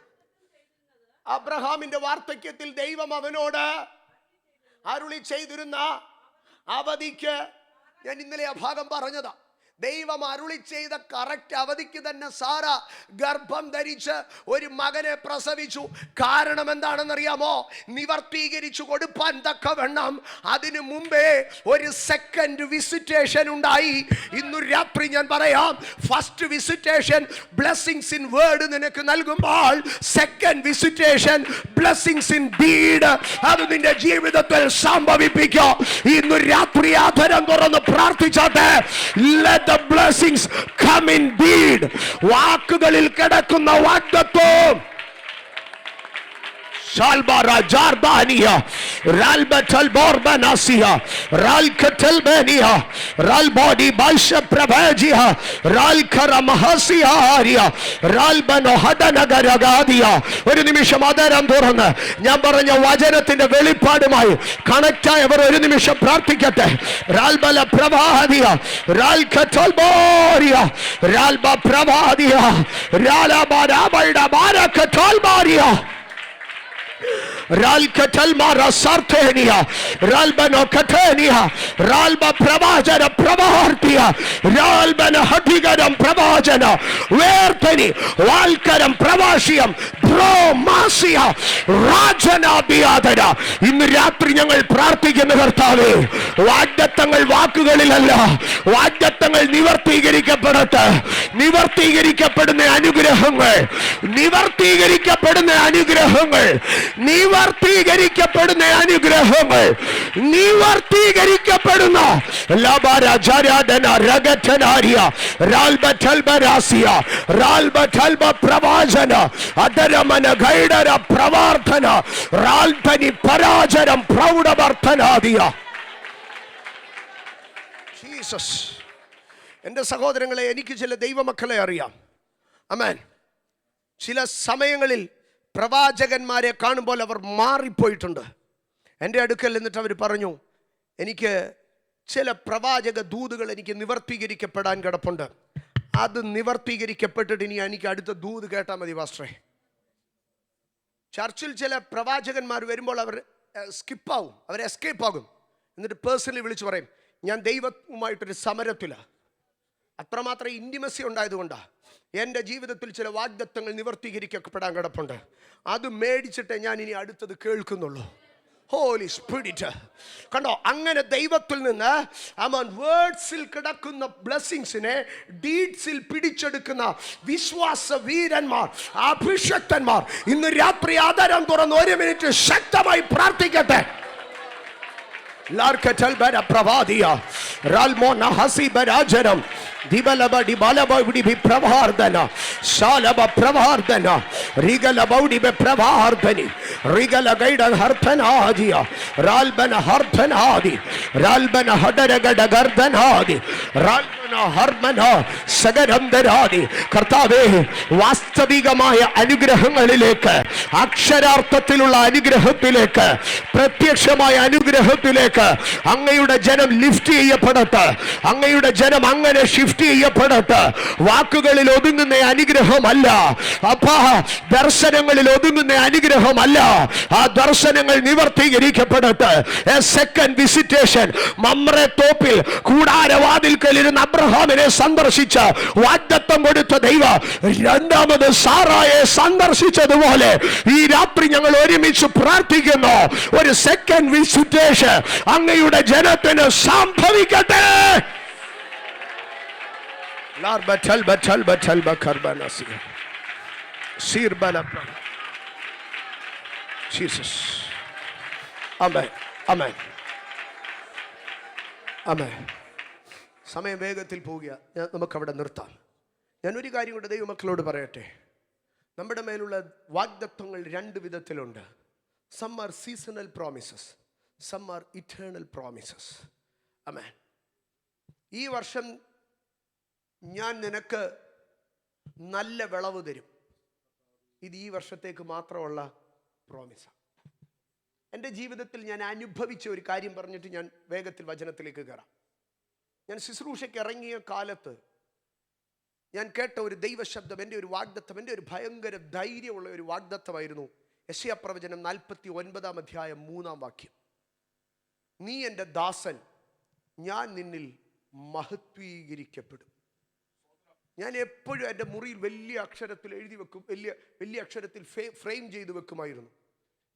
അബ്രഹാമിന്റെ വാർദ്ധക്യത്തിൽ ദൈവം അവനോട് അരുളി ചെയ്തിരുന്ന അവധിക്ക്, ഞാൻ ഇന്നലെ ആ ഭാഗം പറഞ്ഞതാ, ദൈവം അരുളി ചെയ്ത കറക്റ്റ് അവധിക്ക് തന്നെ സാറ ഗർഭം ധരിച്ച് ഒരു മകനെ പ്രസവിച്ചു. കാരണം എന്താണെന്നറിയാമോ? നിവർത്തീകരിച്ചു കൊടുപ്പാൻ തക്കവണ്ണം അതിനു മുമ്പേ ഒരു സെക്കൻഡ് വിസിറ്റേഷൻ ഉണ്ടായി. ഇന്നു രാത്രി ഞാൻ പറയാം, first visitation blessings in word നിനക്ക് നൽകുമ്പോൾ, second visitation blessings in deed അത് നിന്റെ ജീവിതത്തിൽ സംഭവിപ്പിക്കും. ഇന്നു രാത്രി ആധരം തുറന്ന് പ്രാർത്ഥിച്ചാട്ടെ. The blessings come in deed. വാക്കുകളിൽ കിടക്കുന്ന വാഗ്ദത്തം Shalbara Jardania, Ralbatal Borbanasia, Ralkatelbania, Ralbody Baisha Pravagia, Ralkaramahasiaria, Ralbano Hadanagaragadia. ഒരു നിമിഷം ആദരം തുറന്ന് ഞാൻ പറഞ്ഞ വചനത്തിന്റെ വെളിപ്പാടുമായി കണക്ട് ആയവർ ഒരു നിമിഷം പ്രാർത്ഥിക്കട്ടെ. Ralbala Pravadia, Ralkatelboria, Ralba Pravadia, Ralabada Barakatolbaria. Ralkatalmara Sartenia, Ralbano Katania, Ralba Pravajana Pravahartia, Ralbana Hatigadam Pravajana, Verteni, Valkaram Pravashiam, ഇന്ന് രാത്രി ഞങ്ങൾ പ്രാർത്ഥിക്കുന്ന കർത്താവേ, വാഗ്ദത്തങ്ങൾ വാക്കുകളിലല്ല, വാഗ്ദത്തങ്ങൾ നിവർത്തീകരിക്കപ്പെടട്ടെ. നിവർത്തീകരിക്കപ്പെടുന്ന അനുഗ്രഹങ്ങൾ, നിവർത്തീകരിക്കപ്പെടുന്ന അനുഗ്രഹങ്ങൾ, നിവർത്തീകരിക്കപ്പെടുന്ന അനുഗ്രഹങ്ങൾ, നിവർത്തീകരിക്കപ്പെടുന്ന ലബരാജാരാധന രഗതനാരിയ രാൽബൽബരാസിയ രാൽബൽബ പ്രവാചന അദരമന ഗൈഡര പ്രവാർത്തന റാൽധനി പരാജരം പ്രൗഢവർത്തനാദിയ. ജീസസ്. എൻ്റെ സഹോദരങ്ങളെ, എനിക്ക് ചില ദൈവമക്കളെ അറിയാം. ആമേൻ. ചില സമയങ്ങളിൽ പ്രവാചകന്മാരെ കാണുമ്പോൾ അവർ മാറിപ്പോയിട്ടുണ്ട്. എൻ്റെ അടുക്കൽ എന്നിട്ട് അവർ പറഞ്ഞു, എനിക്ക് ചില പ്രവാചക ദൂതുകൾ എനിക്ക് നിവർത്തീകരിക്കപ്പെടാൻ കിടപ്പുണ്ട്. അത് നിവർത്തീകരിക്കപ്പെട്ടിട്ട് ഇനി എനിക്ക് അടുത്ത ദൂത് കേട്ടാൽ മതി പാസ്റ്ററെ. ചർച്ചിൽ ചില പ്രവാചകന്മാർ വരുമ്പോൾ അവർ സ്കിപ്പാവും, അവർ എസ്കേപ്പ് ആകും. എന്നിട്ട് പേഴ്സണലി വിളിച്ചു പറയും, ഞാൻ ദൈവവുമായിട്ടൊരു സമരത്തിലാണ്. അത്രമാത്രം ഇൻറ്റിമസി ഉണ്ടായതുകൊണ്ടാണ് എൻ്റെ ജീവിതത്തിൽ ചില വാഗ്ദത്തങ്ങൾ നിവർത്തീകരിക്കപ്പെടാൻ കിടപ്പുണ്ട്. അത് മേടിച്ചിട്ടേ ഞാൻ ഇനി അടുത്തത് കേൾക്കുന്നുള്ളൂ. Holy spirit. കണ്ടോ, അങ്ങനെ ദൈവത്തിൽ നിന്ന് വേർഡ്സിൽ കിടക്കുന്ന ബ്ലെസ്സിങ്സിനെ ഡീഡ്സിൽ പിടിച്ചെടുക്കുന്ന വിശ്വാസ വീരന്മാർ, അഭിഷക്തന്മാർ ഇന്ന് രാത്രി ആദരം തുറന്ന് 1 മിനിറ്റ് ശക്തമായി പ്രാർത്ഥിക്കട്ടെ. പ്രവാദിയ രാൽമോന ഹസിബരാജനം ദിബലബടി ബലബടി പ്രവാർദന ശാലബ പ്രവാർദന റിഗല ബൗഡി പ്രവാർദനി റിഗല ഗൈഡ ഹർധനാദിയ രാൽബന ഹർധനാദി രാൽബന ഹഡരഗഡ ഗർദനാദി രാൽബന ഹർമന സഗരംദരാദി. കർത്താവേ, വാസ്തവികമായ അനുഗ്രഹങ്ങളിലേക്ക്, അക്ഷരാർത്ഥത്തിലുള്ള അനുഗ്രഹത്തിലേക്ക്, പ്രത്യക്ഷമായ അനുഗ്രഹത്തിലേക്ക് അങ്ങയുടെ ജനം ലിഫ്റ്റ് ചെയ്യപ്പെടട്ടെ. അങ്ങയുടെ ജനം അങ്ങനെ ഷിഫ്റ്റ് ചെയ്യപ്പെടട്ടെ. വാക്കുകളിൽ ഒതുങ്ങുന്ന അനുഗ്രഹമല്ല അപ്പാ, ദർശനങ്ങളിൽ ഒതുങ്ങുന്ന അനുഗ്രഹമല്ല. ആ ദർശനങ്ങൾ നിവർത്തീകരിക്കപ്പെടട്ടെ. A second visitation. മമ്രെ തോപ്പിൽ കൂടാരവാതിൽക്കലിരുന്ന് അബ്രഹാമിനെ സന്ദർശിച്ച വാഗ്ദത്തം കൊടുത്ത ദൈവം രണ്ടാമത് സാറായെ സന്ദർശിച്ചതുപോലെ ഈ രാത്രി ഞങ്ങൾ ഒരുമിച്ച് പ്രാർത്ഥിക്കുന്നു. ഒരു സെക്കൻഡ് വിസിറ്റേഷൻ അങ്ങയുടെ ജനത്തിന് സംഭവിക്കട്ടെ. സമയം വേഗത്തിൽ പോവുക. നമുക്കവിടെ നിർത്താം. ഞാനൊരു കാര്യം കൂടെ ദൈവമക്കളോട് പറയട്ടെ. നമ്മുടെ മേലുള്ള വാഗ്ദത്തങ്ങൾ 2 വിധത്തിലുണ്ട്. Some are seasonal promises, some are eternal promises. ആമേൻ. ഈ വർഷം ഞാൻ നിനക്ക് നല്ല വിളവ് തരും. ഇത് ഈ വർഷത്തേക്ക് മാത്രമുള്ള പ്രോമിസാണ്. എൻ്റെ ജീവിതത്തിൽ ഞാൻ അനുഭവിച്ച ഒരു കാര്യം പറഞ്ഞിട്ട് ഞാൻ വേഗത്തിൽ വചനത്തിലേക്ക് കയറാം. ഞാൻ ശുശ്രൂഷയ്ക്ക് ഇറങ്ങിയ കാലത്ത് ഞാൻ കേട്ട ഒരു ദൈവശബ്ദം, എൻ്റെ ഒരു വാഗ്ദത്തം, എൻ്റെ ഒരു ഭയങ്കര ധൈര്യമുള്ള ഒരു വാഗ്ദത്തമായിരുന്നു. യെശയ്യാ പ്രവചനം 49 അധ്യായം 3 വാക്യം. നീ എൻ്റെ ദാസൻ, ഞാൻ നിന്നിൽ മഹത്വീകരിക്കപ്പെടും. ഞാൻ എപ്പോഴും എൻ്റെ മുറിയിൽ വലിയ അക്ഷരത്തിൽ എഴുതി വെക്കും, വലിയ അക്ഷരത്തിൽ ഫ്രെയിം ചെയ്ത് വെക്കുമായിരുന്നു.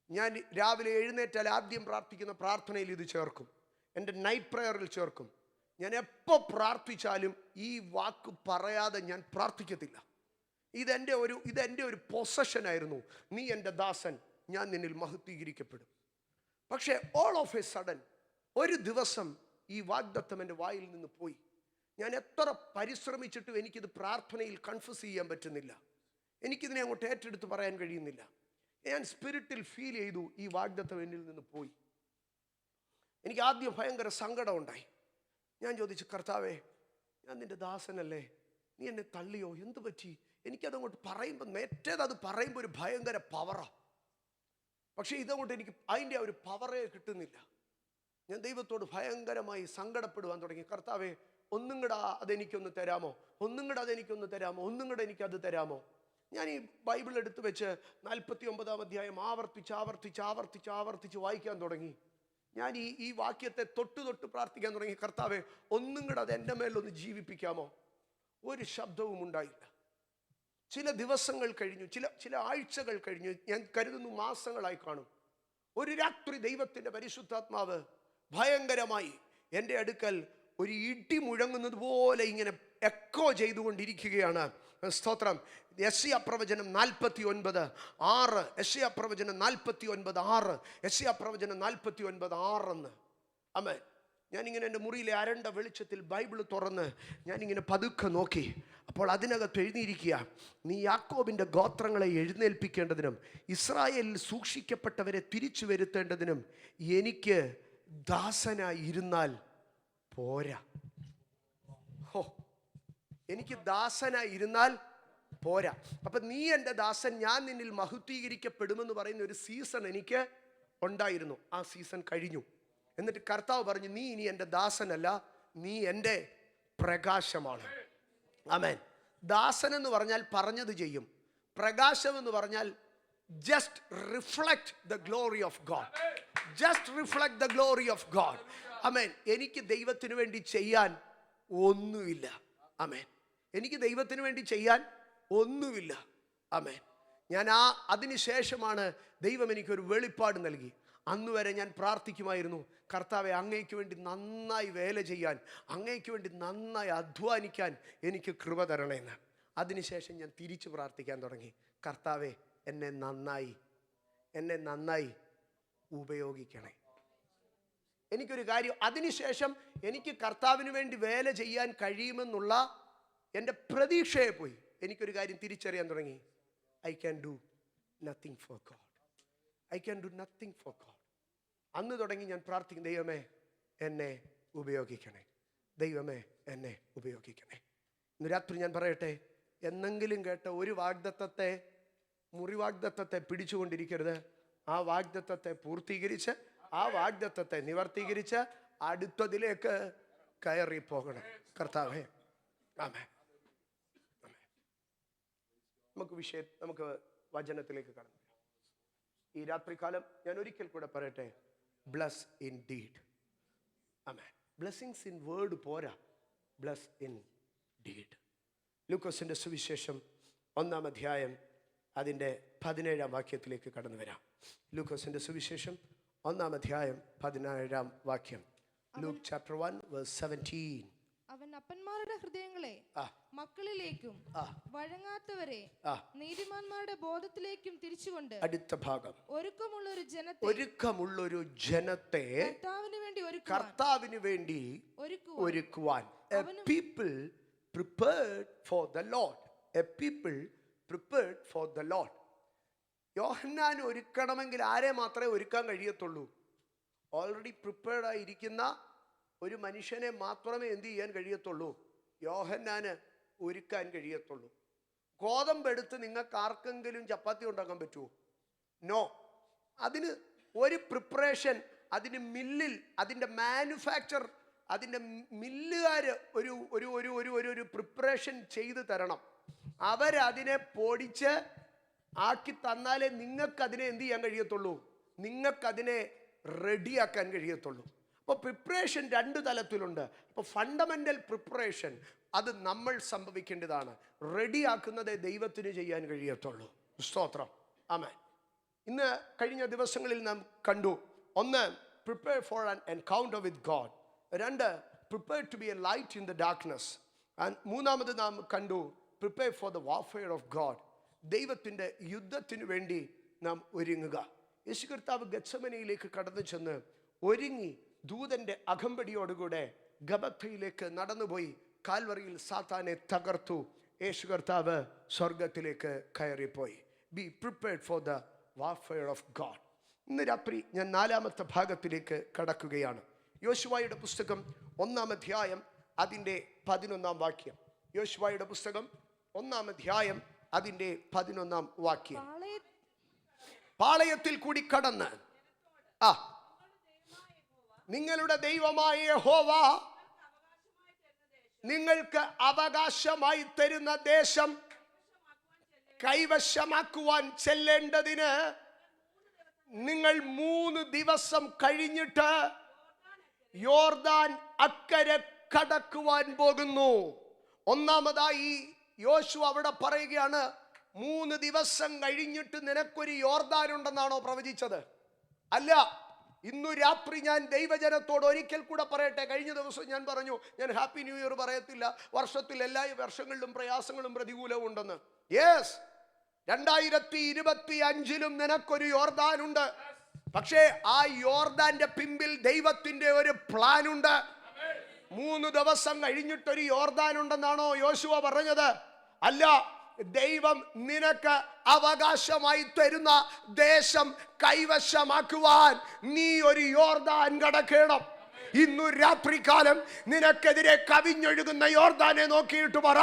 ഞാൻ രാവിലെ എഴുന്നേറ്റാൽ ആദ്യം പ്രാർത്ഥിക്കുന്ന പ്രാർത്ഥനയിൽ ഇത് ചേർക്കും, എൻ്റെ നൈറ്റ് പ്രയറിൽ ചേർക്കും. ഞാൻ എപ്പോൾ പ്രാർത്ഥിച്ചാലും ഈ വാക്ക് പറയാതെ ഞാൻ പ്രാർത്ഥിക്കത്തില്ല. ഇതെൻ്റെ ഒരു പൊസഷനായിരുന്നു. നീ എൻ്റെ ദാസൻ, ഞാൻ നിന്നിൽ മഹത്വീകരിക്കപ്പെടും. പക്ഷേ ഓൾ ഓഫ് എ സഡൻ ഒരു ദിവസം ഈ വാഗ്ദത്തം എൻ്റെ വായിൽ നിന്ന് പോയി. ഞാൻ എത്ര പരിശ്രമിച്ചിട്ടും എനിക്കിത് പ്രാർത്ഥനയിൽ കൺഫസ് ചെയ്യാൻ പറ്റുന്നില്ല. എനിക്കിതിനെ അങ്ങോട്ട് ഏറ്റെടുത്ത് പറയാൻ കഴിയുന്നില്ല. ഞാൻ സ്പിരിറ്റിൽ ഫീൽ ചെയ്തു ഈ വാഗ്ദത്തം എന്നിൽ നിന്ന് പോയി. എനിക്ക് ആദ്യം ഭയങ്കര സങ്കടം ഉണ്ടായി. ഞാൻ ചോദിച്ചു, കർത്താവേ, ഞാൻ നിൻ്റെ ദാസനല്ലേ, നീ എന്നെ തള്ളിയോ, എന്ത് പറ്റി? എനിക്കതങ്ങോട്ട് പറയുമ്പോൾ, മറ്റേത് പറയുമ്പോൾ ഒരു ഭയങ്കര പവറാണ്. പക്ഷേ ഇതങ്ങോട്ട് എനിക്ക് അതിൻ്റെ ആ ഒരു പവറേ കിട്ടുന്നില്ല. ഞാൻ ദൈവത്തോട് ഭയങ്കരമായി സങ്കടപ്പെടുവാൻ തുടങ്ങി. കർത്താവേ, ഒന്നും കൂടെ അതെനിക്കൊന്ന് തരാമോ, ഒന്നും കൂടെ അതെനിക്കൊന്ന് തരാമോ, ഒന്നും കൂടെ എനിക്കത് തരാമോ? ഞാൻ ഈ ബൈബിൾ എടുത്ത് വെച്ച് 49 അധ്യായം ആവർത്തിച്ച് വായിക്കാൻ തുടങ്ങി. ഞാൻ ഈ വാക്യത്തെ തൊട്ട് പ്രാർത്ഥിക്കാൻ തുടങ്ങി. കർത്താവേ, ഒന്നും കൂടെ അത് എൻ്റെ മേലൊന്ന് ജീവിപ്പിക്കാമോ? ഒരു ശബ്ദവും ഉണ്ടായില്ല. ചില ദിവസങ്ങൾ കഴിഞ്ഞു, ചില ആഴ്ചകൾ കഴിഞ്ഞു, ഞാൻ കരുതുന്നു മാസങ്ങളായി കാണും. ഒരു രാത്രി ദൈവത്തിൻ്റെ പരിശുദ്ധാത്മാവ് ഭയങ്കരമായി എൻ്റെ അടുക്കൽ ഒരു ഇടി മുഴങ്ങുന്നത് പോലെ ഇങ്ങനെ എക്കോ ചെയ്തുകൊണ്ടിരിക്കുകയാണ്. സ്തോത്രം. യെശയ്യാ പ്രവചനം 49:6, യെശയ്യാ പ്രവചനം 49:6, യെശയ്യാ പ്രവചനം 49:6. ആമേൻ. ഞാനിങ്ങനെ എൻ്റെ മുറിയിലെ അരണ്ട വെളിച്ചത്തിൽ ബൈബിൾ തുറന്ന് ഞാനിങ്ങനെ പതുക്കെ നോക്കി. അപ്പോൾ അതിനകത്ത് എഴുതിയിരിക്കുക, നീ യാക്കോബിൻ്റെ ഗോത്രങ്ങളെ എഴുന്നേൽപ്പിക്കേണ്ടതിനും ഇസ്രായേലിൽ സൂക്ഷിക്കപ്പെട്ടവരെ തിരിച്ചു വരുത്തേണ്ടതിനും എനിക്ക് ദാസനായി ഇരുന്നാൽ പോരാ. ഹോ, എനിക്ക് ദാസനായി ഇരുന്നാൽ പോരാ. അപ്പം നീ എൻ്റെ ദാസൻ, ഞാൻ നിന്നിൽ മഹത്വീകരിക്കപ്പെടുമെന്ന് പറയുന്ന ഒരു സീസൺ എനിക്ക് ഉണ്ടായിരുന്നു. ആ സീസൺ കഴിഞ്ഞു. എന്നിട്ട് കർത്താവ് പറഞ്ഞു, നീ ഇനി എൻ്റെ ദാസനല്ല, നീ എൻ്റെ പ്രകാശമാണ്. ആമേൻ. ദാസൻ എന്ന് പറഞ്ഞാൽ പറഞ്ഞത് ചെയ്യും. പ്രകാശം എന്ന് പറഞ്ഞാൽ just reflect the glory of God. Just reflect the glory of God. ആമേൻ. എനിക്ക് ദൈവത്തിന് വേണ്ടി ചെയ്യാൻ ഒന്നുമില്ല. ആമേൻ. എനിക്ക് ദൈവത്തിന് വേണ്ടി ചെയ്യാൻ ഒന്നുമില്ല. ആമേൻ. ഞാൻ അതിനുശേഷമാണ് ദൈവം എനിക്കൊരു വെളിപ്പാട് നൽകി. അന്ന് വരെ ഞാൻ പ്രാർത്ഥിക്കുമായിരുന്നു, കർത്താവെ അങ്ങയ്ക്ക് വേണ്ടി നന്നായി വേല ചെയ്യാൻ, അങ്ങയ്ക്ക് വേണ്ടി നന്നായി അധ്വാനിക്കാൻ എനിക്ക് കൃപ തരണമെന്ന്. അതിനുശേഷം ഞാൻ തിരിച്ചു പ്രാർത്ഥിക്കാൻ തുടങ്ങി, കർത്താവെ എന്നെ നന്നായി ഉപയോഗിക്കണേ. എനിക്കൊരു കാര്യം, അതിനുശേഷം എനിക്ക് കർത്താവിന് വേണ്ടി വേല ചെയ്യാൻ കഴിയുമെന്നുള്ള എൻ്റെ പ്രതീക്ഷയെ പോയി. എനിക്കൊരു കാര്യം തിരിച്ചറിയാൻ തുടങ്ങി, I can do nothing for God. I can do nothing for God. അന്ന് തുടങ്ങി ഞാൻ പ്രാർത്ഥിക്കും, ദൈവമേ എന്നെ ഉപയോഗിക്കണേ, ദൈവമേ എന്നെ ഉപയോഗിക്കണേ. ഇന്ന് രാത്രി ഞാൻ പറയട്ടെ, എന്നെങ്കിലും കേട്ട ഒരു വാഗ്ദത്തത്തെ, മുറിവാഗ്ദത്തത്തെ പിടിച്ചുകൊണ്ടിരിക്കരുത്. ആ വാഗ്ദത്തത്തെ പൂർത്തീകരിച്ച്, ആ വാഗ്ദത്തത്തെ നിവർത്തീകരിച്ച് അടുത്തതിലേക്ക് കയറി പോകണം. കർത്താവേ, ആമേൻ. നമുക്ക് വചനത്തിലേക്ക് കടന്നു. ഈ രാത്രികാലം ഞാൻ ഒരിക്കൽ കൂടെ പറയട്ടെ, bless in deed. Amen. Blessings in word പോരാ, ബ്ലസ് ഇൻ ഡീഡ്. ലൂക്കോസിന്റെ സുവിശേഷം 1-ാം അധ്യായം അതിൻ്റെ 17-ാം വാക്യത്തിലേക്ക് കടന്നു വരാം. ലൂക്കോസിന്റെ സുവിശേഷം 1-ാം അധ്യായം 17-ാം വാക്യം. Luke chapter 1:17. അവൻ അപ്പന്മാരുടെ ഹൃദയങ്ങളെ മക്കളിലേക്കും വഴങ്ങാത്തവരെ നീതിമാന്മാരുടെ ബോധത്തിലേക്കും തിരിച്ചുകൊണ്ട്, അടുത്ത ഭാഗം, ഒരുക്കമുള്ളൊരു ജനത്തെ കർത്താവിന് വേണ്ടി ഒരുക്കുവാൻ. A people prepared for the Lord. A people prepared for the Lord. യോഹന്നാൻ ഒരുക്കണമെങ്കിൽ ആരെ മാത്രമേ ഒരുക്കാൻ കഴിയത്തുള്ളൂ? ഓൾറെഡി പ്രിപ്പയർഡ് ആയിരിക്കുന്ന ഒരു മനുഷ്യനെ മാത്രമേ എന്ത് ചെയ്യാൻ കഴിയത്തുള്ളൂ? യോഹന്നാന് ഒരുക്കാൻ കഴിയത്തുള്ളൂ. ഗോതമ്പെടുത്ത് നിങ്ങൾക്ക് ആർക്കെങ്കിലും ചപ്പാത്തി ഉണ്ടാക്കാൻ പറ്റുമോ? നോ. അതിന് ഒരു പ്രിപ്പറേഷൻ, അതിന് മില്ലിൽ, അതിൻ്റെ മാനുഫാക്ചർ, അതിൻ്റെ മില്ലുകാർ ഒരു ഒരു ഒരു ഒരു ഒരു പ്രിപ്പറേഷൻ ചെയ്ത് തരണം. അവരതിനെ പൊടിച്ച് ആക്കി തന്നാലേ നിങ്ങൾക്കതിനെ എന്ത് ചെയ്യാൻ കഴിയത്തുള്ളൂ? നിങ്ങൾക്കതിനെ റെഡിയാക്കാൻ കഴിയത്തുള്ളൂ. അപ്പോൾ പ്രിപ്പറേഷൻ 2 തലത്തിലുണ്ട്. അപ്പോൾ ഫണ്ടമെൻ്റൽ പ്രിപ്പറേഷൻ അത് നമ്മൾ സംഭവിക്കേണ്ടതാണ്. റെഡിയാക്കുന്നതേ ദൈവത്തിന് ചെയ്യാൻ കഴിയത്തുള്ളൂ. സ്തോത്രം. ആമേൻ. ഇന്ന് കഴിഞ്ഞ ദിവസങ്ങളിൽ നാം കണ്ടു, 1, prepare for an encounter with God. 2, prepare to be a light in the darkness. And 3 നാം കണ്ടു, prepare for the warfare of God. ദൈവത്തിൻ്റെ യുദ്ധത്തിന് വേണ്ടി നാം ഒരുങ്ങുക. യേശു കർത്താവ് ഗത്സമനയിലേക്ക് കടന്നു ചെന്ന് ഒരുങ്ങി ദൂതന്റെ അകമ്പടിയോടുകൂടെ ഗബത്തയിലേക്ക് നടന്നുപോയി. കാൽവറിയിൽ സാത്താനെ തകർത്തു. യേശു കർത്താവ് സ്വർഗത്തിലേക്ക് കയറിപ്പോയി. Be prepared for the warfare of God. ഇന്ന് രാത്രി ഞാൻ 4-ാമത്തെ ഭാഗത്തിലേക്ക് കടക്കുകയാണ്. യോശുവയുടെ പുസ്തകം 1-ാം അധ്യായം അതിൻ്റെ 11-ാം വാക്യം. യോശുവയുടെ പുസ്തകം 1-ാം അധ്യായം അതിൻ്റെ 11-ാം വാക്യം. പാളയത്തിൽ കൂടി കടന്ന് നിങ്ങളുടെ ദൈവമായ യഹോവ നിങ്ങൾക്ക് അവകാശമായി തരുന്ന ദേശം കൈവശമാക്കുവാൻ ചെല്ലേണ്ടതിന് നിങ്ങൾ 3 ദിവസം കഴിഞ്ഞിട്ട് യോർദാൻ അക്കരെ കടക്കുവാൻ പോകുന്നു. ഒന്നാമതായി യോശുവ അവിടെ പറയുകയാണ്, 3 ദിവസം കഴിഞ്ഞിട്ട് നിനക്കൊരു യോർദാൻ ഉണ്ടെന്നാണോ പ്രവചിച്ചത്? അല്ല. ഇന്നു രാത്രി ഞാൻ ദൈവജനത്തോട് ഒരിക്കൽ കൂടെ പറയട്ടെ. കഴിഞ്ഞ ദിവസം ഞാൻ പറഞ്ഞു, ഞാൻ ഹാപ്പി ന്യൂ ഇയർ പറയത്തില്ല, വർഷത്തിൽ എല്ലാ വർഷങ്ങളിലും പ്രയാസങ്ങളും പ്രതികൂലവും ഉണ്ടെന്ന്. യെസ്, 2025 നിനക്കൊരു യോർദാൻ ഉണ്ട്. പക്ഷേ ആ യോർദാന്റെ പിമ്പിൽ ദൈവത്തിന്റെ ഒരു പ്ലാൻ ഉണ്ട്. 3 ദിവസം കഴിഞ്ഞിട്ടൊരു യോർദാൻ ഉണ്ടെന്നാണോ യോശുവ പറഞ്ഞത്? അല്ല. ദൈവം നിനക്ക് അവകാശമായി തരുന്ന ദേശം കൈവശമാക്കുവാൻ നീ ഒരു യോർദാൻ കടക്കണം. ഇന്നു രാത്രികാലം നിനക്കെതിരെ കവിഞ്ഞൊഴുകുന്ന യോർദാനെ നോക്കിയിട്ട് പറ,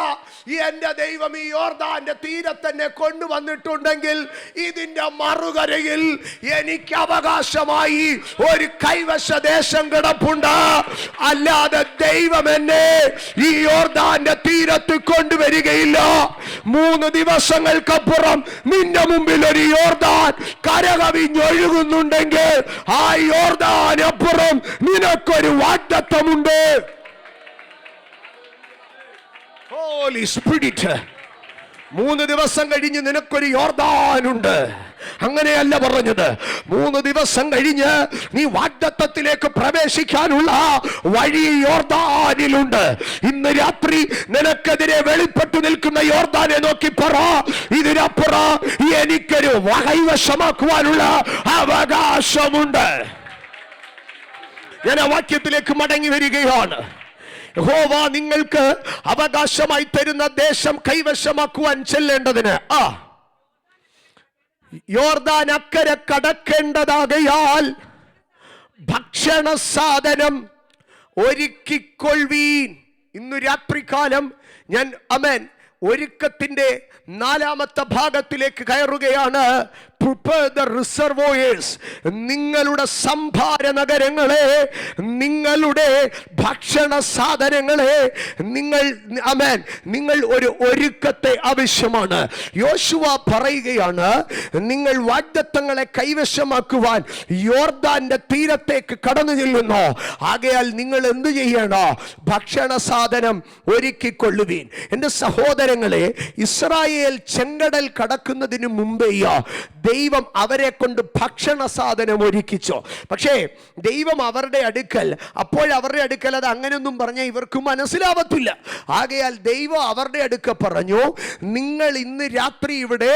എന്റെ ദൈവം ഈ യോർദാന്റെ തീരത്തന്നെ കൊണ്ടുവന്നിട്ടുണ്ടെങ്കിൽ ഇതിന്റെ മറുകരയിൽ എനിക്ക് അവകാശമായി ഒരു കൈവശ ദേശം കിടപ്പുണ്ട്. അല്ലാതെ ദൈവം എന്നെ ഈ യോർദാന്റെ തീരത്ത് കൊണ്ടുവരികയില്ല. 3 ദിവസങ്ങൾക്കപ്പുറം നിന്റെ മുമ്പിൽ ഒരു യോർദാൻ കരകവിഞ്ഞൊഴുകുന്നുണ്ടെങ്കിൽ ആ യോർദാനപ്പുറം നിനക്ക് ഒരു വാഗ്ദത്തമുണ്ട്. ഹോളി സ്പിരിറ്റ്, 3 ദിവസം കഴിഞ്ഞ് നിനക്കൊരു യോർദാനുണ്ട്. അങ്ങനെയല്ല പറഞ്ഞത്. 3 ദിവസം കഴിഞ്ഞ് നീ വാഗ്ദത്തത്തിലേക്ക് പ്രവേശിക്കാനുള്ള വഴി യോർദാനിലുണ്ട്. ഇന്ന് രാത്രി നിനക്കെതിരെ വെളിപ്പെട്ടു നിൽക്കുന്ന യോർദാനെ നോക്കി പറ, ഇതിനപ്പുറം എനിക്കൊരു കൈവശമാക്കുവാനുള്ള അവകാശമുണ്ട്. ഞാൻ ആ വാക്യത്തിലേക്ക് മടങ്ങി വരികയാണ്. യഹോവ നിങ്ങൾക്ക് അവകാശമായി തരുന്ന ദേശം കൈവശമാക്കുവാൻ ചെല്ലേണ്ടതിന് യോർദാൻ അക്കരെ കടക്കേണ്ടതാകയാൽ ഭക്ഷണ സാധനം ഒരുക്കിക്കൊള്ളുവീൻ. ഇന്നു രാത്രികാലം ഞാൻ ഒരുക്കത്തിന്റെ 4ാമത്തെ ഭാഗത്തിലേക്ക് കയറുകയാണ്. Prepare the reservoirs. നിങ്ങളുടെ സംഭാര നഗരങ്ങളെ, നിങ്ങളുടെ ഭക്ഷണ സാധനങ്ങളെ നിങ്ങൾ ഒരു ഒരുക്കത്തെ ആവശ്യമാണ്. യോശുവ പറയുകയാണ്, നിങ്ങൾ വാഗ്ദത്തങ്ങളെ കൈവശമാക്കുവാൻ യോർദാന്റെ തീരത്തേക്ക് കടന്നു ചെല്ലുന്നു. ആകയാൽ നിങ്ങൾ എന്ത് ചെയ്യണം? ഭക്ഷണ സാധനം ഒരുക്കിക്കൊള്ളുവീൻ. എൻ്റെ സഹോദരങ്ങളെ, ഇസ്രായേൽ ചെങ്കടൽ കടക്കുന്നതിന് മുമ്പേയോ ദൈവം അവരെ കൊണ്ട് ഭക്ഷണ സാധനം ഒരുക്കിച്ചു. പക്ഷേ ദൈവം അവരുടെ അടുക്കൽ അത് അങ്ങനെയൊന്നും പറഞ്ഞാൽ ഇവർക്ക് മനസ്സിലാവത്തില്ല. ആകയാൽ ദൈവം അവരുടെ അടുക്കൽ പറഞ്ഞു, നിങ്ങൾ ഇന്ന് രാത്രി ഇവിടെ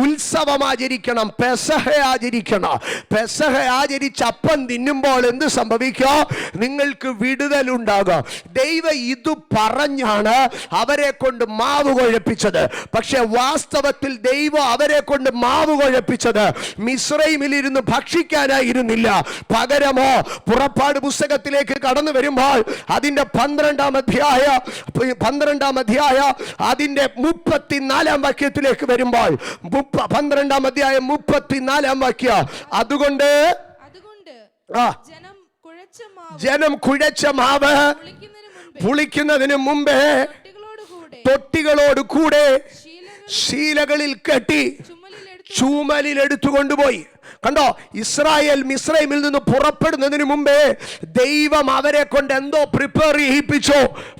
ഉത്സവം ആചരിക്കണം, പെസഹ ആചരിക്കണം. പെസഹ ആചരിച്ച് അപ്പം തിന്നുമ്പോൾ എന്ത് സംഭവിക്കും? നിങ്ങൾക്ക് വിടുതലുണ്ടാകും. ദൈവം ഇത് പറഞ്ഞാണ് അവരെ കൊണ്ട് മാവ് കുഴപ്പിച്ചത്. പക്ഷെ വാസ്തവത്തിൽ ദൈവം അവരെ കൊണ്ട് മാവ് കുഴപ്പിച്ചത് മിസ്രൈമിലിരുന്ന് ഭക്ഷിക്കാനായിരുന്നില്ല. പകരമോ പുറപ്പാട് പുസ്തകത്തിലേക്ക് കടന്നു വരുമ്പോൾ അതിന്റെ 12-ാം അധ്യായ അതിന്റെ 34-ാം വാക്യത്തിലേക്ക് വരുമ്പോൾ 12-ാം അധ്യായം 34-ാം വാക്യം, അതുകൊണ്ട് ജനം കുഴച്ച മാവ് പുളിക്കുന്നതിന് മുമ്പേ തൊട്ടികളോട് കൂടെ ശീലകളിൽ കെട്ടി ചൂമലിൽ എടുത്തുകൊണ്ടുപോയി. കണ്ടോ, ഇസ്രായേൽ മിസ്രൈമിൽ നിന്ന് പുറപ്പെടുന്നതിന് മുമ്പേ ദൈവം അവരെ കൊണ്ട് എന്തോ പ്രിപ്പയർ ചെയ്യിപ്പിച്ചു.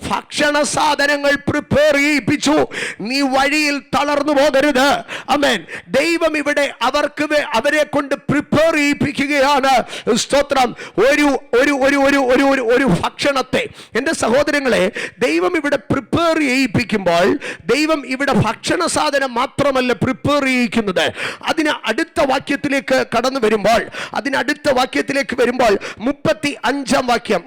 ഭക്ഷണ സാധനങ്ങൾ പ്രിപ്പയർ ചെയ്യിപ്പിച്ചു. നീ വഴിയിൽ തളർന്നു പോകരുത്. ആമേൻ. ദൈവം ഇവിടെ അവരെ കൊണ്ട് പ്രിപ്പയർ ചെയ്യിപ്പിക്കുകയാണ്. സ്തോത്രം. ഒരു ഭക്ഷണത്തെ, എൻ്റെ സഹോദരങ്ങളെ, ദൈവം ഇവിടെ പ്രിപ്പയർ ചെയ്യിപ്പിക്കുമ്പോൾ ദൈവം ഇവിടെ ഭക്ഷണ സാധനം മാത്രമല്ല പ്രിപ്പയർ ചെയ്യിക്കുന്നത്. അതിന് അടുത്ത വാക്യത്തിലേക്ക് കടന്നു വരുമ്പോൾ 35-ാം വാക്യം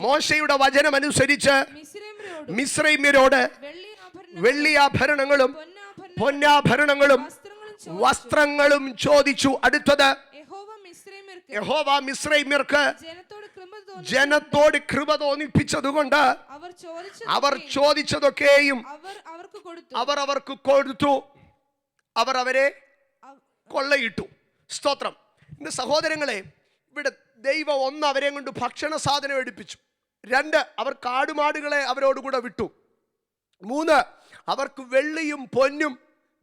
മോശയുടെ വചനമനുസരിച്ച് മിസ്രൈമ്യരോട് വെള്ളിയാഭരണങ്ങളും പൊന്നാഭരണങ്ങളും വസ്ത്രങ്ങളും ചോദിച്ചു. അടുത്തത്, യഹോവ മിസ്രൈമ്യർക്ക് ജനത്തോട് കൃപ തോന്നിപ്പിച്ചതുകൊണ്ട് അവർ ചോദിച്ചതൊക്കെയും അവർ അവർക്ക് കൊടുത്തു. അവർ അവരെ കൊള്ളയിട്ടു. സ്തോത്രം. എന്റെ സഹോദരങ്ങളെ, ഇവിടെ ദൈവം 1 അവരെ കൊണ്ട് ഭക്ഷണ സാധനം എടുപ്പിച്ചു. 2 അവർ കാടുമാടുകളെ അവരോടുകൂടെ വിട്ടു. 3 അവർക്ക് വെള്ളിയും പൊന്നും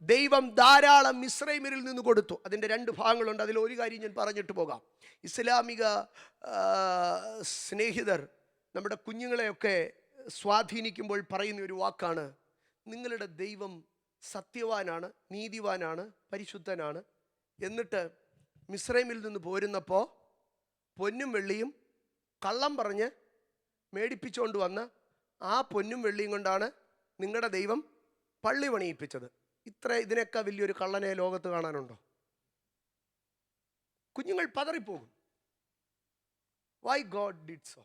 ദൈവം ധാരാളം മിസ്രൈമിൽ നിന്ന് കൊടുത്തു. അതിൻ്റെ 2 ഭാഗങ്ങളുണ്ട്. അതിൽ ഒരു കാര്യം ഞാൻ പറഞ്ഞിട്ട് പോകാം. ഇസ്ലാമിക സ്നേഹിതർ നമ്മുടെ കുഞ്ഞുങ്ങളെയൊക്കെ സ്വാധീനിക്കുമ്പോൾ പറയുന്ന ഒരു വാക്കാണ്, നിങ്ങളുടെ ദൈവം സത്യവാനാണ്, നീതിവാനാണ്, പരിശുദ്ധനാണ്. എന്നിട്ട് മിസ്രൈമിൽ നിന്ന് പോരുന്നപ്പോൾ പൊന്നും വെള്ളിയും കള്ളം പറഞ്ഞ് മേടിപ്പിച്ചുകൊണ്ട് വന്ന് ആ പൊന്നും വെള്ളിയും കൊണ്ടാണ് നിങ്ങളുടെ ദൈവം പള്ളി പണിയിപ്പിച്ചത്. ഇതിനൊക്കെ വലിയൊരു കള്ളനെ ലോകത്ത് കാണാനുണ്ടോ? കുഞ്ഞുങ്ങൾ പതറിപ്പോകും. Why God did so?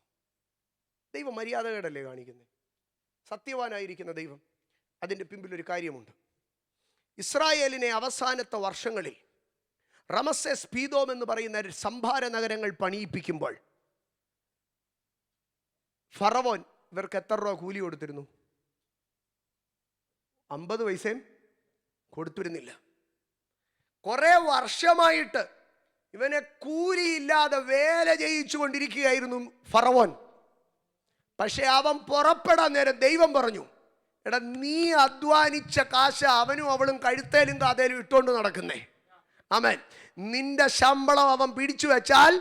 ദൈവം മര്യാദകേടല്ലേ കാണിക്കുന്നത്? സത്യവാനായിരിക്കുന്ന ദൈവം. അതിൻ്റെ പിമ്പിലൊരു കാര്യമുണ്ട്. ഇസ്രായേലിനെ അവസാനത്തെ വർഷങ്ങളിൽ റമസേസ്, പീദോം എന്ന് പറയുന്ന സംഭാര നഗരങ്ങൾ പണിയിപ്പിക്കുമ്പോൾ ഫറവോൻ ഇവർക്ക് എത്ര രൂപ കൂലി കൊടുത്തിരുന്നു? 50 പൈസയും കൊടുത്തിരുന്നില്ല. കുറെ വർഷമായിട്ട് ഇവനെ കൂലിയില്ലാതെ വേല ചെയ്യിച്ചു കൊണ്ടിരിക്കുകയായിരുന്നു ഫറവോൻ. പക്ഷെ അവൻ പുറപ്പെടാൻ നേരം ദൈവം പറഞ്ഞു, എടാ, നീ അധ്വാനിച്ച കാശ് അവനും അവളും കഴുത്തേലും കാതേലും ഇട്ടുകൊണ്ട് നടക്കുന്നേ. ആമേൻ. നിന്റെ ശമ്പളം അവൻ പിടിച്ചു വെച്ചാൽ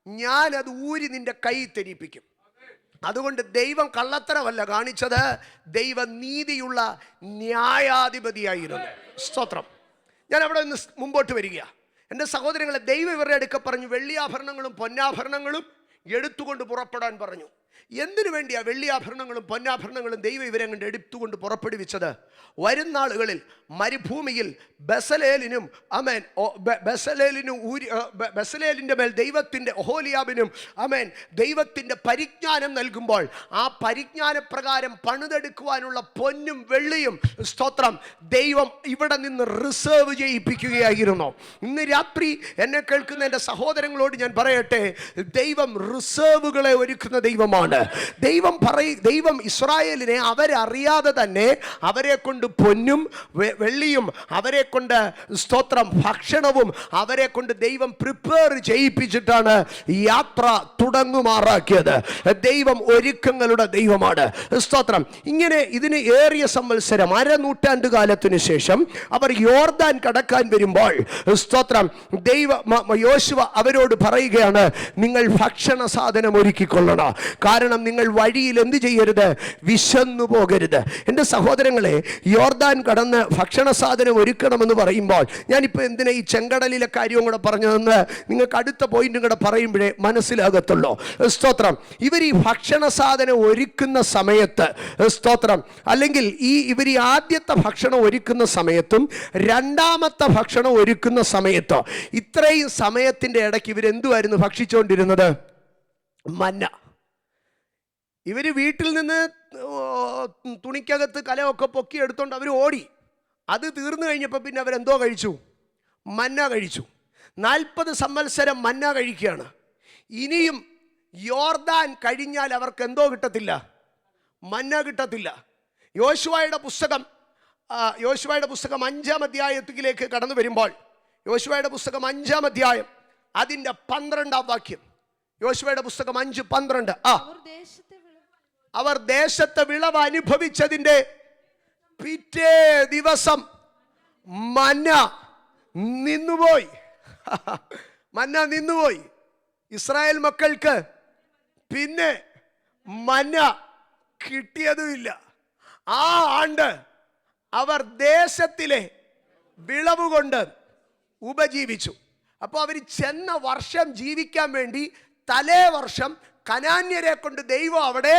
ഞാനത് ഊരി നിന്റെ കൈ തെരിപ്പിക്കും. അതുകൊണ്ട് ദൈവം കള്ളത്തരമല്ല കാണിച്ചത്, ദൈവം നീതിയുള്ള ന്യായാധിപതിയായിരുന്നു. സ്തോത്രം. ഞാൻ അവിടെ നിന്ന് മുമ്പോട്ട് വരിക. എൻ്റെ സഹോദരങ്ങളെ, ദൈവം ഇവരുടെ അടുക്ക പറഞ്ഞു, വെള്ളിയാഭരണങ്ങളും പൊന്നാഭരണങ്ങളും എടുത്തുകൊണ്ട് പുറപ്പെടാൻ പറഞ്ഞു. എന്തിനു വേണ്ടിയാ വെള്ളിയാഭരണങ്ങളും പൊന്നാഭരണങ്ങളും ദൈവം ഇവരെ കൊണ്ട് എടുത്തുകൊണ്ട് പുറപ്പെടുവിച്ചത്? വരും നാളുകളിൽ മരുഭൂമിയിൽ ബസലേലിനും അമേൻ ബസലേലിൻ്റെ മേൽ ദൈവത്തിൻ്റെ ഒഹോലിയാബിനും അമേൻ ദൈവത്തിൻ്റെ പരിജ്ഞാനം നൽകുമ്പോൾ ആ പരിജ്ഞാനപ്രകാരം പണിതെടുക്കുവാനുള്ള പൊന്നും വെള്ളിയും, സ്തോത്രം, ദൈവം ഇവിടെ നിന്ന് റിസർവ് ചെയ്യിപ്പിക്കുകയായിരുന്നു. ഇന്ന് രാത്രി എന്നെ കേൾക്കുന്ന എൻ്റെ സഹോദരങ്ങളോട് ഞാൻ പറയട്ടെ, ദൈവം റിസർവുകളെ ഒരുക്കുന്ന ദൈവമാണ്. ദൈവം ഇസ്രായേലിനെ അവരറിയാതെ തന്നെ അവരെ കൊണ്ട് പൊന്നും വെള്ളിയും, അവരെ കൊണ്ട്, സ്തോത്രം, ഭക്ഷണവും അവരെ കൊണ്ട് ദൈവം പ്രിപ്പയർ ചെയ്യിപ്പിച്ചിട്ടാണ് യാത്ര തുടങ്ങുമാറാക്കിയത്. ദൈവം ഒരുക്കങ്ങളുടെ ദൈവമാണ്. സ്തോത്രം. ഇങ്ങനെ ഇതിന് ഏറിയ സംവത്സരം, 1/2 നൂറ്റാണ്ട് കാലത്തിന് ശേഷം അവർ യോർദാൻ കടക്കാൻ വരുമ്പോൾ, സ്തോത്രം, യോശുവ അവരോട് പറയുകയാണ്, നിങ്ങൾ ഭക്ഷണ സാധനം ഒരുക്കിക്കൊള്ളണം. കാരണം നിങ്ങൾ വഴിയിൽ എന്ത് ചെയ്യരുത്? വിശന്നു പോകരുത്. എൻ്റെ സഹോദരങ്ങളെ, യോർദാൻ കടന്ന് ഭക്ഷണ സാധനം ഒരുക്കണമെന്ന് പറയുമ്പോൾ, ഞാനിപ്പോൾ എന്തിനാ ഈ ചെങ്കടലിലെ കാര്യവും കൂടെ പറഞ്ഞതെന്ന് നിങ്ങൾക്ക് അടുത്ത പോയിന്റും കൂടെ പറയുമ്പോഴേ മനസ്സിലാകത്തുള്ളൂ. സ്തോത്രം. ഇവർ ഈ ഭക്ഷണ സാധനം ഒരുക്കുന്ന സമയത്ത്, സ്തോത്രം, അല്ലെങ്കിൽ ഇവർ ഈ ആദ്യത്തെ ഭക്ഷണം ഒരുക്കുന്ന സമയത്തും രണ്ടാമത്തെ ഭക്ഷണം ഒരുക്കുന്ന സമയത്തോ, ഇത്രയും സമയത്തിൻ്റെ ഇടയ്ക്ക് ഇവരെന്തുമായിരുന്നു ഭക്ഷിച്ചുകൊണ്ടിരുന്നത്? മന്ന. ഇവർ വീട്ടിൽ നിന്ന് തുണിക്കകത്ത് കലമൊക്കെ പൊക്കി എടുത്തോണ്ട് അവർ ഓടി. അത് തീർന്നു കഴിഞ്ഞപ്പോൾ പിന്നെ അവരെന്തോ കഴിച്ചു? മന്ന കഴിച്ചു. 40 സംവത്സരം മന്ന കഴിക്കുകയാണ്. ഇനിയും യോർദാൻ കഴിഞ്ഞാൽ അവർക്ക് എന്തോ കിട്ടത്തില്ല? മന്ന കിട്ടത്തില്ല. യോശുവയുടെ പുസ്തകം 5-ാം അധ്യായത്തിലേക്ക് കടന്നു വരുമ്പോൾ, യോശുവയുടെ പുസ്തകം 5-ാം അധ്യായം അതിൻ്റെ 12-ാം വാക്യം. യോശുവയുടെ പുസ്തകം 5:12. അവർ ദേശത്തെ വിളവ് അനുഭവിച്ചതിൻ്റെ പിറ്റേ ദിവസം മന്ന നിന്നുപോയി. മന്ന നിന്നുപോയി. ഇസ്രായേൽ മക്കൾക്ക് പിന്നെ മന്ന കിട്ടിയതുമില്ല. ആ ആണ്ട് അവർ ദേശത്തിലെ വിളവ് കൊണ്ട് ഉപജീവിച്ചു. അപ്പോൾ അവർ ചെന്ന വർഷം ജീവിക്കാൻ വേണ്ടി തലേ വർഷം കനാന്യരെ കൊണ്ട് ദൈവം അവിടെ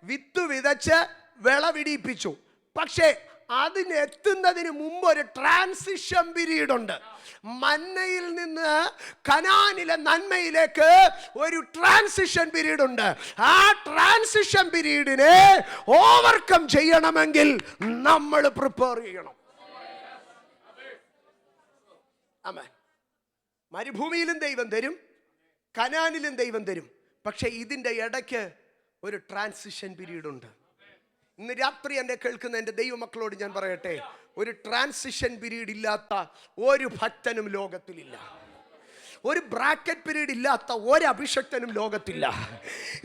വിത്ത് വിതച്ച് വിളവിടിപ്പിച്ചു. പക്ഷേ അതിനെത്തുന്നതിന് മുമ്പ് ഒരു ട്രാൻസിഷൻ പീരീഡ് ഉണ്ട്. മന്നയിൽ നിന്ന് കനാനിലെ നന്മയിലേക്ക് ഒരു ട്രാൻസിഷൻ പീരീഡ് ഉണ്ട്. ആ ട്രാൻസിഷൻ പീരീഡിനെ ഓവർകം ചെയ്യണമെങ്കിൽ നമ്മൾ പ്രിപ്പയർ ചെയ്യണം. ആമേൻ. മരുഭൂമിയിലും ദൈവം തരും, കനാനിലും ദൈവം തരും. പക്ഷെ ഇതിൻ്റെ ഇടയ്ക്ക് ഒരു ട്രാൻസിഷൻ പീരീഡ് ഉണ്ട്. ഇന്ന് രാത്രി എന്നെ കേൾക്കുന്ന എൻ്റെ ദൈവമക്കളോട് ഞാൻ പറയട്ടെ, ഒരു ട്രാൻസിഷൻ പീരീഡ് ഇല്ലാത്ത ഒരു ഭക്തനും ലോകത്തിലില്ല. ഒരു ബ്രാക്കറ്റ് പീരീഡ് ഇല്ലാത്ത ഒരു അഭിഷക്തനും ലോകത്തില്ല.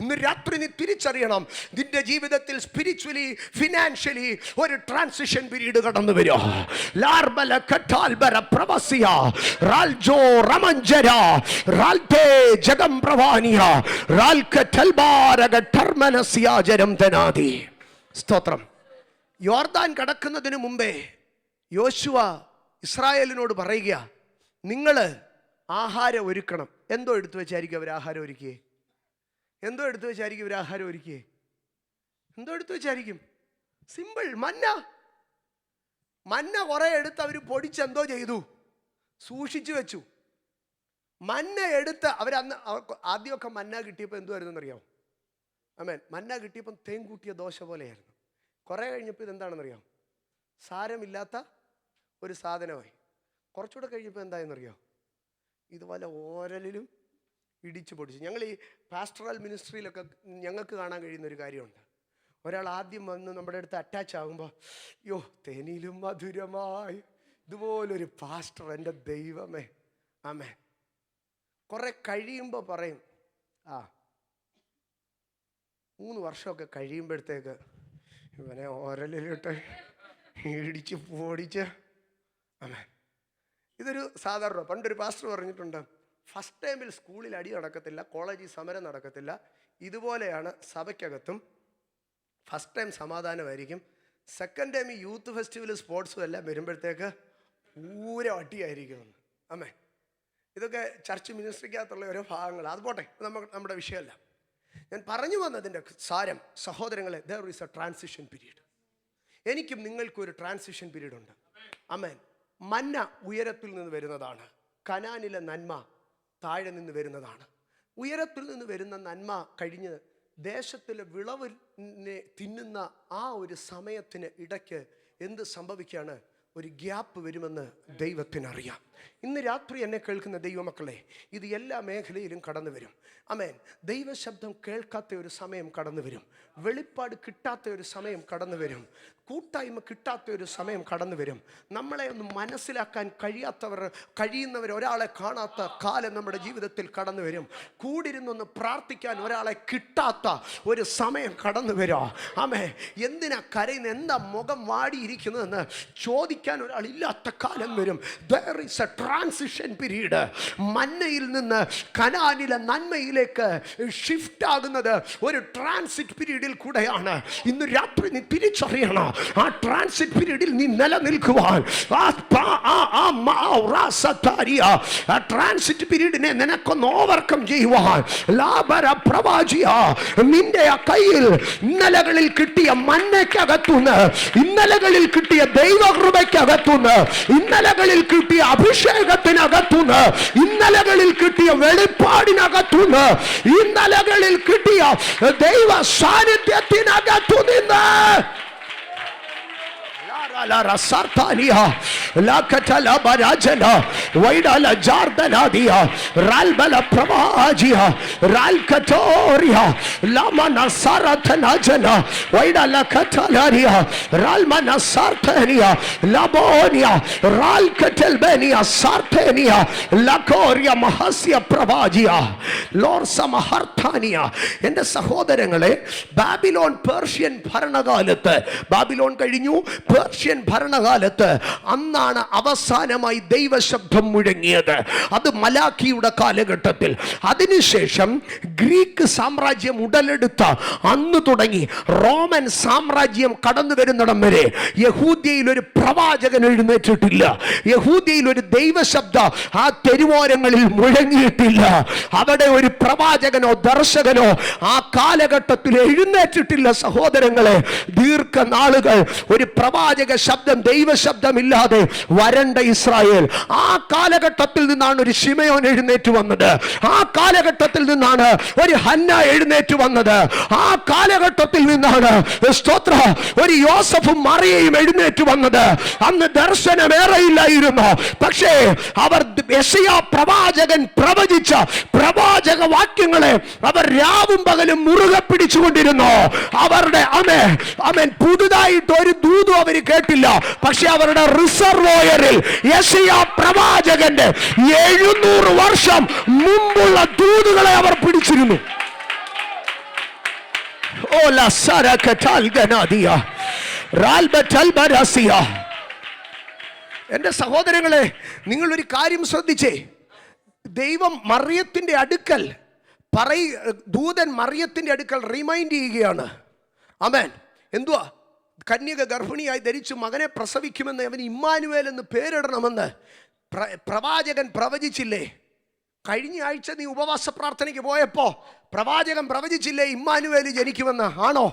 ഇന്ന് രാത്രി നീ തിരിച്ചറിയണം, നിന്റെ ജീവിതത്തിൽ സ്പിരിച്വലി ഫിനാൻഷ്യലി ഒരു ട്രാൻസിഷൻ പീരീഡ് കടന്നു വരും. സ്തോത്രം. യോർദാൻ കടക്കുന്നതിന് മുമ്പേ യോശുവ ഇസ്രായേലിനോട് പറയുക, നിങ്ങൾ ആഹാരം ഒരുക്കണം. എന്തോ എടുത്തു വെച്ചായിരിക്കും അവർ ആഹാരം ഒരുക്കിയേ? എന്തോ എടുത്തു വെച്ചായിരിക്കും ഇവർ ആഹാരം ഒരുക്കിയേ? എന്തോ എടുത്തു വെച്ചായിരിക്കും? സിമ്പിൾ, മന്ന കുറെ എടുത്ത് അവർ പൊടിച്ച് എന്തോ ചെയ്തു, സൂക്ഷിച്ചു വെച്ചു. മന്ന എടുത്ത് അവരന്ന് ആദ്യമൊക്കെ മന്ന കിട്ടിയപ്പോൾ എന്തുവായിരുന്നു എന്നറിയാമോ? ആമേൻ. മന്ന കിട്ടിയപ്പം തേൻ കൂട്ടിയ ദോശ പോലെയായിരുന്നു. കുറെ കഴിഞ്ഞപ്പോൾ ഇതെന്താണെന്നറിയാം? സാരമില്ലാത്ത ഒരു സാധനമായി. കുറച്ചുകൂടെ കഴിഞ്ഞപ്പോൾ എന്തായെന്നറിയോ? ഇതുപോലെ ഓരലിലും ഇടിച്ചു പൊടിച്ചു. ഞങ്ങൾ ഈ പാസ്റ്ററൽ മിനിസ്ട്രിയിലൊക്കെ ഞങ്ങൾക്ക് കാണാൻ കഴിയുന്ന ഒരു കാര്യമുണ്ട്. ഒരാൾ ആദ്യം വന്ന് നമ്മുടെ അടുത്ത് അറ്റാച്ച് ആകുമ്പോൾ, യോ തേനിലും മധുരമായി ഇതുപോലൊരു പാസ്റ്റർ, എൻ്റെ ദൈവമേ. ആമേ. കുറെ കഴിയുമ്പോൾ പറയും, 3 വർഷമൊക്കെ കഴിയുമ്പോഴത്തേക്ക് ഇവനെ ഓരലിലിട്ട് ഇടിച്ച് പൊടിച്ച്. ആമേ. ഇതൊരു സാധാരണ. പണ്ടൊരു പാസ്റ്റർ പറഞ്ഞിട്ടുണ്ട്, ഫസ്റ്റ് ടൈമിൽ സ്കൂളിൽ അടി നടക്കത്തില്ല, കോളേജിൽ സമരം നടക്കത്തില്ല. ഇതുപോലെയാണ് സഭയ്ക്കകത്തും. ഫസ്റ്റ് ടൈം സമാധാനമായിരിക്കും, സെക്കൻഡ് ടൈം ഈ യൂത്ത് ഫെസ്റ്റിവൽ സ്പോർട്സും എല്ലാം വരുമ്പോഴത്തേക്ക് പൂരം അടിയായിരിക്കുമെന്ന്. ആമേ. ഇതൊക്കെ ചർച്ച് മിനിസ്ട്രിക്കകത്തുള്ള ഓരോ ഭാഗങ്ങൾ. അത് പോട്ടെ, നമ്മുടെ വിഷയമല്ല. ഞാൻ പറഞ്ഞു വന്നതിൻ്റെ സാരം, സഹോദരങ്ങളെ, there is a transition period. എനിക്കും നിങ്ങൾക്കും ഒരു ട്രാൻസിഷൻ പീരീഡ് ഉണ്ട്. ആമേൻ. മന്ന ഉയരത്തിൽ നിന്ന് വരുന്നതാണ്. കനാനിലെ നന്മ താഴെ നിന്ന് വരുന്നതാണ്. ഉയരത്തിൽ നിന്ന് വരുന്ന നന്മ കഴിഞ്ഞ് ദേശത്തിലെ വിളവ് തിന്നുന്ന ആ ഒരു സമയത്തിന് ഇടയ്ക്ക് എന്ത് സംഭവിക്കുകയാണ്? ഒരു ഗ്യാപ്പ് വരുമെന്ന് ദൈവത്തിനറിയാം. ഇന്ന് രാത്രി എന്നെ കേൾക്കുന്ന ദൈവമക്കളെ, ഇത് എല്ലാ മേഖലയിലും കടന്നു വരും. ആമേൻ. ദൈവശബ്ദം കേൾക്കാത്ത ഒരു സമയം കടന്നു വരും. വെളിപ്പാട് കിട്ടാത്ത ഒരു സമയം കടന്നു വരും. കൂട്ടായ്മ കിട്ടാത്ത ഒരു സമയം കടന്നു വരും. നമ്മളെ ഒന്ന് മനസ്സിലാക്കാൻ കഴിയുന്നവർ ഒരാളെ കാണാത്ത കാലം നമ്മുടെ ജീവിതത്തിൽ കടന്നു വരും. കൂടിരുന്നൊന്ന് പ്രാർത്ഥിക്കാൻ ഒരാളെ കിട്ടാത്ത ഒരു സമയം കടന്നു വരും. ആമേ. എന്തിനാ കരയുന്ന, എന്താ മുഖം വാടിയിരിക്കുന്നതെന്ന് ചോദിക്കാൻ ഒരാളില്ലാത്ത കാലം വരും. There is a transition period. മന്നയിൽ നിന്ന് കനാനിലെ നന്മയിലേക്ക് ഷിഫ്റ്റ് ആകുന്നത് ഒരു ട്രാൻസിറ്റ് പീരീഡിൽ കൂടെയാണ്. ഇന്ന് രാത്രി നീ തിരിച്ചറിയണം, ആ ട്രാൻസിറ്റ് പീരീഡിൽ നീ നിലനിൽക്കുവാൻ, ആ ട്രാൻസിറ്റ് പീരീഡിനെ നിനക്കൊന്ന് ഓവർകം ചെയ്യുവാൻ, നിന്റെ ആ കയ്യിൽ ഇന്നലകളിൽ കിട്ടിയ മന്നയ്ക്കകത്തുനിന്ന്, ഇന്നലകളിൽ കിട്ടിയ ദൈവകൃപയ്ക്കകത്തുനിന്ന്, ഇന്നലകളിൽ കിട്ടിയ അഭിഷേകത്തിനകത്തുനിന്ന്, ഇന്നലകളിൽ കിട്ടിയ വെളിപ്പാടിനകത്തുനിന്ന്, ഇന്നലകളിൽ കിട്ടിയ ദൈവ സാന്നിധ്യത്തിനകത്തുനിന്ന് എന്റെ സഹോദരങ്ങളെ, ബാബിലോൺ പേർഷ്യൻ ഭരണകാലത്ത്, ബാബിലോൺ കഴിഞ്ഞു, പേർഷ്യൻ ഭരണകാലത്ത് അന്നാണ് അവസാനമായി ദൈവശബ്ദം മുഴങ്ങിയത്. അത് മലാഖിയുടെ കാലഘട്ടത്തിൽ. അതിനുശേഷം ഗ്രീക്ക് സാമ്രാജ്യം ഉടലെടുത്ത അന്ന് തുടങ്ങി റോമൻ സാമ്രാജ്യം കടന്നു വരുന്നിടം വരെ യഹൂദ്യയിൽ ഒരു പ്രവാചകൻ എഴുന്നേറ്റിട്ടില്ല. യഹൂദ്യയിൽ ഒരു ദൈവശബ്ദ ആ തെരുവോരങ്ങളിൽ മുഴങ്ങിയിട്ടില്ല. അവിടെ ഒരു പ്രവാചകനോ ദർശകനോ ആ കാലഘട്ടത്തിൽ എഴുന്നേറ്റിട്ടില്ല. സഹോദരങ്ങളെ, ദീർഘനാളുകൾ ഒരു പ്രവാചക ശബ്ദം, ദൈവശബ്ദമില്ലാതെ വരണ്ട ഇസ്രായേൽ. ആ കാലഘട്ടത്തിൽ നിന്നാണ് ഒരു ശിമയോൻ എഴുന്നേറ്റ് വന്നത്. ആ കാലഘട്ടത്തിൽ നിന്നാണ് ഒരു ഹന്ന എഴുന്നേറ്റ് വന്നത്. ആ കാലഘട്ടത്തിൽ നിന്നാണ് സ്തോത്ര ഒരു യോസഫും മറിയയും എഴുന്നേറ്റ് വന്നത്. അന്ന് ദർശനമേറെയില്ലായിരുന്നു, പക്ഷേ അവർ യെശയ്യാ പ്രവാചകൻ പ്രവചിച്ച പ്രവാചക വാക്യങ്ങളെ അവർ രാവും പകലും മുറുകെ പിടിച്ചുകൊണ്ടിരുന്നു. അവരുടെ അമേൻ പുതുതായിട്ട് ഒരു ദൂതും അവർ കേട്ടു കണ്ടിട്ടില്ല. പക്ഷെ അവരുടെ റിസർവോയറിൽ യെശയ്യാ പ്രവാചകന്റെ 700 വർഷം മുമ്പുള്ള ദൂതുകളെ അവർ പിടിച്ചിരുന്നു. എന്റെ സഹോദരങ്ങളെ, നിങ്ങൾ ഒരു കാര്യം ശ്രദ്ധിച്ചേ. ദൈവം മറിയത്തിന്റെ അടുക്കൽ ദൂതൻ മറിയത്തിന്റെ അടുക്കൽ റിമൈൻഡ് ചെയ്യുകയാണ്. ആമേൻ. എന്തുവാ? കന്യക ഗർഭിണിയായി ധരിച്ചു മകനെ പ്രസവിക്കുമെന്ന്, അവന് ഇമ്മാനുവേൽ എന്ന് പേരിടണമെന്ന് പ്രവാചകൻ പ്രവചിച്ചില്ലേ? കഴിഞ്ഞ ആഴ്ച നീ ഉപവാസ പ്രാർത്ഥനയ്ക്ക് പോയപ്പോ പ്രവാചകൻ പ്രവചിച്ചില്ലേ ഇമ്മാനുവേൽ ജനിക്കുമെന്ന്? ആണോ?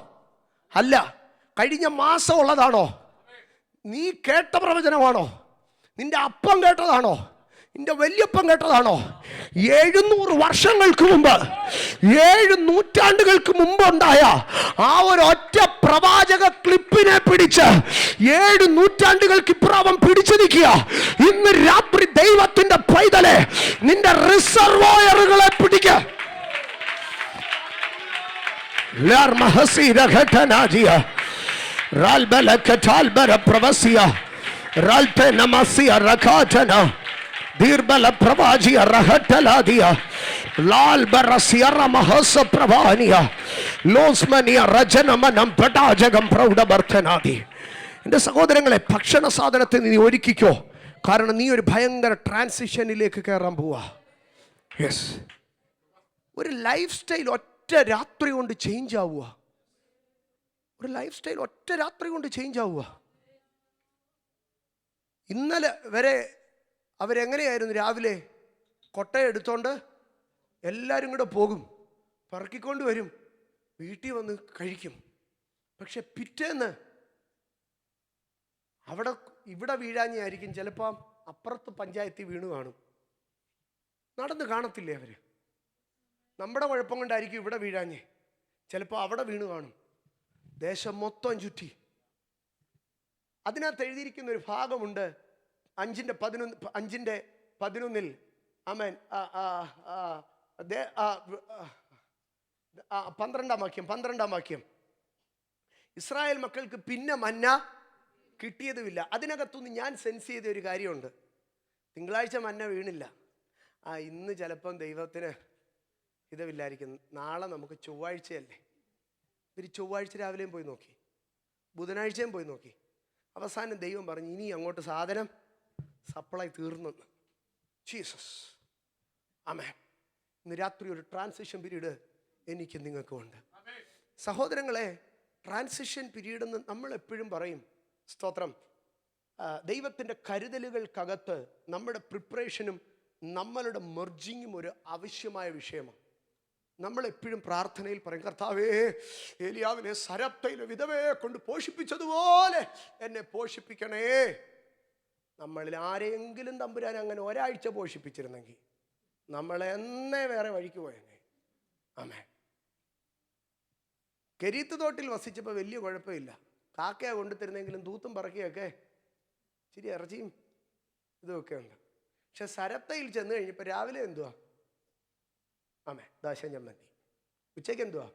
അല്ല. കഴിഞ്ഞ മാസം ഉള്ളതാണോ? നീ കേട്ട പ്രവചനമാണോ? നിന്റെ അപ്പം കേട്ടതാണോ? നിന്റെ വല്യപ്പൻ കേട്ടതാണോ? 700 വർഷങ്ങൾക്ക് മുമ്പ്, 7 നൂറ്റാണ്ടുകൾക്ക് മുമ്പുണ്ടായ ആ ഒരു ഒറ്റ പ്രവാചക ക്ലിപ്പിനെ പിടിച്ച് 7 നൂറ്റാണ്ടുകൾക്ക് ഇപ്പുറം പിടിച്ചു നിൽക്കുക. ഇന്ന് രാത്രി ദൈവത്തിന്റെ പൈതലെ, നിന്റെ റിസർവോയറുകളെ പിടിക്ക. ദീർബല പ്രവാചിയ റഹട്ടലാദിയ ലാൽ ബറസിയറ മഹസ പ്രവാനിയ ലോസ്മനിയ രജനമനം പടാജകം പ്രൗഢബർത്തനാദി. എൻ്റെ സഹോദരങ്ങളെ, ഭക്ഷണ സാധനത്തെ നീ ഒരുക്കിക്കോ. കാരണം നീ ഒരു ഭയങ്കര ട്രാൻസിഷനിലേക്ക് കയറാൻ പോവാ. യെസ്. ഒരു ലൈഫ് സ്റ്റൈൽ ഒറ്റ രാത്രി കൊണ്ട് ചേഞ്ച് ആവുക. ഒരു ലൈഫ് സ്റ്റൈൽ ഒറ്റ രാത്രി കൊണ്ട് ചേഞ്ച് ആവുക. ഇന്നലെ വരെ അവരെങ്ങനെയായിരുന്നു? രാവിലെ കൊട്ടയെടുത്തോണ്ട് എല്ലാവരും കൂടെ പോകും, പറക്കിക്കൊണ്ട് വരും, വീട്ടിൽ വന്ന് കഴിക്കും. പക്ഷെ പിറ്റേന്ന് ഇവിടെ വീഴാഞ്ഞായിരിക്കും, ചിലപ്പോൾ അപ്പുറത്ത് പഞ്ചായത്തിൽ വീണു കാണും. നടന്ന് കാണത്തില്ലേ അവര്? നമ്മുടെ കുഴപ്പം കൊണ്ടായിരിക്കും ഇവിടെ വീഴാഞ്ഞേ, ചിലപ്പോൾ അവിടെ വീണു കാണും. ദേശം മൊത്തം ചുറ്റി. അതിനകത്ത് എഴുതിയിരിക്കുന്ന ഒരു ഭാഗമുണ്ട്, 5:11 ആമേൻ, 12 വാക്യം. ഇസ്രായേൽ മക്കൾക്ക് പിന്നെ മന്ന കിട്ടിയതുമില്ല. അതിനകത്തുനിന്ന് ഞാൻ സെൻസ് ചെയ്ത ഒരു കാര്യമുണ്ട്. തിങ്കളാഴ്ച മന്ന വീണില്ല. ഇന്ന് ചിലപ്പം ദൈവത്തിന് ഹിതമില്ലായിരിക്കും. നാളെ നമുക്ക് ചൊവ്വാഴ്ചയല്ലേ. ഒരു ചൊവ്വാഴ്ച രാവിലെയും പോയി നോക്കി, ബുധനാഴ്ചയും പോയി നോക്കി. അവസാനം ദൈവം പറഞ്ഞു, ഇനി അങ്ങോട്ട് സാധനം സപ്ലൈ തീർന്നെന്ന്. ജീസസ്. ആമേൻ. ഇന്ന് രാത്രി ഒരു ട്രാൻസിഷൻ പീരീഡ് എനിക്ക് നിങ്ങൾക്കും ഉണ്ട്. സഹോദരങ്ങളെ, ട്രാൻസിഷൻ പീരീഡ് എന്ന് നമ്മൾ എപ്പോഴും പറയും. സ്തോത്രം. ദൈവത്തിൻ്റെ കരുതലുകൾക്കകത്ത് നമ്മുടെ പ്രിപ്പറേഷനും നമ്മളുടെ മെർജിങ്ങും ഒരു ആവശ്യമായ വിഷയമാണ്. നമ്മളെപ്പോഴും പ്രാർത്ഥനയിൽ പറയും, കർത്താവേ, ഏലിയാവിനെ സരപ്തയിലെ വിധവയെ കൊണ്ട് പോഷിപ്പിച്ചതുപോലെ എന്നെ പോഷിപ്പിക്കണേ. നമ്മളിൽ ആരെങ്കിലും തമ്പുരാൻ അങ്ങനെ ഒരാഴ്ച പോഷിപ്പിച്ചിരുന്നെങ്കിൽ നമ്മളെന്നേ വേറെ വഴിക്ക് പോയെന്നെ. ആമേൻ. കെരീത്ത് തോട്ടിൽ വസിച്ചപ്പോൾ വലിയ കുഴപ്പമില്ല. കാക്കയെ കൊണ്ടുതരുന്നെങ്കിലും തൂത്തും പറക്കിയൊക്കെ ഇച്ചിരി ഇറച്ചിയും ഇതുമൊക്കെ ഉണ്ട്. പക്ഷെ സരപ്തയിൽ ചെന്ന് കഴിഞ്ഞപ്പോൾ രാവിലെ എന്തുവാ? ആമേ, ദോശ ചമ്മന്തി. ഉച്ചയ്ക്ക് എന്തുവാ?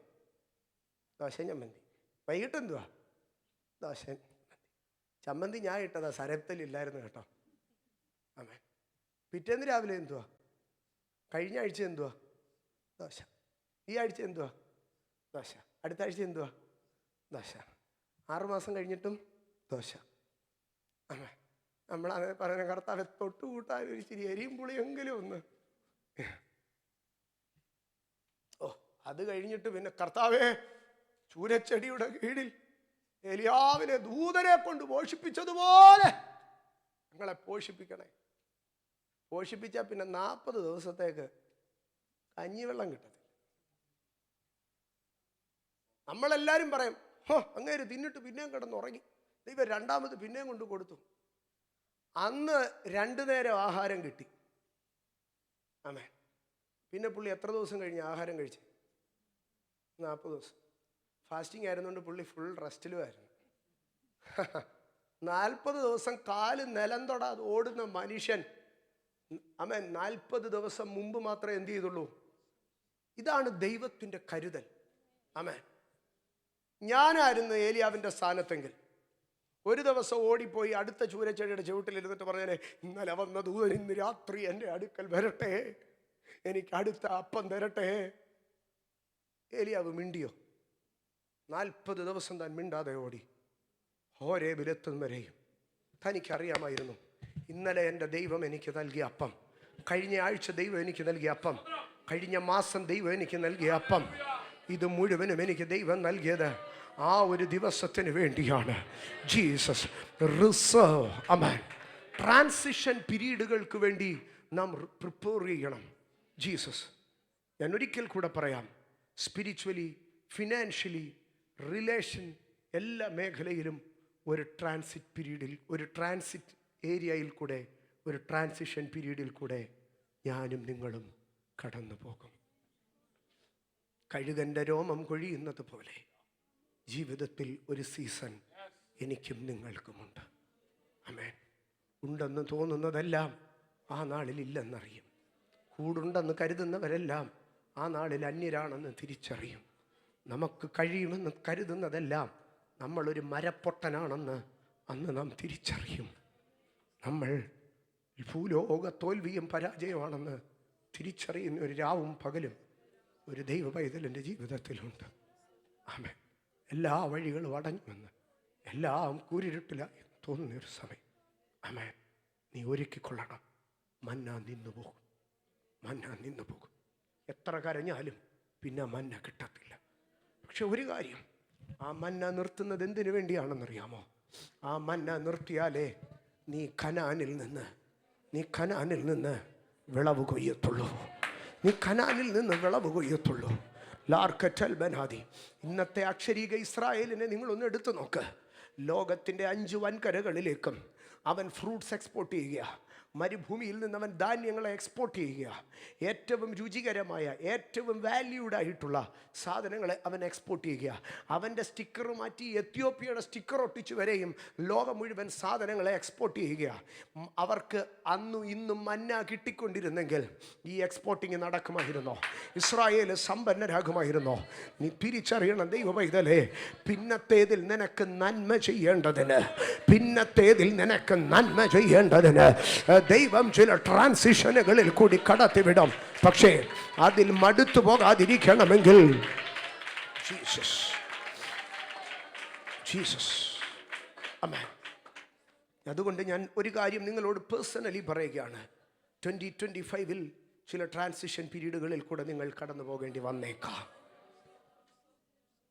ദോശ ചമ്മന്തി. വൈകിട്ട് എന്തുവാ? ദോശ ചമ്മന്തി. ഞാൻ ഇട്ടതാ, സരപ്തയിലില്ലായിരുന്നു കേട്ടോ. ആമേ. പിറ്റേന്ന് രാവിലെ എന്തുവാ? കഴിഞ്ഞ ആഴ്ച എന്തുവാ? ദോശ. ഈ ആഴ്ച എന്തുവാ? ദോശ. അടുത്ത ആഴ്ച എന്തുവാ? ദോശ. 6 മാസം കഴിഞ്ഞിട്ടും ദോശ. ആമേ. നമ്മളങ്ങനെ പറയുന്ന, കർത്താവെ തൊട്ടുകൂട്ടാൻ ഒരു ഇച്ചിരി എരിയും പുളിയെങ്കിലും ഒന്ന്. അത് കഴിഞ്ഞിട്ട് പിന്നെ കർത്താവേ, ചൂരച്ചെടിയുടെ കീഴിൽ ഏലിയാവിനെ ദൂതനെ കൊണ്ട് പോഷിപ്പിച്ചതുപോലെ ഞങ്ങളെ പോഷിപ്പിക്കണേ. പോഷിപ്പിച്ചാൽ പിന്നെ 40 ദിവസത്തേക്ക് കഞ്ഞിവെള്ളം കിട്ടത്തില്ല. നമ്മളെല്ലാവരും പറയും, അങ്ങേര് തിന്നിട്ട് പിന്നെയും കിടന്നുറങ്ങി, ദൈവം രണ്ടാമത് പിന്നെയും കൊണ്ട് കൊടുത്തു. അന്ന് 2 നേരം ആഹാരം കിട്ടി. ആമേ. പിന്നെ പുള്ളി എത്ര ദിവസം കഴിഞ്ഞ് ആഹാരം കഴിച്ച്? 40 ദിവസം. ഫാസ്റ്റിംഗ് ആയിരുന്നുകൊണ്ട് പുള്ളി ഫുൾ റെസ്റ്റിലുമായിരുന്നു. 40 ദിവസം കാല് നിലം തൊടാതെ ഓടുന്ന മനുഷ്യൻ, ആമേൻ, 40 ദിവസം മുമ്പ് മാത്രമേ എന്ത് ചെയ്തുള്ളൂ? ഇതാണ് ദൈവത്തിൻ്റെ കരുതൽ. ആമേൻ. ഞാനായിരുന്നു ഏലിയാവിൻ്റെ സ്ഥാനത്തെങ്കിൽ ഒരു ദിവസം ഓടിപ്പോയി അടുത്ത ചൂരച്ചെടിയുടെ ചുവട്ടിലിരുന്നിട്ട് പറഞ്ഞേ, ഇന്നലെ വന്ന ദൂതൻ ഇന്ന് രാത്രി എൻ്റെ അടുക്കൽ വരട്ടെ, എനിക്ക് അടുത്ത അപ്പം തരട്ടെ. ഏലിയാവ് മിണ്ടിയോ? 40 ദിവസം താൻ മിണ്ടാതെ ഓടി. ഹോരേബിലെത്തും വരെയും തനിക്കറിയാമായിരുന്നു, ഇന്നലെ എൻ്റെ ദൈവം എനിക്ക് നൽകിയ അപ്പം, കഴിഞ്ഞ ആഴ്ച ദൈവം എനിക്ക് നൽകിയ അപ്പം, കഴിഞ്ഞ മാസം ദൈവം എനിക്ക് നൽകിയ അപ്പം, ഇത് മുഴുവനും എനിക്ക് ദൈവം നൽകിയത് ആ ഒരു ദിവസത്തിന് വേണ്ടിയാണ്. ജീസസ് റിസർവ് അമേൻ. ട്രാൻസിഷൻ പീരീഡുകൾക്ക് വേണ്ടി നാം പ്രിപ്പയർ ചെയ്യണം. ജീസസ്, ഞാൻ ഒരിക്കൽ കൂടെ പറയാം, സ്പിരിച്വലി, ഫിനാൻഷ്യലി, റിലേഷൻ, എല്ലാ മേഖലയിലും ഒരു ട്രാൻസിറ്റ് പീരീഡിൽ, ഒരു ട്രാൻസിറ്റ് ഏരിയയിൽ കൂടെ, ഒരു ട്രാൻസിഷൻ പീരീഡിൽ കൂടെ ഞാനും നിങ്ങളും കടന്നു പോകും. കഴുകൻ്റെ രോമം കൊഴിയുന്നത് പോലെ ജീവിതത്തിൽ ഒരു സീസൺ എനിക്കും നിങ്ങൾക്കുമുണ്ട്. ആമേൻ. ഉണ്ടെന്ന് തോന്നുന്നതെല്ലാം ആ നാളിൽ ഇല്ലെന്നറിയും. കൂടുണ്ടെന്ന് കരുതുന്നവരെല്ലാം ആ നാളിൽ അന്യരാണെന്ന് തിരിച്ചറിയും. നമുക്ക് കഴിയുമെന്ന് കരുതുന്നതെല്ലാം നമ്മളൊരു മരപ്പൊട്ടനാണെന്ന് അന്ന് നാം തിരിച്ചറിയും. നമ്മൾ ഭൂലോക തോൽവിയും പരാജയമാണെന്ന് തിരിച്ചറിയുന്ന ഒരു രാവും പകലും ഒരു ദൈവ പൈതലിൻ്റെ ജീവിതത്തിലുണ്ട്. ആമേൻ. എല്ലാ വഴികളും അടഞ്ഞുവെന്ന്, എല്ലാം കൂരിരുട്ടിലായി തോന്നുന്നൊരു സമയം, ആമേൻ, നീ ഒരുക്കിക്കൊള്ളണം. മന്ന നിന്നു പോകും, മന്ന നിന്നു പോകും. എത്ര കരഞ്ഞാലും പിന്നെ മന്ന കിട്ടത്തില്ല. പക്ഷെ ഒരു കാര്യം, ആ മന്ന നിർത്തുന്നത് എന്തിനു വേണ്ടിയാണെന്നറിയാമോ? ആ മന്ന നിർത്തിയാലേ നീ കനാനിൽ നിന്ന് വിളവ് കൊയ്യത്തുള്ളൂ. നീ കനാനിൽ നിന്ന് വിളവ് കൊയ്യത്തുള്ളൂ. ലാർക്കറ്റൽ ബനാദി. ഇന്നത്തെ അക്ഷരീക ഇസ്രായേലിനെ നിങ്ങളൊന്ന് എടുത്തു നോക്ക്. ലോകത്തിൻ്റെ 5 വൻകരകളിലേക്കും അവൻ ഫ്രൂട്ട്സ് എക്സ്പോർട്ട് ചെയ്യുക. മരുഭൂമിയിൽ നിന്ന് അവൻ ധാന്യങ്ങളെ എക്സ്പോർട്ട് ചെയ്യുക. ഏറ്റവും രുചികരമായ, ഏറ്റവും വാല്യൂഡ് ആയിട്ടുള്ള സാധനങ്ങളെ അവൻ എക്സ്പോർട്ട് ചെയ്യുക. അവൻ്റെ സ്റ്റിക്കർ മാറ്റി എത്യോപ്യയുടെ സ്റ്റിക്കർ ഒട്ടിച്ച് വരെയും ലോകം മുഴുവൻ സാധനങ്ങളെ എക്സ്പോർട്ട് ചെയ്യുക. അവർക്ക് അന്നും ഇന്നും മന്ന കിട്ടിക്കൊണ്ടിരുന്നെങ്കിൽ ഈ എക്സ്പോർട്ടിങ് നടക്കുമായിരുന്നോ? ഇസ്രായേൽ സമ്പന്നരാകുമായിരുന്നോ? നീ തിരിച്ചറിയണം ദൈവ പൈതലേ, പിന്നത്തേതിൽ നിനക്ക് നന്മ ചെയ്യേണ്ടതിന്, ദൈവം ചില ട്രാൻസിഷനുകളിൽ കൂടി കടത്തിവിടും. പക്ഷേ അതിൽ മടുത്തു പോകാതിരിക്കണമെങ്കിൽ ജീസസ് ആമേൻ. അതുകൊണ്ട് ഞാൻ ഒരു കാര്യം നിങ്ങളോട് പേഴ്സണലി പറയുകയാണ്. 2025 ചില ട്രാൻസിഷൻ പീരീഡുകളിൽ കൂടെ നിങ്ങൾ കടന്നു പോകേണ്ടി വന്നേക്കാം.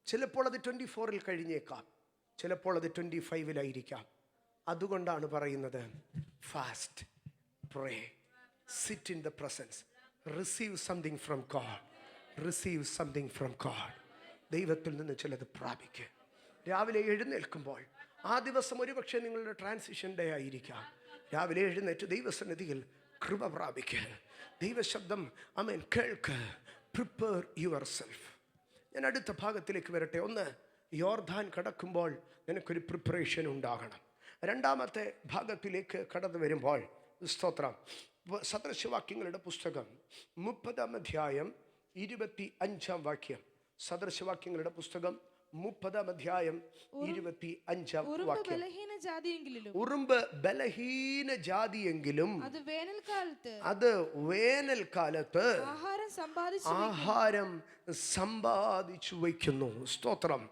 ചിലപ്പോൾ അത് 24 കഴിഞ്ഞേക്കാം, ചിലപ്പോൾ അത് 25 അതുകൊണ്ടാണ് പറയുന്നത്, fast, pray, sit in the presence, receive something from God, receive something from God. ദൈവത്തിൽ നിന്ന് ചിലത് പ്രാപിക്കുക. രാവിലെ എഴുന്നേൽക്കുമ്പോൾ ആ ദിവസം ഒരുപക്ഷെ നിങ്ങളുടെ ട്രാൻസിഷൻ ഡേ ആയിരിക്കാം. രാവിലെ എഴുന്നേറ്റ് ദൈവസന്നിധിയിൽ കൃപ പ്രാപിക്കുക. ദൈവശബ്ദം ആമേൻ കേൾക്ക്. Prepare your self. ഞാൻ അടുത്ത ഭാഗത്തിലേക്ക് വരട്ടെ. ഒന്ന്, യോർദാൻ കടക്കുമ്പോൾ നിനക്കൊരു പ്രിപ്പറേഷൻ ഉണ്ടാകണം. രണ്ടാമത്തെ ഭാഗത്തിലേക്ക് കടന്നു വരുമ്പോൾ, സ്തോത്രം, സദൃശവാക്യങ്ങളുടെ പുസ്തകം 30-ാം അധ്യായം 25-ാം വാക്യം. സദൃശവാക്യങ്ങളുടെ പുസ്തകം 30-ാം അധ്യായം 25-ാം വാക്യം. ഉറുമ്പ് ബലഹീന ജാതിയെങ്കിലും അത് വേനൽക്കാലത്ത് ആഹാരം സമ്പാദിച്ചു വയ്ക്കുന്നു. സ്തോത്രം,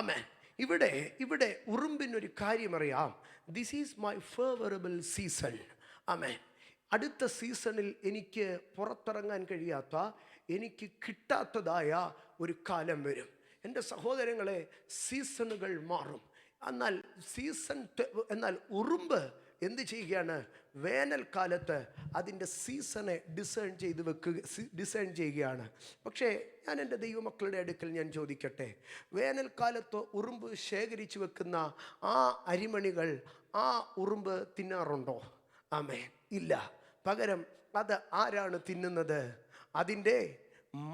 ആമേൻ. ഇവിടെ ഉറുമ്പിനൊരു കാര്യം അറിയാം. This is my favourable season. ആമേൻ. അടുത്ത സീസണിൽ എനിക്ക് പുറത്തിറങ്ങാൻ കഴിയാത്ത, എനിക്ക് കിട്ടാത്തതായ ഒരു കാലം വരും. എൻ്റെ സഹോദരങ്ങളെ, സീസണുകൾ മാറും. എന്നാൽ ഉറുമ്പ് എന്ത് ചെയ്യുകയാണ്? വേനൽക്കാലത്ത് അതിൻ്റെ സീസണെ ഡിസൈൻ ചെയ്യുകയാണ്. പക്ഷേ ഞാൻ എൻ്റെ ദൈവമക്കളുടെ അടുക്കൽ ഞാൻ ചോദിക്കട്ടെ, വേനൽക്കാലത്ത് ഉറുമ്പ് ശേഖരിച്ചു വെക്കുന്ന ആ അരിമണികൾ ആ ഉറുമ്പ് തിന്നാറുണ്ടോ? ആമേൻ, ഇല്ല. പകരം അത് ആരാണ് തിന്നുന്നത്? അതിൻ്റെ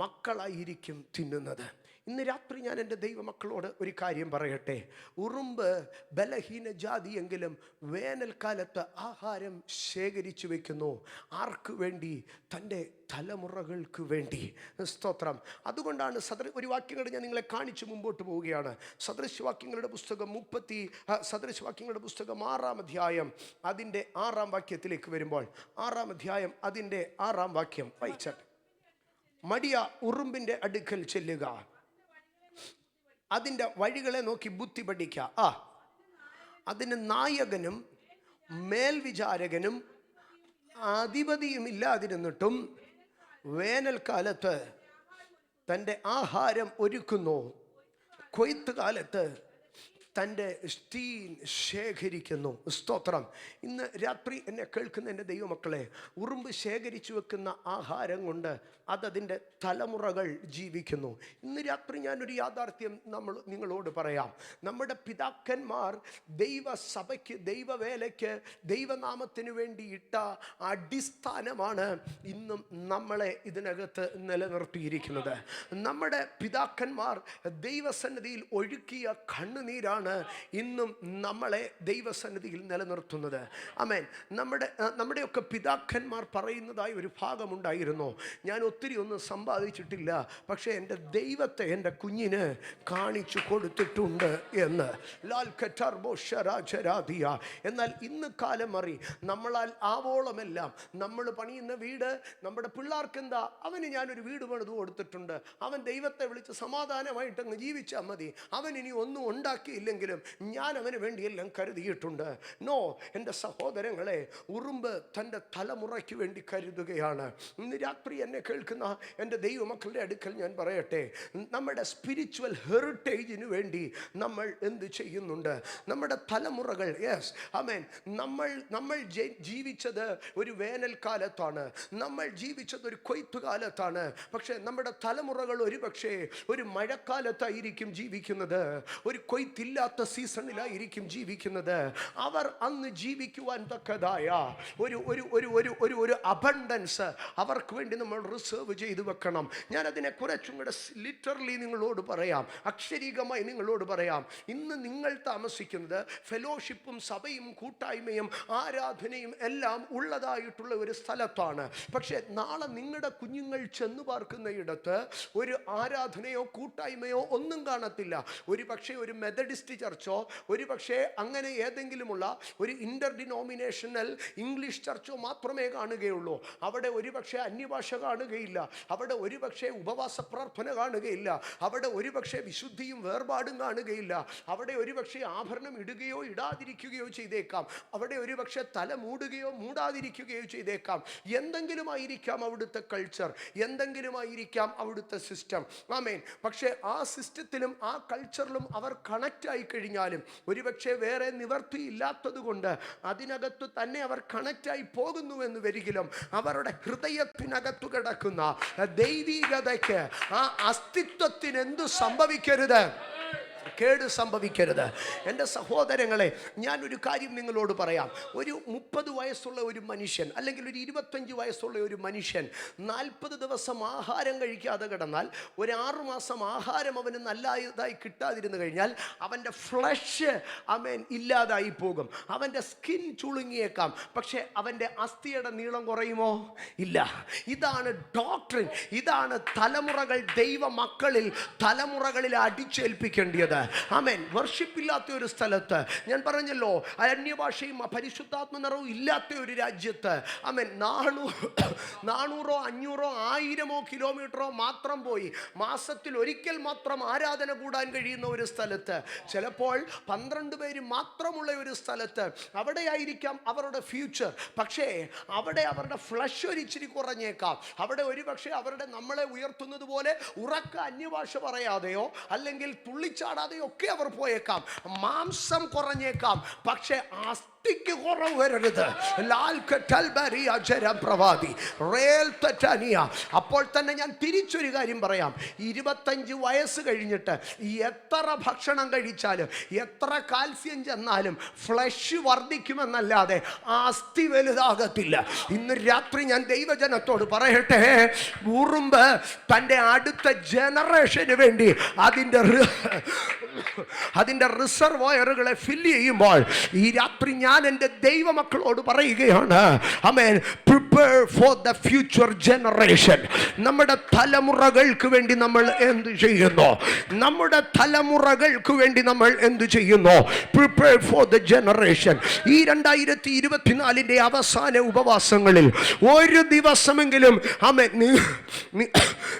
മക്കളായിരിക്കും തിന്നുന്നത്. ഇന്ന് രാത്രി ഞാൻ എൻ്റെ ദൈവമക്കളോട് ഒരു കാര്യം പറയട്ടെ. ഉറുമ്പ് ബലഹീന ജാതിയെങ്കിലും വേനൽക്കാലത്ത് ആഹാരം ശേഖരിച്ചു വെക്കുന്നു. ആർക്ക് വേണ്ടി? തൻ്റെ തലമുറകൾക്ക് വേണ്ടി. സ്തോത്രം. അതുകൊണ്ടാണ് ഒരു വാക്യം കൂടെ ഞാൻ നിങ്ങളെ കാണിച്ച് മുമ്പോട്ട് പോവുകയാണ്. സദൃശവാക്യങ്ങളുടെ പുസ്തകം 6 അധ്യായം അതിൻ്റെ 6 വാക്യത്തിലേക്ക് വരുമ്പോൾ, 6 അധ്യായം അതിൻ്റെ 6 വാക്യം വായിച്ചാൽ, മടിയ ഉറുമ്പിൻ്റെ അടുക്കൽ ചെല്ലുക, അതിൻ്റെ വഴികളെ നോക്കി ബുദ്ധി പഠിക്കുക. അതിന് നായകനും മേൽവിചാരകനും അധിപതിയും ഇല്ലാതിരുന്നിട്ടും വേനൽക്കാലത്ത് തൻ്റെ ആഹാരം ഒരുക്കുന്നു, കൊയ്ത്ത് കാലത്ത് തൻ്റെ തീൻ ശേഖരിക്കുന്നു. സ്തോത്രം. ഇന്ന് രാത്രി എന്നെ കേൾക്കുന്ന എൻ്റെ ദൈവമക്കളെ, ഉറുമ്പ് ശേഖരിച്ചു വെക്കുന്ന ആഹാരം കൊണ്ട് അതതിൻ്റെ തലമുറകൾ ജീവിക്കുന്നു. ഇന്ന് രാത്രി ഞാനൊരു യാഥാർത്ഥ്യം നിങ്ങളോട് പറയാം. നമ്മുടെ പിതാക്കന്മാർ ദൈവസഭയ്ക്ക്, ദൈവവേലയ്ക്ക്, ദൈവനാമത്തിന് വേണ്ടി ഇട്ട അടിസ്ഥാനമാണ് ഇന്നും നമ്മളെ ഇതിനകത്ത് നിലനിർത്തിയിരിക്കുന്നത്. നമ്മുടെ പിതാക്കന്മാർ ദൈവസന്നിധിയിൽ ഒഴുക്കിയ കണ്ണുനീരാണ് ഇന്നും നമ്മളെ ദൈവസന്നിധിയിൽ നിലനിർത്തുന്നത്. ആമേൻ. നമ്മുടെയൊക്കെ പിതാക്കന്മാർ പറയുന്നതായി ഒരു ഭാഗമുണ്ടായിരുന്നു, ഞാൻ ഒത്തിരി ഒന്നും സമ്പാദിച്ചിട്ടില്ല, പക്ഷേ എൻ്റെ ദൈവത്തെ എൻ്റെ കുഞ്ഞിന് കാണിച്ചു കൊടുത്തിട്ടുണ്ട് എന്ന്. ലാൽ കറ്റാർബോ ഷരാജരാധിയ. എന്നാൽ ഇന്ന് കാലം മാറി. നമ്മളാൽ ആവോളമെല്ലാം നമ്മൾ പണിയുന്ന വീട്, നമ്മുടെ പിള്ളേർക്ക് എന്താ, അവന് ഞാനൊരു വീട് പണിത് കൊടുത്തിട്ടുണ്ട്, അവൻ ദൈവത്തെ വിളിച്ച് സമാധാനമായിട്ടങ്ങ് ജീവിച്ചാൽ മതി, അവൻ ഇനി ഒന്നും ഉണ്ടാക്കിയില്ലെങ്കിൽ ഞാൻ അവന് വേണ്ടിയെല്ലാം കരുതിയിട്ടുണ്ട്. നോ, എൻ്റെ സഹോദരങ്ങളെ, ഉറുമ്പ് തൻ്റെ തലമുറയ്ക്ക് വേണ്ടി കരുതുകയാണ്. ഇന്ന് രാത്രി എന്നെ കേൾക്കുന്ന എൻ്റെ ദൈവമക്കളുടെ അടുക്കൽ ഞാൻ പറയട്ടെ, നമ്മുടെ സ്പിരിച്വൽ ഹെറിറ്റേജിന് വേണ്ടി നമ്മൾ എന്ത് ചെയ്യുന്നുണ്ട്? നമ്മുടെ തലമുറകൾ, യെസ്, ആമേൻ, നമ്മൾ ജീവിച്ചത് ഒരു വേനൽക്കാലത്താണ്, നമ്മൾ ജീവിച്ചത് ഒരു കൊയ്ത്തുകാലത്താണ്. പക്ഷേ നമ്മുടെ തലമുറകൾ ഒരു പക്ഷേ ഒരു മഴക്കാലത്തായിരിക്കും ജീവിക്കുന്നത്, ഒരു കൊയ്ത്തില്ലാത്ത സീസണിലായിരിക്കും ജീവിക്കുന്നത്. അവർ അന്ന് ജീവിക്കുവാൻ തക്കതായ ഒരു അബണ്ടൻസ് അവർക്ക് വേണ്ടി നമ്മൾ റിസർവ് ചെയ്തു വെക്കണം. ഞാനതിനെ കുറച്ചും കൂടെ ലിറ്ററലി നിങ്ങളോട് പറയാം, അക്ഷരീകമായി നിങ്ങളോട് പറയാം. ഇന്ന് നിങ്ങൾ താമസിക്കുന്നത് ഫെലോഷിപ്പും സഭയും കൂട്ടായ്മയും ആരാധനയും എല്ലാം ഉള്ളതായിട്ടുള്ള ഒരു സ്ഥലത്താണ്. പക്ഷേ നാളെ നിങ്ങളുടെ കുഞ്ഞുങ്ങൾ ചെന്ന് പാർക്കുന്ന ഇടത്ത് ഒരു ആരാധനയോ കൂട്ടായ്മയോ ഒന്നും കാണത്തില്ല. ഒരു പക്ഷേ ഒരു മെത്തഡിസ്റ്റ് ചർച്ചോ, ഒരു പക്ഷേ അങ്ങനെ ഏതെങ്കിലുമുള്ള ഒരു ഇന്റർ ഡിനോമിനേഷണൽ ഇംഗ്ലീഷ് ചർച്ചോ മാത്രമേ കാണുകയുള്ളൂ. അവിടെ ഒരു പക്ഷേ അന്യഭാഷ കാണുകയില്ല, അവിടെ ഒരു പക്ഷേ ഉപവാസ പ്രാർത്ഥന കാണുകയില്ല, അവിടെ ഒരു പക്ഷേ വിശുദ്ധിയും വേർപാടും കാണുകയില്ല, അവിടെ ഒരു പക്ഷേ ആഭരണം ഇടുകയോ ഇടാതിരിക്കുകയോ ചെയ്തേക്കാം, അവിടെ ഒരു പക്ഷേ തല മൂടുകയോ മൂടാതിരിക്കുകയോ ചെയ്തേക്കാം. എന്തെങ്കിലും ആയിരിക്കാം അവിടുത്തെ കൾച്ചർ, എന്തെങ്കിലും ആയിരിക്കാം അവിടുത്തെ സിസ്റ്റം. ആമേൻ. പക്ഷേ ആ സിസ്റ്റത്തിലും ആ കൾച്ചറിലും അവർ കണക്റ്റ് ആയി കഴിഞ്ഞാലും ഒരുപക്ഷെ വേറെ നിവർത്തി ഇല്ലാത്തത് കൊണ്ട് അതിനകത്ത് തന്നെ അവർ കണക്റ്റായി പോകുന്നുവെന്ന് വരികിലും അവരുടെ ഹൃദയത്തിനകത്തു കിടക്കുന്ന ദൈവികതയ്ക്ക്, ആ അസ്തിത്വത്തിന് എന്തു സംഭവിക്കരുത്? കേട് സംഭവിക്കരുത്. എൻ്റെ സഹോദരങ്ങളെ, ഞാനൊരു കാര്യം നിങ്ങളോട് പറയാം. ഒരു 30 വയസ്സുള്ള ഒരു മനുഷ്യൻ, അല്ലെങ്കിൽ ഒരു 25 വയസ്സുള്ള ഒരു മനുഷ്യൻ 40 ദിവസം ആഹാരം കഴിക്കാതെ കിടന്നാൽ, ഒരു 6 മാസം ആഹാരം അവന് നല്ലതായി കിട്ടാതിരുന്നു കഴിഞ്ഞാൽ അവൻ്റെ ഫ്ലഷ് ഇല്ലാതായി പോകും, അവൻ്റെ സ്കിൻ ചുളുങ്ങിയേക്കാം. പക്ഷേ അവൻ്റെ അസ്ഥിയുടെ നീളം കുറയുമോ? ഇല്ല. ഇതാണ് ഡോക്ട്രിൻ, ഇതാണ് തലമുറകൾ ദൈവ മക്കളിൽ തലമുറകളിൽ അടിച്ചേൽപ്പിക്കേണ്ടത്. ആമേൻ. വർഷിപ്പില്ലാത്ത ഒരു സ്ഥലത്ത്, ഞാൻ പറഞ്ഞല്ലോ, അന്യഭാഷയും പരിശുദ്ധാത്മ നിറവും ഇല്ലാത്ത ഒരു രാജ്യത്ത്, ആമേൻ, 400 500 1000 കിലോമീറ്ററോ മാത്രം പോയി മാസത്തിൽ ഒരിക്കൽ മാത്രം ആരാധന കൂടാൻ കഴിയുന്ന ഒരു സ്ഥലത്ത്, ചിലപ്പോൾ 12 പേര് മാത്രമുള്ള ഒരു സ്ഥലത്ത്, അവിടെയായിരിക്കാം അവരുടെ ഫ്യൂച്ചർ. പക്ഷേ അവിടെ അവരുടെ ഫ്ലഷ് ഒരിച്ചിരി കുറഞ്ഞേക്കാം. അവിടെ ഒരു പക്ഷേ അവരുടെ നമ്മളെ ഉയർത്തുന്നത് പോലെ ഉറക്ക അന്യഭാഷ പറയാതെയോ അല്ലെങ്കിൽ തുള്ളിച്ചാടാതെയോ ഒക്കെ അവർ പോയേക്കാം. മാംസം കുറഞ്ഞേക്കാം. പക്ഷേ ശക്തിക്ക് കുറവ് വരരുത്. അപ്പോൾ തന്നെ ഞാൻ തിരിച്ചൊരു കാര്യം പറയാം. 25 വയസ്സ് കഴിഞ്ഞിട്ട് എത്ര ഭക്ഷണം കഴിച്ചാലും എത്ര കാൽസ്യം ചെന്നാലും ഫ്ലഷ് വർദ്ധിക്കുമെന്നല്ലാതെ അസ്ഥി വലുതാകത്തില്ല. ഇന്ന് രാത്രി ഞാൻ ദൈവജനത്തോട് പറയട്ടെ, ഉറുമ്പ് തൻ്റെ അടുത്ത ജനറേഷന് വേണ്ടി അതിൻ്റെ റിസർവോയറുകളെ ഫില്ല് ചെയ്യുമ്പോൾ ഈ രാത്രി ഞാൻ എൻ്റെ ദൈവമക്കളോട് പറയുകയാണ്, ആമേൻ, prepare for the future generation. നമ്മുടെ തലമുറകൾക്ക് വേണ്ടി നമ്മൾ എന്ത് ചെയ്യുന്നു? നമ്മുടെ തലമുറകൾക്ക് വേണ്ടി നമ്മൾ എന്ത് ചെയ്യുന്നു? Prepare for the generation. ഈ 2024 അവസാന ഉപവാസങ്ങളിൽ ഒരു ദിവസമെങ്കിലും ആമേൻ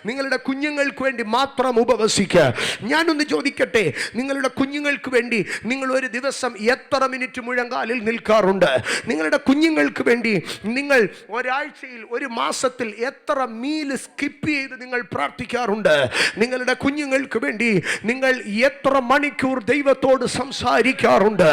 നിങ്ങളുടെ കുഞ്ഞുങ്ങൾക്ക് വേണ്ടി മാത്രം ഉപവസിക്കുക. ഞാനൊന്ന് ചോദിക്കട്ടെ, നിങ്ങളുടെ കുഞ്ഞുങ്ങൾക്ക് വേണ്ടി നിങ്ങൾ ഒരു ദിവസം എത്ര മിനിറ്റ് മുഴങ്കാലിൽ നിൽക്കാറുണ്ട്? നിങ്ങളുടെ കുഞ്ഞുങ്ങൾക്ക് വേണ്ടി നിങ്ങൾ ഒരാഴ്ചയിൽ, ഒരു മാസത്തിൽ എത്ര മീൽ സ്കിപ്പ് ചെയ്ത് നിങ്ങൾ പ്രാർത്ഥിക്കാറുണ്ട്? നിങ്ങളുടെ കുഞ്ഞുങ്ങൾക്ക് വേണ്ടി നിങ്ങൾ എത്ര മണിക്കൂർ ദൈവത്തോട് സംസാരിക്കാറുണ്ട്?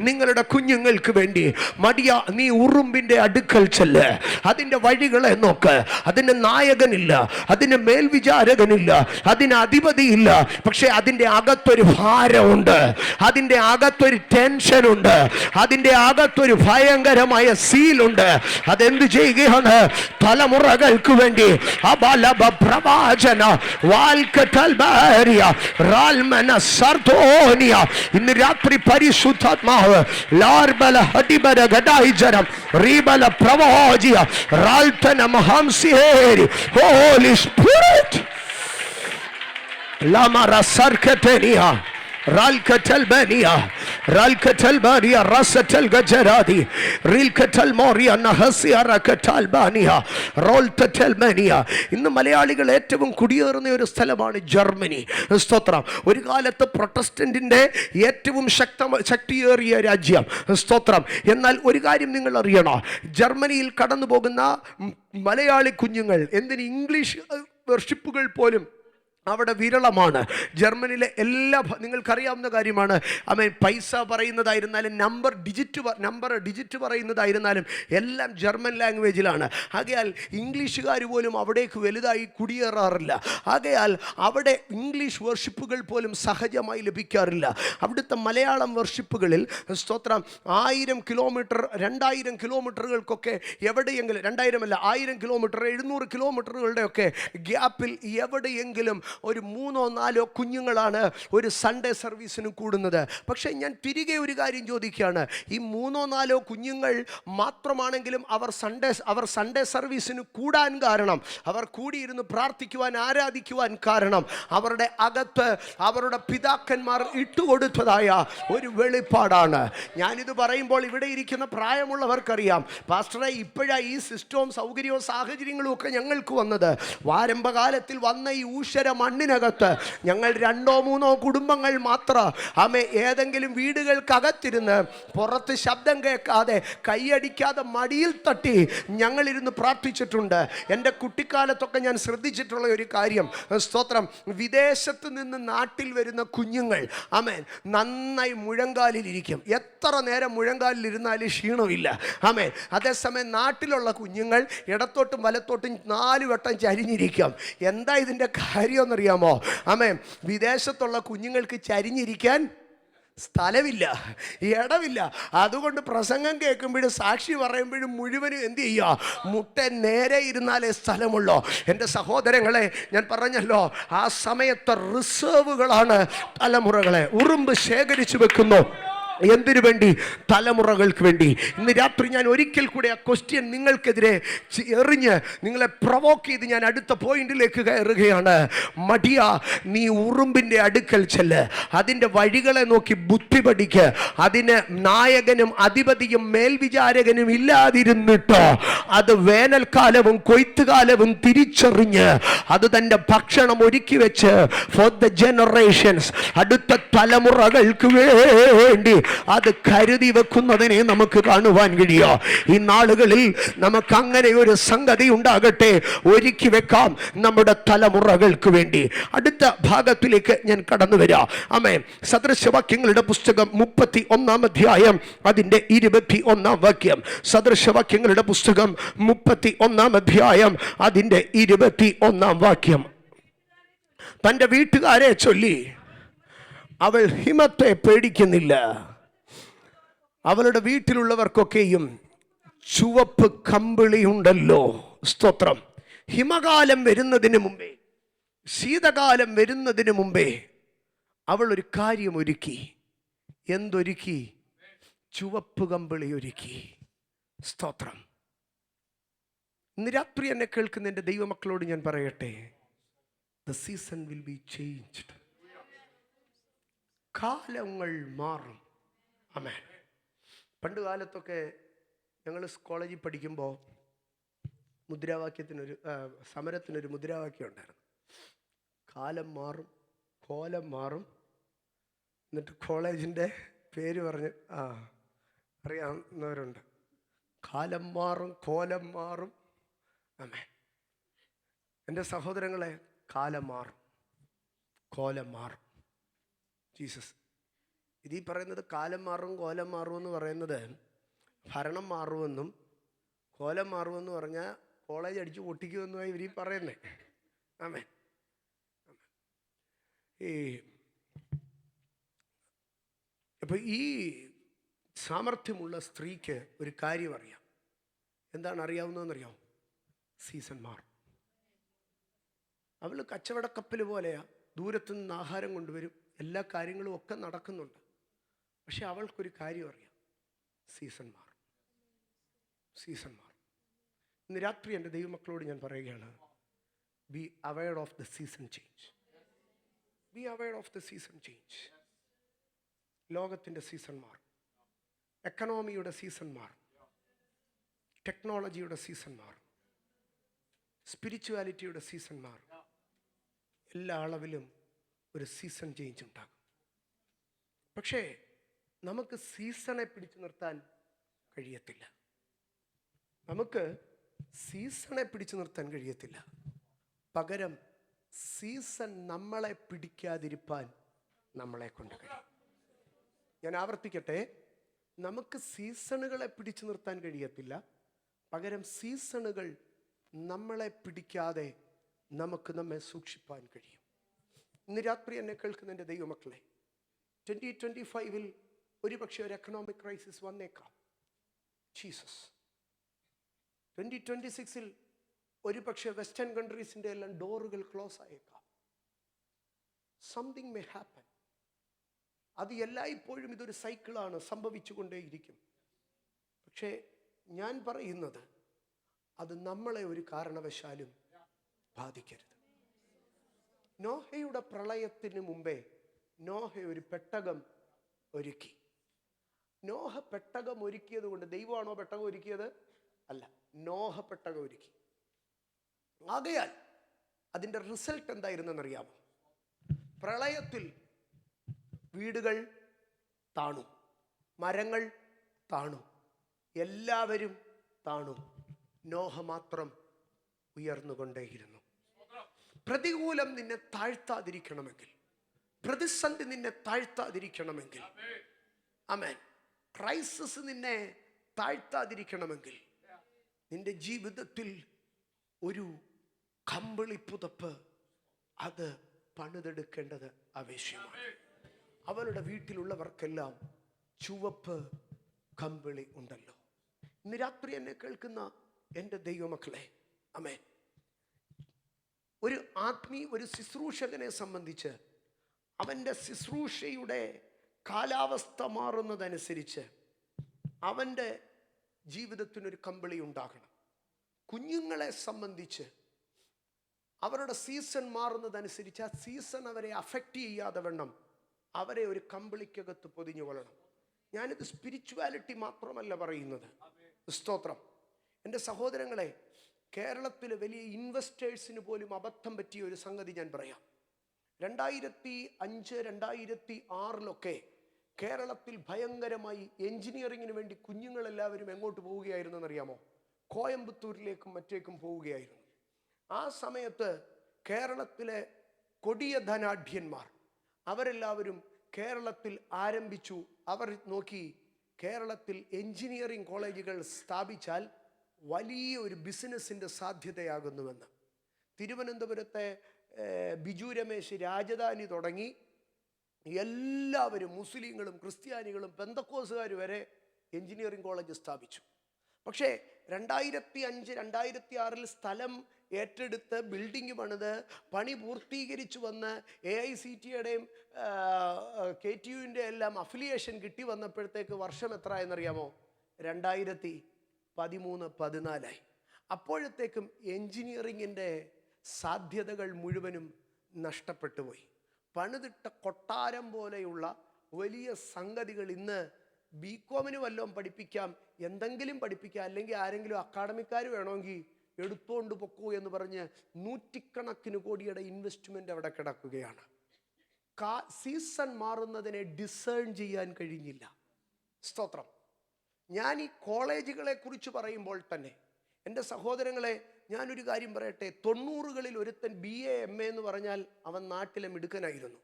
നിങ്ങളുടെ കുഞ്ഞുങ്ങൾക്ക് വേണ്ടി മടിയ നീ ഉറുമ്പിന്റെ അടുക്കൽ ചെല്ല്, അതിന്റെ വഴികളെ നോക്ക്. അതിന് നായകനില്ല, അതിന് മേൽവിചാരകനില്ല, അതിന് അധിപതിയില്ല. പക്ഷെ അതിന്റെ അകത്തൊരു ഭാരമുണ്ട്, അതിന്റെ അകത്തൊരു ടെൻഷനുണ്ട്, അതിന്റെ അകത്തൊരു ഭയങ്കരമായ സീലുണ്ട്. അതെന്ത് ചെയ്യുകയാണ്? തലമുറകൾക്ക് വേണ്ടി പ്രവാചന ഇന്ന് രാത്രി പരിശുദ്ധാത്മാവ് ലാർബല ഹഡിബര ഗഡായിജരം റീബല പ്രവാചിയ റാൽതന മഹാംസിയേരി ഹോളി സ്പിരിറ്റ് ലാമറ സർക്കറ്റനിയ Ralkatel Bania, Ralkatel Bania, Rasatel Gajaradi, Rilkatel Moria, Nahasia Rakatal Bania, Roltatel Bania. ഇന്ന് മലയാളികൾ ഏറ്റവും കുടിയേറുന്ന ഒരു സ്ഥലമാണ് ജർമ്മനി. സ്തോത്രം. ഒരു കാലത്ത് പ്രൊട്ടസ്റ്റന്റിന്റെ ഏറ്റവും ശക്തിയേറിയ രാജ്യം. സ്തോത്രം. എന്നാൽ ഒരു കാര്യം നിങ്ങൾ അറിയണോ? ജർമ്മനിയിൽ കടന്നു പോകുന്ന മലയാളി കുഞ്ഞുങ്ങൾ, എന്തിന് ഇംഗ്ലീഷ് വർഷിപ്പുകൾ പോലും അവിടെ വിരളമാണ്. ജർമ്മനിയിലെ എല്ലാ, നിങ്ങൾക്കറിയാവുന്ന കാര്യമാണ്, ആമേൻ, പൈസ പറയുന്നതായിരുന്നാലും നമ്പർ ഡിജിറ്റ് പറയുന്നതായിരുന്നാലും എല്ലാം ജർമ്മൻ ലാംഗ്വേജിലാണ്. ആകയാൽ ഇംഗ്ലീഷുകാർ പോലും അവിടേക്ക് വലുതായി കുടിയേറാറില്ല. ആകയാൽ അവിടെ ഇംഗ്ലീഷ് വർഷിപ്പുകൾ പോലും സഹജമായി ലഭിക്കാറില്ല. അവിടുത്തെ മലയാളം വർഷിപ്പുകളിൽ സ്തോത്രം 1000 കിലോമീറ്റർ 2000 കിലോമീറ്ററുകൾക്കൊക്കെ എവിടെയെങ്കിലും, 2000 അല്ല 1000 കിലോമീറ്റർ 700 കിലോമീറ്ററുകളുടെയൊക്കെ ഗ്യാപ്പിൽ എവിടെയെങ്കിലും ഒരു 3-4 കുഞ്ഞുങ്ങളാണ് ഒരു സൺഡേ സർവീസിന് കൂടുന്നത്. പക്ഷേ ഞാൻ തിരികെ ഒരു കാര്യം ചോദിക്കുകയാണ്, ഈ 3-4 കുഞ്ഞുങ്ങൾ മാത്രമാണെങ്കിലും അവർ സൺഡേ സർവീസിന് കൂടാൻ കാരണം, അവർ കൂടിയിരുന്ന് പ്രാർത്ഥിക്കുവാൻ, ആരാധിക്കുവാൻ കാരണം അവരുടെ അകത്ത് അവരുടെ പിതാക്കന്മാർ ഇട്ടുകൊടുത്തതായ ഒരു വെളിപ്പാടാണ്. ഞാനിത് പറയുമ്പോൾ ഇവിടെ ഇരിക്കുന്ന പ്രായമുള്ളവർക്കറിയാം, പാസ്റ്ററെ ഇപ്പോഴാ ഈ സിസ്റ്റവും സൗകര്യവും സാഹചര്യങ്ങളും ഒക്കെ ഞങ്ങൾക്ക് വന്നത്. ആരംഭകാലത്തിൽ വന്ന ഈ ഊശ്വര മണ്ണിനകത്ത് ഞങ്ങൾ 2-3 കുടുംബങ്ങൾ മാത്രം ഏതെങ്കിലും വീടുകൾക്കകത്തിരുന്ന് പുറത്ത് ശബ്ദം കേൾക്കാതെ കൈയടിക്കാതെ മടിയിൽ തട്ടി ഞങ്ങളിരുന്ന് പ്രാർത്ഥിച്ചിട്ടുണ്ട്. എൻ്റെ കുട്ടിക്കാലത്തൊക്കെ ഞാൻ ശ്രദ്ധിച്ചിട്ടുള്ള ഒരു കാര്യം, സ്തോത്രം, വിദേശത്ത് നിന്ന് നാട്ടിൽ വരുന്ന കുഞ്ഞുങ്ങൾ ആമേൻ നന്നായി മുഴങ്കാലിലിരിക്കും. എത്ര നേരം മുഴങ്കാലിലിരുന്നാലും ക്ഷീണമില്ല. ആമേൻ. അതേസമയം നാട്ടിലുള്ള കുഞ്ഞുങ്ങൾ ഇടത്തോട്ടും വലത്തോട്ടും 4 വട്ടം ചരിഞ്ഞിരിക്കും. എന്താ ഇതിൻ്റെ കാര്യം എന്നറിയാമോ? ആമേൻ. വിദേശത്തുള്ള കുഞ്ഞുങ്ങൾക്ക് ചരിഞ്ഞിരിക്കാൻ സ്ഥലമില്ല, ഇടമില്ല. അതുകൊണ്ട് പ്രസംഗം കേൾക്കുമ്പോഴും സാക്ഷി പറയുമ്പോഴും മുഴുവനും എന്ത് ചെയ്യുക? മുട്ട നേരെ ഇരുന്നാലേ സ്ഥലമുള്ളൂ. എൻ്റെ സഹോദരങ്ങളെ, ഞാൻ പറഞ്ഞല്ലോ, ആ സമയത്തെ റിസർവുകളാണ് തലമുറകളെ ഉറുമ്പ് ശേഖരിച്ചു വെക്കുന്നു. എന്തിനു വേണ്ടി? തലമുറകൾക്ക് വേണ്ടി. ഇന്ന് രാത്രി ഞാൻ ഒരിക്കൽ കൂടെ ആ ക്വസ്റ്റ്യൻ നിങ്ങൾക്കെതിരെ എറിഞ്ഞ് നിങ്ങളെ പ്രൊവോക്ക് ചെയ്ത് ഞാൻ അടുത്ത പോയിന്റിലേക്ക് കയറുകയാണ്. മടിയ, നീ ഉറുമ്പിൻ്റെ അടുക്കൽ ചെല്ല്, അതിൻ്റെ വഴികളെ നോക്കി ബുദ്ധി പഠിക്ക്. അതിന് നായകനും അധിപതിയും മേൽവിചാരകനും ഇല്ലാതിരുന്നിട്ടോ അത് വേനൽക്കാലവും കൊയ്ത്തുകാലവും തിരിച്ചറിഞ്ഞ് അത് തൻ്റെ ഭക്ഷണം ഒരുക്കി വെച്ച് ഫോർ ദ ജനറേഷൻസ്, അടുത്ത തലമുറകൾക്ക് വേണ്ടി അത് കരുതി വെക്കുന്നതിനെ നമുക്ക് കാണുവാൻ കഴിയുക. ഈ നാളുകളിൽ നമുക്ക് അങ്ങനെ ഒരു സംഗതി ഉണ്ടാകട്ടെ, ഒരുക്കി വെക്കാം നമ്മുടെ തലമുറകൾക്ക് വേണ്ടി. അടുത്ത ഭാഗത്തിലേക്ക് ഞാൻ കടന്നു വരാം. ആമേൻ. സദൃശവാക്യങ്ങളുടെ പുസ്തകം 31 അധ്യായം അതിൻ്റെ 21 വാക്യം. സദൃശവാക്യങ്ങളുടെ പുസ്തകം 31 അധ്യായം അതിൻ്റെ 21 വാക്യം. തൻ്റെ വീട്ടുകാരെ ചൊല്ലി അവൾ ഹിമത്തെ പേടിക്കുന്നില്ല. അവളുടെ വീട്ടിലുള്ളവർക്കൊക്കെയും ചുവപ്പ് കമ്പിളിയുണ്ടല്ലോ. സ്തോത്രം. ഹിമകാലം വരുന്നതിന് മുമ്പേ, ശീതകാലം വരുന്നതിന് മുമ്പേ അവൾ ഒരു കാര്യം ഒരുക്കി. എന്തൊരുക്കി? ചുവപ്പ് കമ്പിളി ഒരുക്കി. സ്തോത്രം. ഇന്ന് രാത്രി എന്നെ കേൾക്കുന്ന എൻ്റെ ദൈവമക്കളോട് ഞാൻ പറയട്ടെ, the season will be changed. കാലങ്ങൾ മാറും. ആമേൻ. പണ്ട് കാലത്തൊക്കെ ഞങ്ങൾ കോളേജിൽ പഠിക്കുമ്പോൾ സമരത്തിനൊരു മുദ്രാവാക്യം ഉണ്ടായിരുന്നു. കാലം മാറും, കോലം മാറും. എന്നിട്ട് കോളേജിൻ്റെ പേര് പറഞ്ഞ് അറിയാവുന്നവരുണ്ട്. കാലം മാറും, കോലം മാറും. ആമേൻ. എൻ്റെ സഹോദരങ്ങളെ, കാലം മാറും, കോലം മാറും. ജീസസ് ഇതീ പറയുന്നത് കാലം മാറും കോലം മാറുമെന്ന് പറയുന്നത് ഭരണം മാറുമെന്നും കോലം മാറുമെന്ന് പറഞ്ഞാൽ കോളേജ് അടിച്ചു പൊട്ടിക്കുമെന്നുമായി ഇവരീ പറയുന്നേ. ആമേൻ. അപ്പോൾ ഈ സാമർഥ്യമുള്ള സ്ത്രീക്ക് ഒരു കാര്യം അറിയാം. എന്താണ് അറിയാവുന്നതെന്നറിയാമോ? സീസൺ മാറും. അവൾ കച്ചവടക്കപ്പൽ പോലെയാ. ദൂരത്തു നിന്ന് ആഹാരം കൊണ്ടുവരും, എല്ലാ കാര്യങ്ങളും ഒക്കെ നടക്കുന്നുണ്ട്. പക്ഷെ അവൾക്കൊരു കാര്യം അറിയാം, സീസൺ മാറും, സീസൺ മാറും. ഇന്ന് രാത്രി എൻ്റെ ദൈവമക്കളോട് ഞാൻ പറയുകയാണ്, be aware of the season change. Be aware of the season change. ലോകത്തിൻ്റെ സീസൺ മാറും, എക്കണോമിയുടെ സീസൺ മാറും, ടെക്നോളജിയുടെ സീസൺ മാറും, സ്പിരിച്വാലിറ്റിയുടെ സീസൺ മാറും. എല്ലാ അളവിലും ഒരു സീസൺ ചേഞ്ച് ഉണ്ടാകും. പക്ഷേ നമുക്ക് സീസണെ പിടിച്ചു നിർത്താൻ കഴിയത്തില്ല. നമുക്ക് സീസണെ പിടിച്ചു നിർത്താൻ കഴിയത്തില്ല. പകരം സീസൺ നമ്മളെ പിടിക്കാതിരിപ്പാൻ നമ്മളെ കൊണ്ട് കഴിയും. ഞാൻ ആവർത്തിക്കട്ടെ, നമുക്ക് സീസണുകളെ പിടിച്ചു നിർത്താൻ കഴിയത്തില്ല. പകരം സീസണുകൾ നമ്മളെ പിടിക്കാതെ നമുക്ക് നമ്മെ സൂക്ഷിപ്പാൻ കഴിയും. ഇന്ന് രാത്രി എന്നെ കേൾക്കുന്ന എൻ്റെ ദൈവമക്കളെ, 2025 ഒരുപക്ഷെ ഒരു എക്കണോമിക് ക്രൈസിസ് വന്നേക്കാം. ജീസസ്. 2026 ഒരുപക്ഷെ വെസ്റ്റേൺ കൺട്രീസിൻ്റെ എല്ലാം ഡോറുകൾ ക്ലോസ് ആയേക്കാം. Something may happen. അത് എല്ലായ്പ്പോഴും ഇതൊരു സൈക്കിളാണ്, സംഭവിച്ചുകൊണ്ടേയിരിക്കും. പക്ഷേ ഞാൻ പറയുന്നത്, അത് നമ്മളെ ഒരു കാരണവശാലും ബാധിക്കരുത്. നോഹയുടെ പ്രളയത്തിന് മുമ്പേ നോഹ ഒരു പെട്ടകം ഒരുക്കി. നോഹ പെട്ടകം ഒരുക്കിയത് കൊണ്ട് ദൈവമാണോ പെട്ടകം ഒരുക്കിയത്? അല്ല, നോഹ പെട്ടകം ഒരുക്കി. ആകയാൽ അതിൻ്റെ റിസൾട്ട് എന്തായിരുന്നെന്നറിയാമോ? പ്രളയത്തിൽ വീടുകൾ താണു, മരങ്ങൾ താണു, എല്ലാവരും താണു. നോഹ മാത്രം ഉയർന്നുകൊണ്ടേയിരുന്നു. പ്രതികൂലം നിന്നെ താഴ്ത്താതിരിക്കണമെങ്കിൽ, പ്രതിസന്ധി നിന്നെ താഴ്ത്താതിരിക്കണമെങ്കിൽ, ആമേൻ, ക്രൈസിസ് നിന്നെ താഴ്ത്താതിരിക്കണമെങ്കിൽ, നിന്റെ ജീവിതത്തിൽ ഒരു കമ്പിളി പുതപ്പ് അത് പണിതെടുക്കേണ്ടത് ആവശ്യമാണ്. അവരുടെ വീട്ടിലുള്ളവർക്കെല്ലാം ചുവപ്പ് കമ്പിളി ഉണ്ടല്ലോ. ഇന്ന് രാത്രി എന്നെ കേൾക്കുന്ന എൻ്റെ ദൈവമക്കളെ, ആമേൻ, ഒരു ശുശ്രൂഷകനെ സംബന്ധിച്ച് അവൻ്റെ ശുശ്രൂഷയുടെ കാലാവസ്ഥ മാറുന്നതനുസരിച്ച് അവൻ്റെ ജീവിതത്തിനൊരു കമ്പിളി ഉണ്ടാകണം. കുഞ്ഞുങ്ങളെ സംബന്ധിച്ച് അവരുടെ സീസൺ മാറുന്നതനുസരിച്ച് ആ സീസൺ അവരെ അഫക്റ്റ് ചെയ്യാതെ വണ്ണം അവരെ ഒരു കമ്പിളിക്കകത്ത് പൊതിഞ്ഞു കൊള്ളണം. ഞാനിത് സ്പിരിച്വാലിറ്റി മാത്രമല്ല പറയുന്നത്. സ്തോത്രം. എൻ്റെ സഹോദരങ്ങളെ, കേരളത്തിലെ വലിയ ഇൻവെസ്റ്റേഴ്സിന് പോലും അബദ്ധം പറ്റിയ ഒരു സംഗതി ഞാൻ പറയാം. 2005, 2006 കേരളത്തിൽ ഭയങ്കരമായി എഞ്ചിനീയറിങ്ങിന് വേണ്ടി കുഞ്ഞുങ്ങളെല്ലാവരും എങ്ങോട്ട് പോവുകയായിരുന്നു എന്നറിയാമോ? കോയമ്പത്തൂരിലേക്കും മറ്റേക്കും പോവുകയായിരുന്നു. ആ സമയത്ത് കേരളത്തിലെ കൊടിയ ധനാഢ്യന്മാർ അവരെല്ലാവരും കേരളത്തിൽ ആരംഭിച്ചു. അവർ നോക്കി, കേരളത്തിൽ എഞ്ചിനീയറിംഗ് കോളേജുകൾ സ്ഥാപിച്ചാൽ വലിയ ഒരു ബിസിനസ്സിൻ്റെ സാധ്യതയാകുന്നുവെന്ന്. തിരുവനന്തപുരത്തെ ബിജു രമേശ് രാജധാനി തുടങ്ങി എല്ലാവരും, മുസ്ലിങ്ങളും ക്രിസ്ത്യാനികളും പെന്തക്കോസുകാർ വരെ എഞ്ചിനീയറിംഗ് കോളേജ് സ്ഥാപിച്ചു. പക്ഷേ 2005, 2006 സ്ഥലം ഏറ്റെടുത്ത് ബിൽഡിംഗ് പണിത് പണി പൂർത്തീകരിച്ചു വന്ന് AICTയുടെയും KTUവിൻ്റെ എല്ലാം അഫിലിയേഷൻ കിട്ടി വന്നപ്പോഴത്തേക്ക് വർഷം എത്ര എന്നറിയാമോ? 2013-14 അപ്പോഴത്തേക്കും എഞ്ചിനീയറിങ്ങിൻ്റെ സാധ്യതകൾ മുഴുവനും നഷ്ടപ്പെട്ടു പോയി. പണിതിട്ട കൊട്ടാരം പോലെയുള്ള വലിയ സംഗതികൾ ഇന്ന് BComന് വല്ലതും പഠിപ്പിക്കാം, എന്തെങ്കിലും പഠിപ്പിക്കാം, അല്ലെങ്കിൽ ആരെങ്കിലും അക്കാഡമിക്കാർ വേണമെങ്കിൽ എടുത്തോണ്ട് പൊക്കൂ എന്ന് പറഞ്ഞ് 100 കോടിയുടെ ഇൻവെസ്റ്റ്മെൻ്റ് അവിടെ കിടക്കുകയാണ്. സീസൺ മാറുന്നതിനെ ഡിസേൺ ചെയ്യാൻ കഴിഞ്ഞില്ല. സ്തോത്രം. ഞാൻ ഈ കോളേജുകളെ കുറിച്ച് പറയുമ്പോൾ തന്നെ എൻ്റെ സഹോദരങ്ങളെ, ഞാനൊരു കാര്യം പറയട്ടെ. 90കളിൽ ഒരുത്തൻ BA MA എന്ന് പറഞ്ഞാൽ അവൻ നാട്ടിലെ മിടുക്കനായിരുന്നു.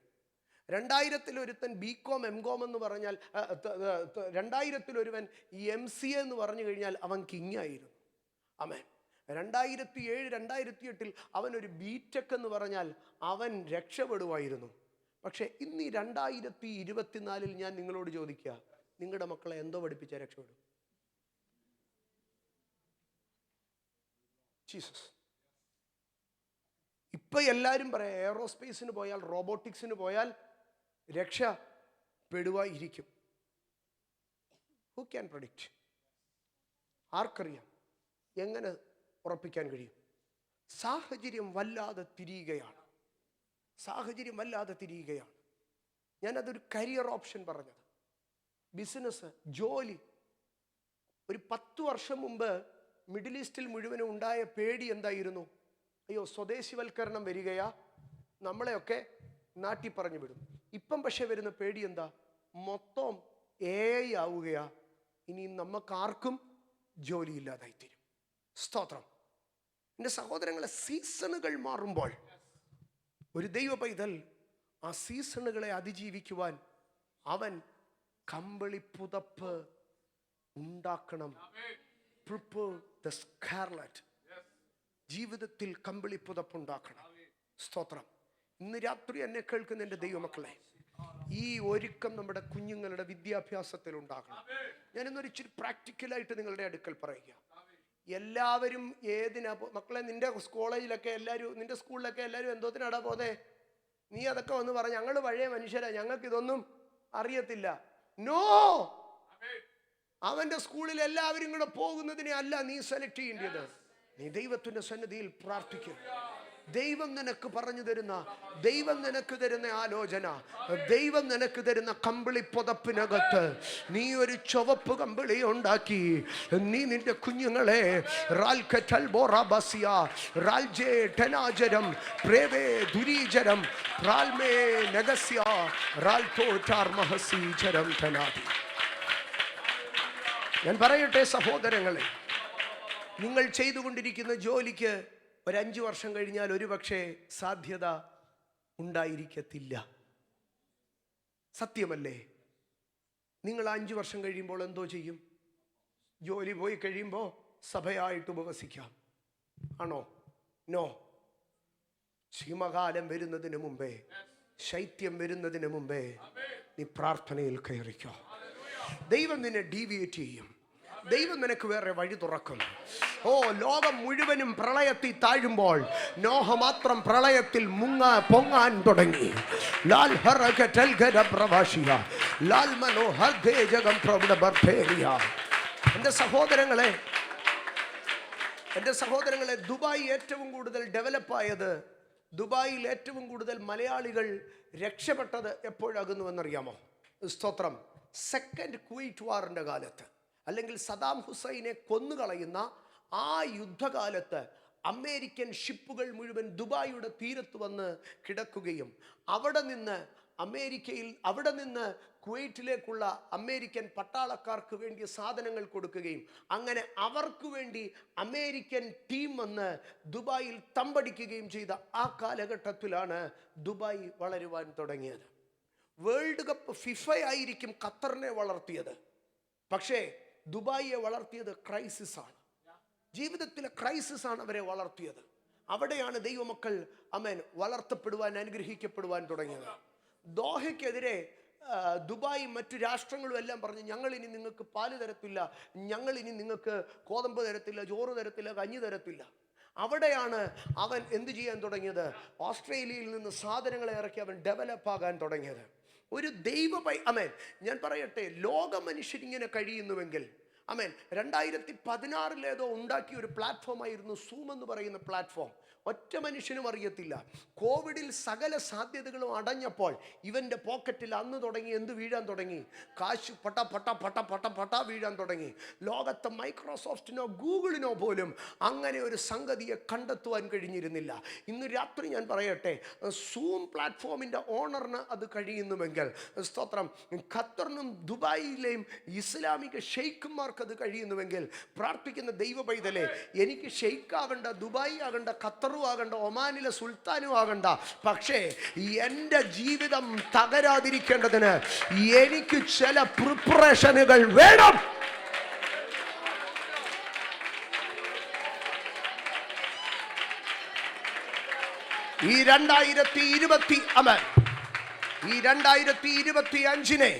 2000 ഒരുത്തൻ BCom MCom എന്ന് പറഞ്ഞാൽ, 2000 ഒരുവൻ MCA എന്ന് പറഞ്ഞു കഴിഞ്ഞാൽ അവൻ കിങ്ങായിരുന്നു. ആമേൻ. 2007, 2008 അവനൊരു BTech എന്ന് പറഞ്ഞാൽ അവൻ രക്ഷപ്പെടുമായിരുന്നു. പക്ഷേ ഇന്ന് 2024 ഞാൻ നിങ്ങളോട് ചോദിക്കുക, നിങ്ങളുടെ മക്കളെ എന്തോ പഠിപ്പിച്ചാൽ രക്ഷപ്പെടും? ജീസസ്. ഇപ്പൊ എല്ലാവരും പറയാം എയറോസ്പേസിന് പോയാൽ, റോബോട്ടിക്സിന് പോയാൽ രക്ഷപ്പെടുവായിരിക്കും. Who can predict? ആർക്കറിയാം? എങ്ങനെ ഉറപ്പിക്കാൻ കഴിയും? സാഹചര്യം വല്ലാതെ തിരിയുകയാണ്. സാഹചര്യം വല്ലാതെ തിരിയുകയാണ്. ഞാനതൊരു കരിയർ ഓപ്ഷൻ പറഞ്ഞത്. ബിസിനസ്, ജോലി. ഒരു 10 വർഷം മുമ്പ് മിഡിൽ ഈസ്റ്റിൽ മുഴുവനും ഉണ്ടായ പേടി എന്തായിരുന്നു? അയ്യോ, സ്വദേശിവൽക്കരണം വരികയാ, നമ്മളെയൊക്കെ നാട്ടി പറഞ്ഞു വിടും. ഇപ്പം പക്ഷെ വരുന്ന പേടി എന്താ? മൊത്തം AI ആവുകയാ, ഇനി നമുക്കാർക്കും ജോലിയില്ലാതായിത്തീരും. സ്തോത്രം. എൻ്റെ സഹോദരങ്ങളെ, സീസണുകൾ മാറുമ്പോൾ ഒരു ദൈവ പൈതൽ ആ സീസണുകളെ അതിജീവിക്കുവാൻ അവൻ കമ്പിളി പുതപ്പ് ഉണ്ടാക്കണം. Prepare the scarlet. ജീവിതത്തിൽ കമ്പിളി പുതപ്പ് ഉണ്ടാക്കണം. സ്തോത്രം. ഇന്ന് രാത്രി എന്നെ കേൾക്കുന്ന എൻ്റെ ദൈവമക്കളെ, ഈ ഒരുക്കം നമ്മുടെ കുഞ്ഞുങ്ങളുടെ വിദ്യാഭ്യാസത്തിൽ ഉണ്ടാകണം. ഞാനിന്നൊരു ഇച്ചിരി പ്രാക്ടിക്കലായിട്ട് നിങ്ങളുടെ അടുക്കൽ പറയുക. എല്ലാവരും ഏതിനാ മക്കളെ? നിന്റെ കോളേജിലൊക്കെ എല്ലാവരും, നിന്റെ സ്കൂളിലൊക്കെ എല്ലാവരും എന്തോത്തിനാടാ പോന്നെ? നീ അതൊക്കെ വന്ന് പറഞ്ഞ ഞങ്ങൾ പഴയ മനുഷ്യരാ, ഞങ്ങൾക്ക് ഇതൊന്നും അറിയത്തില്ല. നോ, അവന്റെ സ്കൂളിൽ എല്ലാവരും കൂടെ പോകുന്നതിനെ അല്ല നീ സെലക്ട് ചെയ്യേണ്ടത്. നീ ദൈവത്തിന്റെ സന്നിധിയിൽ പ്രാർത്ഥിക്കും. ദൈവം നിനക്ക് പറഞ്ഞു തരുന്ന, ദൈവം നിനക്ക് തരുന്ന ആലോചന, ദൈവം നിനക്ക് തരുന്ന കമ്പിളി പുതപ്പിനകത്ത് നീ ഒരു ചുവപ്പ് കമ്പിളി ഉണ്ടാക്കി നീ നിന്റെ കുഞ്ഞുങ്ങളെ ഞാൻ പറയട്ടെ സഹോദരങ്ങളെ, നിങ്ങൾ ചെയ്തുകൊണ്ടിരിക്കുന്ന ജോലിക്ക് ഒരു 5 വർഷം കഴിഞ്ഞാൽ ഒരു പക്ഷേ സാധ്യത ഉണ്ടായിരിക്കത്തില്ല. സത്യമല്ലേ? നിങ്ങൾ 5 വർഷം കഴിയുമ്പോൾ എന്തോ ചെയ്യും? ജോലി പോയി കഴിയുമ്പോൾ സഭയായിട്ട് ഉപവസിക്കാം. ആണോ? നോ. ക്ഷീമകാലം വരുന്നതിന് മുമ്പേ, ശൈത്യം വരുന്നതിന് മുമ്പേ നീ പ്രാർത്ഥനയിൽ കയറിക്കോ. ദൈവം നിന്നെ ഡീവിയേറ്റ് ചെയ്യും. ദൈവം നിനക്ക് വേറെ വഴി തുറക്കും. ലോകം മുഴുവനും പ്രളയത്തിൽ താഴുമ്പോൾ നോഹ മാത്രം പ്രളയത്തിൽ പൊങ്ങാൻ തുടങ്ങി. എന്റെ സഹോദരങ്ങളെ, ദുബായ് ഏറ്റവും കൂടുതൽ ഡെവലപ്പായത്, ദുബായിൽ ഏറ്റവും കൂടുതൽ മലയാളികൾ രക്ഷപ്പെട്ടത് എപ്പോഴാകുന്നുവെന്നറിയാമോ? സ്തോത്രം. സെക്കൻഡ് കുവൈറ്റ് വാറിന്റെ കാലത്ത്, അല്ലെങ്കിൽ സദാം ഹുസൈനെ കൊന്നുകളയുന്ന ആ യുദ്ധകാലത്ത് അമേരിക്കൻ ഷിപ്പുകൾ മുഴുവൻ ദുബായിയുടെ തീരത്ത് വന്ന് കിടക്കുകയും അവിടെ നിന്ന് കുവൈറ്റിലേക്കുള്ള അമേരിക്കൻ പട്ടാളക്കാർക്ക് വേണ്ടി സാധനങ്ങൾ കൊടുക്കുകയും അങ്ങനെ അവർക്ക് വേണ്ടി അമേരിക്കൻ ടീം വന്ന് ദുബായിൽ തമ്പടിക്കുകയും ചെയ്ത ആ കാലഘട്ടത്തിലാണ് ദുബായ് വളരുവാൻ തുടങ്ങിയത്. വേൾഡ് കപ്പ് ഫിഫ ആയിരിക്കും ഖത്തറിനെ വളർത്തിയത്, പക്ഷേ ദുബായിയെ വളർത്തിയത് ക്രൈസിസ് ആണ്. ജീവിതത്തിലെ ക്രൈസിസ് ആണ് അവരെ വളർത്തിയത്. അവിടെയാണ് ദൈവമക്കൾ അമേൻ വളർത്തപ്പെടുവാൻ, അനുഗ്രഹിക്കപ്പെടുവാൻ തുടങ്ങിയത്. ദോഹയ്ക്കെതിരെ ദുബായ് മറ്റു രാഷ്ട്രങ്ങളും എല്ലാം പറഞ്ഞ് ഞങ്ങളിനി നിങ്ങൾക്ക് പാല് തരത്തില്ല, ഞങ്ങളിനി നിങ്ങൾക്ക് കോതമ്പ് തരത്തില്ല, ചോറ് തരത്തില്ല, കഞ്ഞി തരത്തില്ല. അവിടെയാണ് അവൻ എന്ത് ചെയ്യാൻ തുടങ്ങിയത്? ഓസ്ട്രേലിയയിൽ നിന്ന് സാധനങ്ങളെ ഇറക്കി അവൻ ഡെവലപ്പ് ആകാൻ തുടങ്ങിയത്. ഒരു അമേൻ ഞാൻ പറയട്ടെ, ലോക മനുഷ്യരിങ്ങനെ കഴിയുന്നുവെങ്കിൽ അമേൻ 2016 ഉണ്ടാക്കിയ ഒരു പ്ലാറ്റ്ഫോം ആയിരുന്നു സൂം എന്ന് പറയുന്ന പ്ലാറ്റ്ഫോം. ഒറ്റ മനുഷ്യനും അറിയത്തില്ല. കോവിഡിൽ സകല സാധ്യതകളും അടഞ്ഞപ്പോൾ ഇവൻ്റെ പോക്കറ്റിൽ അന്ന് തുടങ്ങി എന്ത് വീഴാൻ തുടങ്ങി? കാശ് പട്ട പട്ട പട്ട പട്ട പട്ട വീഴാൻ തുടങ്ങി. ലോകത്തെ മൈക്രോസോഫ്റ്റിനോ ഗൂഗിളിനോ പോലും അങ്ങനെ ഒരു സംഗതിയെ കണ്ടെത്തുവാൻ കഴിഞ്ഞിരുന്നില്ല. ഇന്ന് രാത്രി ഞാൻ പറയട്ടെ, സൂം പ്ലാറ്റ്ഫോമിൻ്റെ ഓണറിന് അത് കഴിയുന്നുവെങ്കിൽ സ്തോത്രം, ഖത്തറിനും ദുബായിലെയും ഇസ്ലാമിക ഷെയ്ഖുമാർക്ക് അത് കഴിയുന്നുവെങ്കിൽ, പ്രാർത്ഥിക്കുന്ന ദൈവ പൈതലേ, എനിക്ക് ഷെയ്ഖാകണ്ട, ദുബായി ആകണ്ട, ഖത്തറും ആകണ്ട, ഒമാനിലെ സുൽത്താനും ആകണ്ട, പക്ഷേ എൻ്റെ ജീവിതം തകരാതിരിക്കേണ്ടതിന് എനിക്ക് ചില പ്രിപ്പറേഷനുകൾ വേണം. ഈ 2025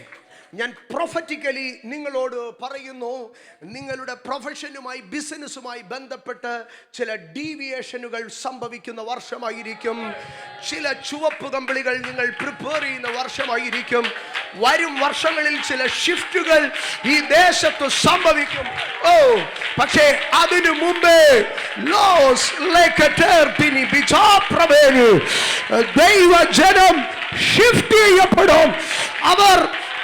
ഞാൻ പ്രൊഫറ്റിക്കലി നിങ്ങളോട് പറയുന്നു, നിങ്ങളുടെ പ്രൊഫഷനുമായി ബിസിനസ്സുമായി ബന്ധപ്പെട്ട് ചില ഡീവിയേഷനുകൾ സംഭവിക്കുന്ന വർഷമായിരിക്കും. ചില ചുവപ്പ് കമ്പിളികൾ നിങ്ങൾ പ്രിപ്പയർ ചെയ്യുന്ന വർഷമായിരിക്കും. വരും വർഷങ്ങളിൽ ചില ഷിഫ്റ്റുകൾ ഈ ദേശത്ത് സംഭവിക്കും. പക്ഷേ അതിനു മുമ്പേ ദൈവജനം ഷിഫ്റ്റ് ചെയ്യപ്പെടും. അവർ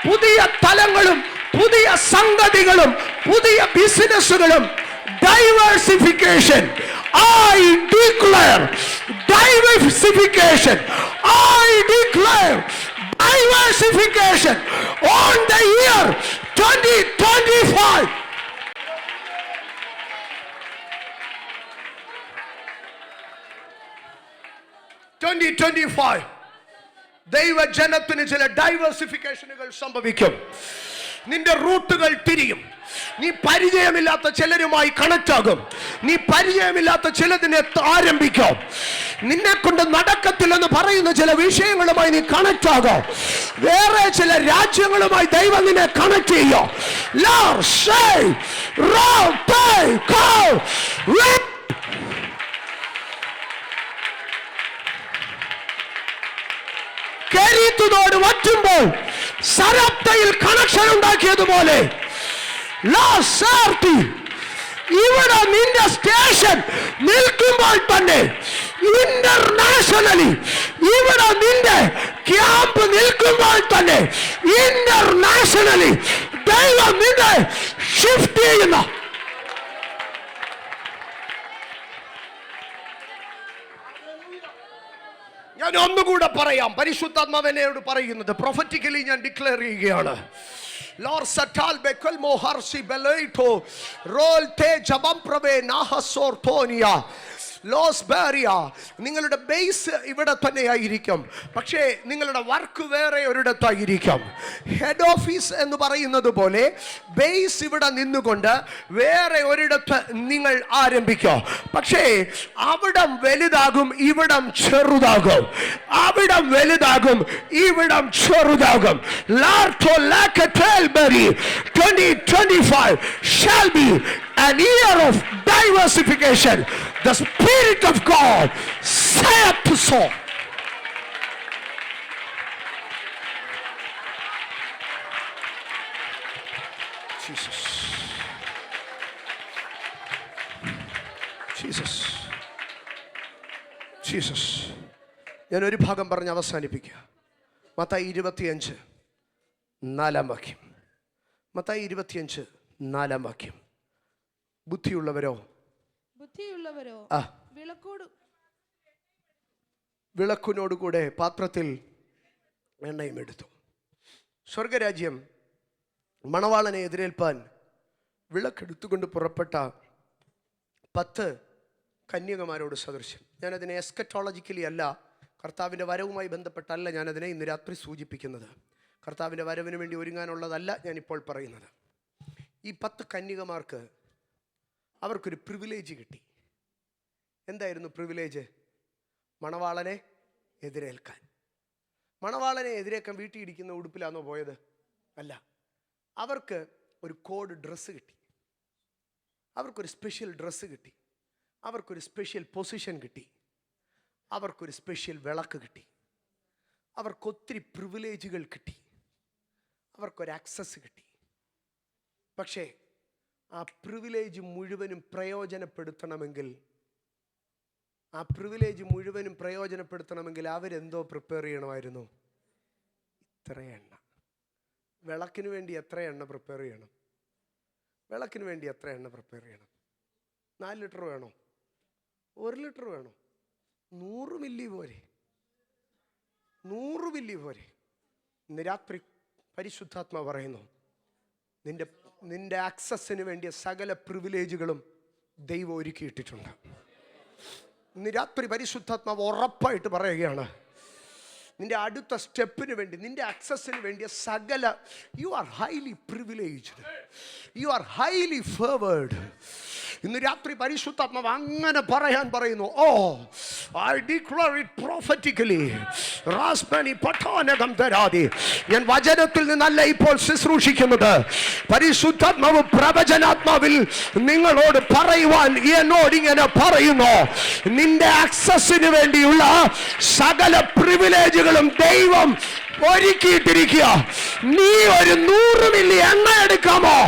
പുതിയ തലങ്ങളും പുതിയ സംഗതികളും പുതിയ ബിസിനസ്സുകളും, diversification. I declare diversification. I declare diversification on the year 2025. 2025 ദൈവജനത്തിന് ചില ഡൈവേഴ്സിഫിക്കേഷനുകൾ സംഭവിക്കും. നിന്റെ റൂട്ടുകൾ തിരിയും. നീ പരിചയമില്ലാത്ത ചിലരുമായി കണക്ട് ആകും. നീ പരിചയമില്ലാത്ത ചിലതിനെ ആരംഭിക്കും. നിന്നെ കൊണ്ട് നടക്കത്തില്ലെന്ന് പറയുന്ന ചില വിഷയങ്ങളുമായി നീ കണക്ട് ആകും. വേറെ ചില രാജ്യങ്ങളുമായി ദൈവം നിന്നെ കണക്ട് ചെയ്യും. കെരീത്തിനോട് വറ്റുമ്പോൾ സരപ്തയിൽ കണക്ഷൻ ഉണ്ടാക്കിയതുപോലെ ഇവിടെ നിന്റെ സ്റ്റേഷൻ നിൽക്കുമ്പോൾ തന്നെ ഇന്റർനാഷണലി, ഇവിടെ നിന്റെ ക്യാമ്പ് നിൽക്കുമ്പോൾ തന്നെ ഇന്റർനാഷണലി ദൈവം നിന്നെ ഷിഫ്റ്റ് ചെയ്യുന്ന ഞാൻ ഒന്നുകൂടെ പറയാം. പരിശുദ്ധാത്മാവിനോട് പറയുന്നത് പ്രൊഫറ്റിക്കലി ഞാൻ ഡിക്ലെയർ ചെയ്യുകയാണ്. നിങ്ങളുടെ ബേസ് ഇവിടെ തന്നെയായിരിക്കും, പക്ഷേ നിങ്ങളുടെ വർക്ക് വേറെ ഒരിടത്തായിരിക്കും. ഹെഡ് ഓഫീസ് എന്ന് പറയുന്നത് പോലെ ബേസ് ഇവിടെ നിന്നുകൊണ്ട് വേറെ ഒരിടത്ത് നിങ്ങൾ ആരംഭിക്കും. പക്ഷേ അവിടം വലുതാകും, ഇവിടം ചെറുതാകും. അവിടം വലുതാകും, ഇവിടം ചെറുതാകും. 2025 shall be an year of diversification. The Spirit of God saith so. Jesus. Jesus. Jesus. ഞാൻ ഒരു ഭാഗം പറഞ്ഞ് അവസാനിപ്പിക്കുക. മത്തായി 25:4 വാക്യം. മത്തായി 25:4 വാക്യം. ബുദ്ധിയുള്ളവരോ വിളക്കിനോടുകൂടെ പാത്രത്തിൽ എണ്ണയും എടുത്തു. സ്വർഗരാജ്യം മണവാളനെ എതിരേൽപ്പാൻ വിളക്കെടുത്തുകൊണ്ട് പുറപ്പെട്ട 10 കന്യകമാരോട് സദൃശ്യം. ഞാനതിനെ എസ്കറ്റോളജിക്കലി അല്ല, കർത്താവിൻ്റെ വരവുമായി ബന്ധപ്പെട്ടല്ല ഞാനതിനെ ഇന്ന് രാത്രി സൂചിപ്പിക്കുന്നത്. കർത്താവിൻ്റെ വരവിന് വേണ്ടി ഒരുങ്ങാനുള്ളതല്ല ഞാനിപ്പോൾ പറയുന്നത്. ഈ 10 കന്യകമാർക്ക് അവർക്കൊരു പ്രിവിലേജ് കിട്ടി. എന്തായിരുന്നു പ്രിവിലേജ്? മണവാളനെ എതിരേൽക്കാൻ. മണവാളനെ എതിരേൽക്കാൻ വീട്ടിൽ ഇരിക്കുന്ന ഉടുപ്പിലാണോ പോയത്? അല്ല. അവർക്ക് ഒരു കോഡ് ഡ്രസ്സ് കിട്ടി, അവർക്കൊരു സ്പെഷ്യൽ ഡ്രസ്സ് കിട്ടി, അവർക്കൊരു സ്പെഷ്യൽ പൊസിഷൻ കിട്ടി, അവർക്കൊരു സ്പെഷ്യൽ വിളക്ക് കിട്ടി, അവർക്കൊത്തിരി പ്രിവിലേജുകൾ കിട്ടി, അവർക്കൊരു ആക്സസ് കിട്ടി. പക്ഷേ ആ പ്രിവിലേജ് മുഴുവനും പ്രയോജനപ്പെടുത്തണമെങ്കിൽ അവരെന്തോ പ്രിപ്പയർ ചെയ്യണമായിരുന്നു? ഇത്ര എണ്ണ. വിളക്കിന് വേണ്ടി എത്ര എണ്ണ പ്രിപ്പയർ ചെയ്യണം? 4 ലിറ്റർ വേണോ? 1 ലിറ്റർ വേണോ? 100 മില്ലി പോരെ? 100 മില്ലി പോരെ? ഇന്ന് രാത്രി പരിശുദ്ധാത്മാ പറയുന്നു, നിന്റെ ആക്സസിന് വേണ്ടിയ സകല പ്രിവിലേജുകളും ദൈവം ഒരുക്കിയിട്ടിട്ടുണ്ട്. ഇന്ന് രാത്രി പരിശുദ്ധാത്മാവ് ഉറപ്പായിട്ട് പറയുകയാണ്, നിന്റെ അടുത്ത സ്റ്റെപ്പിന് വേണ്ടി, നിന്റെ ആക്സസിന് വേണ്ടിയ സകല, U are highly privileged, you are highly favoured. ഇന്ന് രാത്രി പരിശുദ്ധാത്മാവ് അങ്ങനെ പറയാൻ പറയുന്നു. ഓ, ഐ ഡിക്ലെയർ ഇറ്റ് പ്രൊഫറ്റിക്കലി. റാസ്മനി പട്ടാനകം തരാതി. ഞാൻ വചനത്തിൽ നിന്നല്ല ഇപ്പോൾ ശുശ്രൂഷിക്കുന്നത്. പരിശുദ്ധാത്മാവ് പ്രവചനാത്മാവിൽ നിങ്ങളോട് പറയുവാൻ എന്നോട് ഇങ്ങനെ പറയുന്നു, നിന്റെ ആക്സസിന് വേണ്ടിയുള്ള സകല പ്രിവിലേജുകളും ദൈവം ഒരുക്കിയിട്ടിരിക്കുക. നീ ഒരു 100 മില്ലി എണ്ണ എടുക്കാമോ?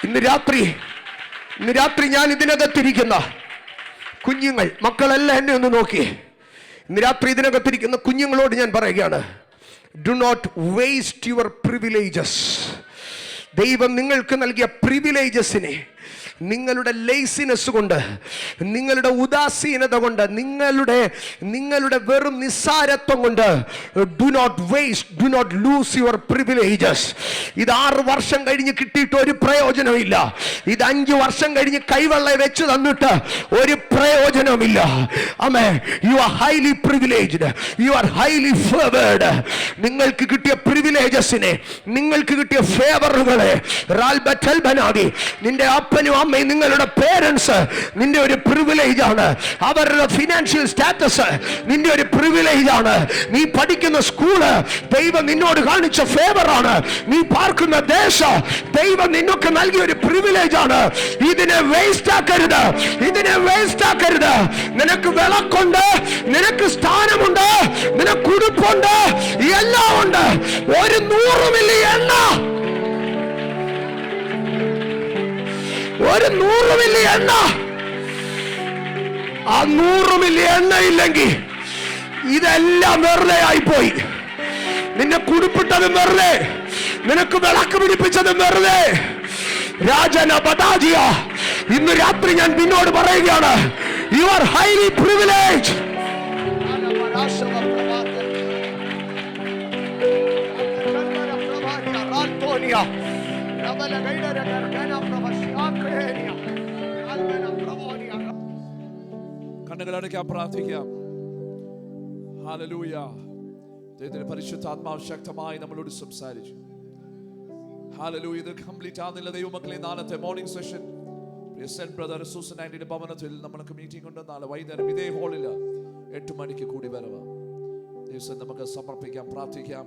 ഇന്ന് രാത്രി ഞാൻ ഇതിനകത്തിരിക്കുന്ന കുഞ്ഞുങ്ങൾ, മക്കളെല്ലാം എന്നെ ഒന്ന് നോക്കി. ഇന്ന് രാത്രി ഇതിനകത്തിരിക്കുന്ന കുഞ്ഞുങ്ങളോട് ഞാൻ പറയുകയാണ്, do not waste your privileges. ദൈവം നിങ്ങൾക്ക് നൽകിയ പ്രിവിലേജസിനെ നിങ്ങളുടെ ലേസിനെസ് കൊണ്ട്, നിങ്ങളുടെ ഉദാസീനത കൊണ്ട്, നിങ്ങളുടെ വെറും നിസ്സാരത്വം കൊണ്ട് do not waste, do not lose your privileges. ഇത് 6 വർഷം കഴിഞ്ഞ് കിട്ടിയിട്ട് ഒരു പ്രയോജനമില്ല. ഇത് 5 വർഷം കഴിഞ്ഞ് കൈവെള്ള വെച്ച് തന്നിട്ട് ഒരു പ്രയോജനമില്ല. ആമേൻ. You are highly privileged, you are highly favoured. നിങ്ങൾക്ക് കിട്ടിയ പ്രിവിലേജസിനെ, നിങ്ങൾക്ക് കിട്ടിയ ഫേവറുകളെ നിന്റെ അപ്പനും അമ്മയും നിങ്ങളുടെ പേരൻസ് നിന്റെ ഒരു പ്രിവിലേജ് ആണ്. അവരുടെ ഫിനാൻഷ്യൽ സ്റ്റാറ്റസ് നിന്റെ ഒരു പ്രിവിലേജ് ആണ്. നീ പഠിക്കുന്ന സ്കൂള് ദൈവം നിന്നോട് കാണിച്ച ഫേവറാണ്. നീ പാർക്കുന്ന ദേശം ദൈവം നിന്നൊക്കെ നൽകിയ ഒരു പ്രിവിലേജ് ആണ്. ഇതിനെ വേസ്റ്റ് ആക്കരുത്, ഇതിനെ വേസ്റ്റ് ആക്കരുത്. നിനക്ക് വിളക്കുണ്ട്, നിനക്ക് സ്ഥാനമുണ്ട്, നിനക്ക് ഉടുപ്പുണ്ട്, എല്ലാം ഉണ്ട്. ഒരു 100 മില്ലി എണ്ണ, ഒരു 100 മില്ലി എണ്ണ, ആ 100 മില്ലി എണ്ണ ഇല്ലെങ്കിൽ ഇതെല്ലാം വെറുതെ ആയിപ്പോയി. നിന്നെ കുടിപ്പിട്ടതും വെറുതെ, നിനക്ക് വിളക്ക് പിടിപ്പിച്ചതും വെറുതെ. രാജന ബദാജിയ, ഇന്ന് രാത്രി ഞാൻ നിന്നോട് പറയുകയാണ്, യു ആർ ഹൈലി പ്രിവിലേജ്. കണ്ണുകളടയ്ക്കാം, പ്രാർത്ഥിക്കാം. ഹല്ലേലൂയ. ദൈവത്തിന്റെ പരിശുദ്ധാത്മാവ് ശക്തമായി നമ്മളോട് സംസാരിച്ചു. ഹല്ലേലൂയ. ഇത് കംപ്ലീറ്റ് ആകുന്നില്ല ദൈവമക്കളെ. നാളത്തെ morning session saint brother Susan ആന്റിയുടെ ഭവനത്തിൽ നമ്മൾക്ക് മീറ്റിംഗ് ഉണ്ട്. നാളെ വൈകുന്നേരം ഇതേ ഹാളിൽ 8 മണിക്ക് കൂടി വരവ്. ദിവസം നമുക്ക് സമർപ്പിക്കാം, പ്രാർത്ഥിക്കാം.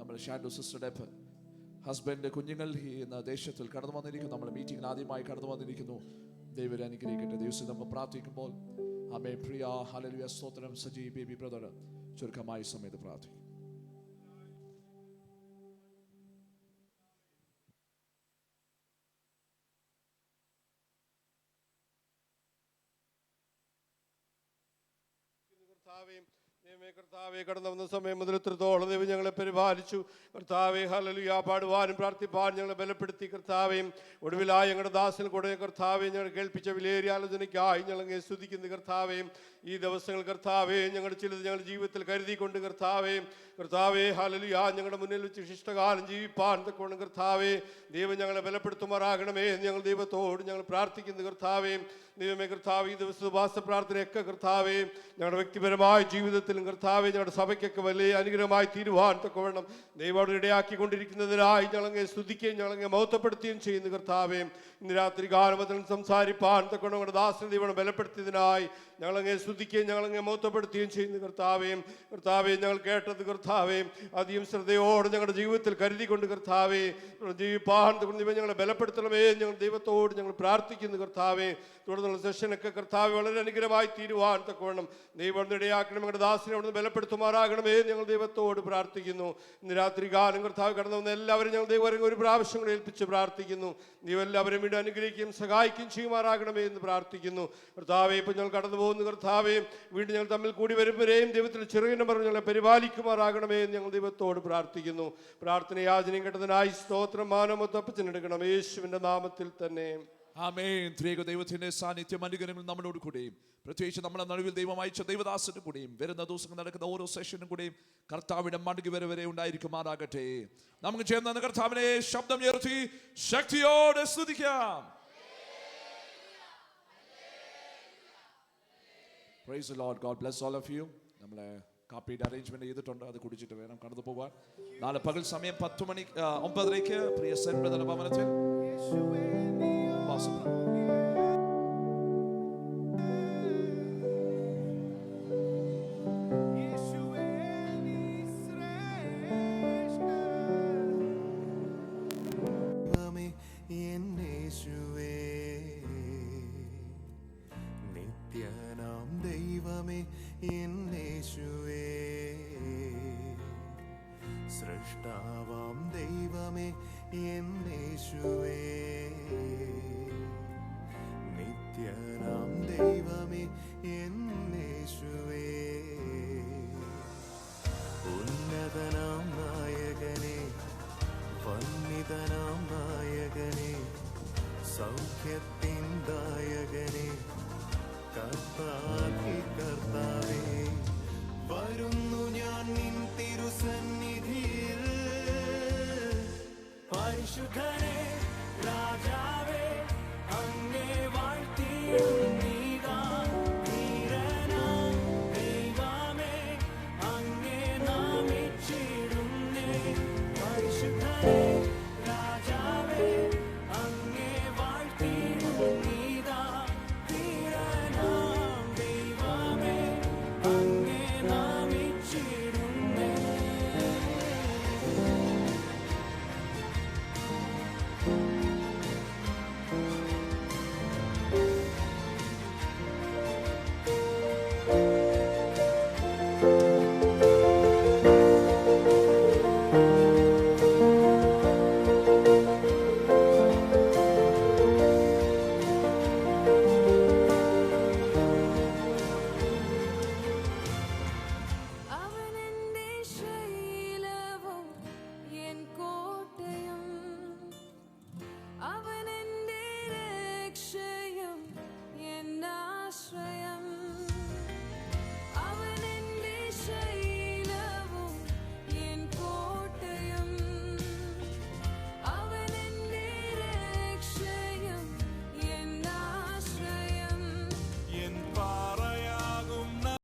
നമ്മൾ ഷാൻഡു സിസ്റ്ററുടെ ഹസ്ബൻഡ്, കുഞ്ഞുങ്ങൾ എന്ന ദേശത്തിൽ കടന്നു വന്നിരിക്കുന്നു. നമ്മൾ മീറ്റിംഗിൽ ആദ്യമായി കടന്നു വന്നിരിക്കുന്നു. ദൈവം അനുഗ്രഹിക്കട്ടെ. ദിവസം നമ്മൾ പ്രാർത്ഥിക്കുമ്പോൾ ആമേൻ. പ്രിയ ഹല്ലേലൂയ, സ്തോത്രം. സജി ബേബി ബ്രദർ ചുരുക്കമായി സമയത്ത് പ്രാർത്ഥിക്കും. കർത്താവെ, കടന്നു വന്ന സമയം മുതൽ ഇത്രത്തോളം ദൈവം ഞങ്ങളെ പരിപാലിച്ചു. കർത്താവെ, ഹല്ലേലൂയ പാടുവാനും പ്രാർത്ഥിപ്പാനും ഞങ്ങളെ ബലപ്പെടുത്തി. കർത്താവെ, ഒടുവിലായി ഞങ്ങളുടെ ദാസന് കൂടെ കർത്താവെ ഞങ്ങൾ കേൾപ്പിച്ച വിലയേറിയ ആലോചനയ്ക്കായി ഞങ്ങളെ സ്തുതിക്കുന്നു. കർത്താവെ, ഈ ദിവസങ്ങൾ കർത്താവെ ഞങ്ങളുടെ ചിലത് ഞങ്ങളുടെ ജീവിതത്തിൽ കരുതിക്കൊണ്ട് കർത്താവെ ഹല്ലേലൂയ ഞങ്ങളുടെ മുന്നിൽ വെച്ച് ശിഷ്ടകാലം ജീവിപ്പാൻ തക്കവണ്ണം കർത്താവെ ദൈവം ഞങ്ങളെ ബലപ്പെടുത്തുമാറാകണമേ എന്ന് ഞങ്ങൾ ദൈവത്തോട് ഞങ്ങൾ പ്രാർത്ഥിക്കുന്നു. കർത്താവെ, ദൈവമേ കർത്താവ്, ഈ ദിവസത്തെ ഉപവാസ പ്രാർത്ഥനയൊക്കെ കർത്താവെ ഞങ്ങളുടെ വ്യക്തിപരമായ ജീവിതത്തിലും കർത്താവെ ഞങ്ങളുടെ സഭയ്ക്കൊക്കെ വലിയ അനുഗ്രഹമായി തീരുവാൻ തക്കവണ്ണം ദൈവം ഇടയാക്കിക്കൊണ്ടിരിക്കുന്നതിനായി ഞങ്ങളങ്ങെ സ്തുതിക്കുകയും ഞങ്ങളങ്ങെ മഹത്വപ്പെടുത്തുകയും ചെയ്യുന്നു. കർത്താവെ, ഇന്ന് രാത്രി കാലമതിൽ സംസാരിപ്പാൻ തക്കവണ്ണം നമ്മുടെ ദാസനെ ദൈവം ബലപ്പെടുത്തിയതിനായി ഞങ്ങളങ്ങെ സ്തുതിക്കുകയും ഞങ്ങളങ്ങെ മഹത്വപ്പെടുത്തുകയും ചെയ്യുന്നു. കർത്താവെ ഞങ്ങൾ കേട്ടത് കർത്താവെ അധികം ശ്രദ്ധയോടെ ഞങ്ങളുടെ ജീവിതത്തിൽ കരുതിക്കൊണ്ട് കർത്താവെ ജീവിപ്പാൻ ദൈവം ഞങ്ങളെ ബലപ്പെടുത്തണമേ ഞങ്ങൾ ദൈവത്തോട് ഞങ്ങൾ പ്രാർത്ഥിക്കുന്നു. കർത്താവെ, തുടർന്നുള്ള സെഷനൊക്കെ കർത്താവ് വളരെ അനുഗ്രഹമായി തീരുവാൻ തക്കവണ്ണം ദൈവം ഇടയാക്കണം. ഞങ്ങളുടെ ദാസനെ അവിടുന്ന് ബലപ്പെടുത്തുമാറാകണമേ ഞങ്ങൾ ദൈവത്തോട് പ്രാർത്ഥിക്കുന്നു. ഇന്ന് രാത്രി കാലം കർത്താവ് കടന്നു വന്ന എല്ലാവരും ഞങ്ങൾ ദൈവം ഒരു പ്രാവശ്യം കൂടെ ഏൽപ്പിച്ച് പ്രാർത്ഥിക്കുന്നു. ദൈവം എല്ലാവരും വീണ്ടും അനുഗ്രഹിക്കുകയും സഹായിക്കുകയും ചെയ്യുമാറാകണമേ എന്ന് പ്രാർത്ഥിക്കുന്നു. കർത്താവെ, ഇപ്പം ഞങ്ങൾ കടന്നു പോകുന്നു കർത്താവെ, വീണ്ടും ഞങ്ങൾ തമ്മിൽ കൂടി വരുമ്പോഴേയും ദൈവത്തിൽ ചെറുകിനം പറഞ്ഞ് ഞങ്ങളെ പരിപാലിക്കുമാറാകണമേ എന്ന് ഞങ്ങൾ ദൈവത്തോട് പ്രാർത്ഥിക്കുന്നു. പ്രാർത്ഥന യാചനയും കേട്ടതിനായി സ്തോത്രം മാനമൊത്തപ്പച്ചനെടുക്കണം യേശുവിൻ്റെ നാമത്തിൽ തന്നെ. ആമേൻ. ത്രിയേക ദൈവത്തിന്റെ സാന്നിധ്യം അനുഗ്രഹങ്ങൾ നമ്മളോട് കൂടെയും പ്രത്യേകിച്ച് നമ്മുടെ നടുവിൽ ദൈവം അയച്ച ദൈവദാസന് കൂടെയും വരുന്ന ദിവസങ്ങൾ നടക്കുന്ന ഓരോ സെഷനും കൂടെയും കർത്താവിന്റെ മടങ്ങി വരെ ഉണ്ടായിരിക്കുമാറാകട്ടെ. നമുക്ക് ചേർന്ന് കർത്താവിനെ ശബ്ദം ഉയർത്തി ശക്തിയോടെ സ്തുതിക്കാം. Praise the Lord. God bless all of you. നമ്മളെ കാപ്പിയുടെ അറേഞ്ച്മെന്റ് ചെയ്തിട്ടുണ്ട്, അത് കുടിച്ചിട്ട് വേണം കടന്നു പോകാൻ. നാളെ പകൽ സമയം 9:30 പ്രിയ സെന്റ് ബ്രദർ ഭവനത്തിൽ നിത്യനാം ദൈവമേ എന്നേശുവേ, സൃഷ്ടാവാം ദൈവമേ എന്നേശുവേ, നിത്യനാം ദൈവമേ എന്നേശുവേ, ഉന്നതനാം നായകനെ വന്നിതനാം നായകനെ സൗഖ്യത്തിൻ ദായകനെ കർത്താവേ കർത്താവേ, വരുന്നു ഞാൻ നിൻ തിരുസന്നിധിയിൽ, പരിശുദ്ധനെ രാജാവേ അങ്ങേ വാഴ്ത്തിയിടുന്നീതാ, ധീരനാം ദൈവമേ അങ്ങേ നാമിച്ചിടുന്നേ, പരിശുദ്ധനെ രാജാവേ അങ്ങേ വാഴ്ത്തിയിടുന്നീതാ, ധീരനാം ദൈവമേ അങ്ങേ നാമിച്ചിടുന്നേ.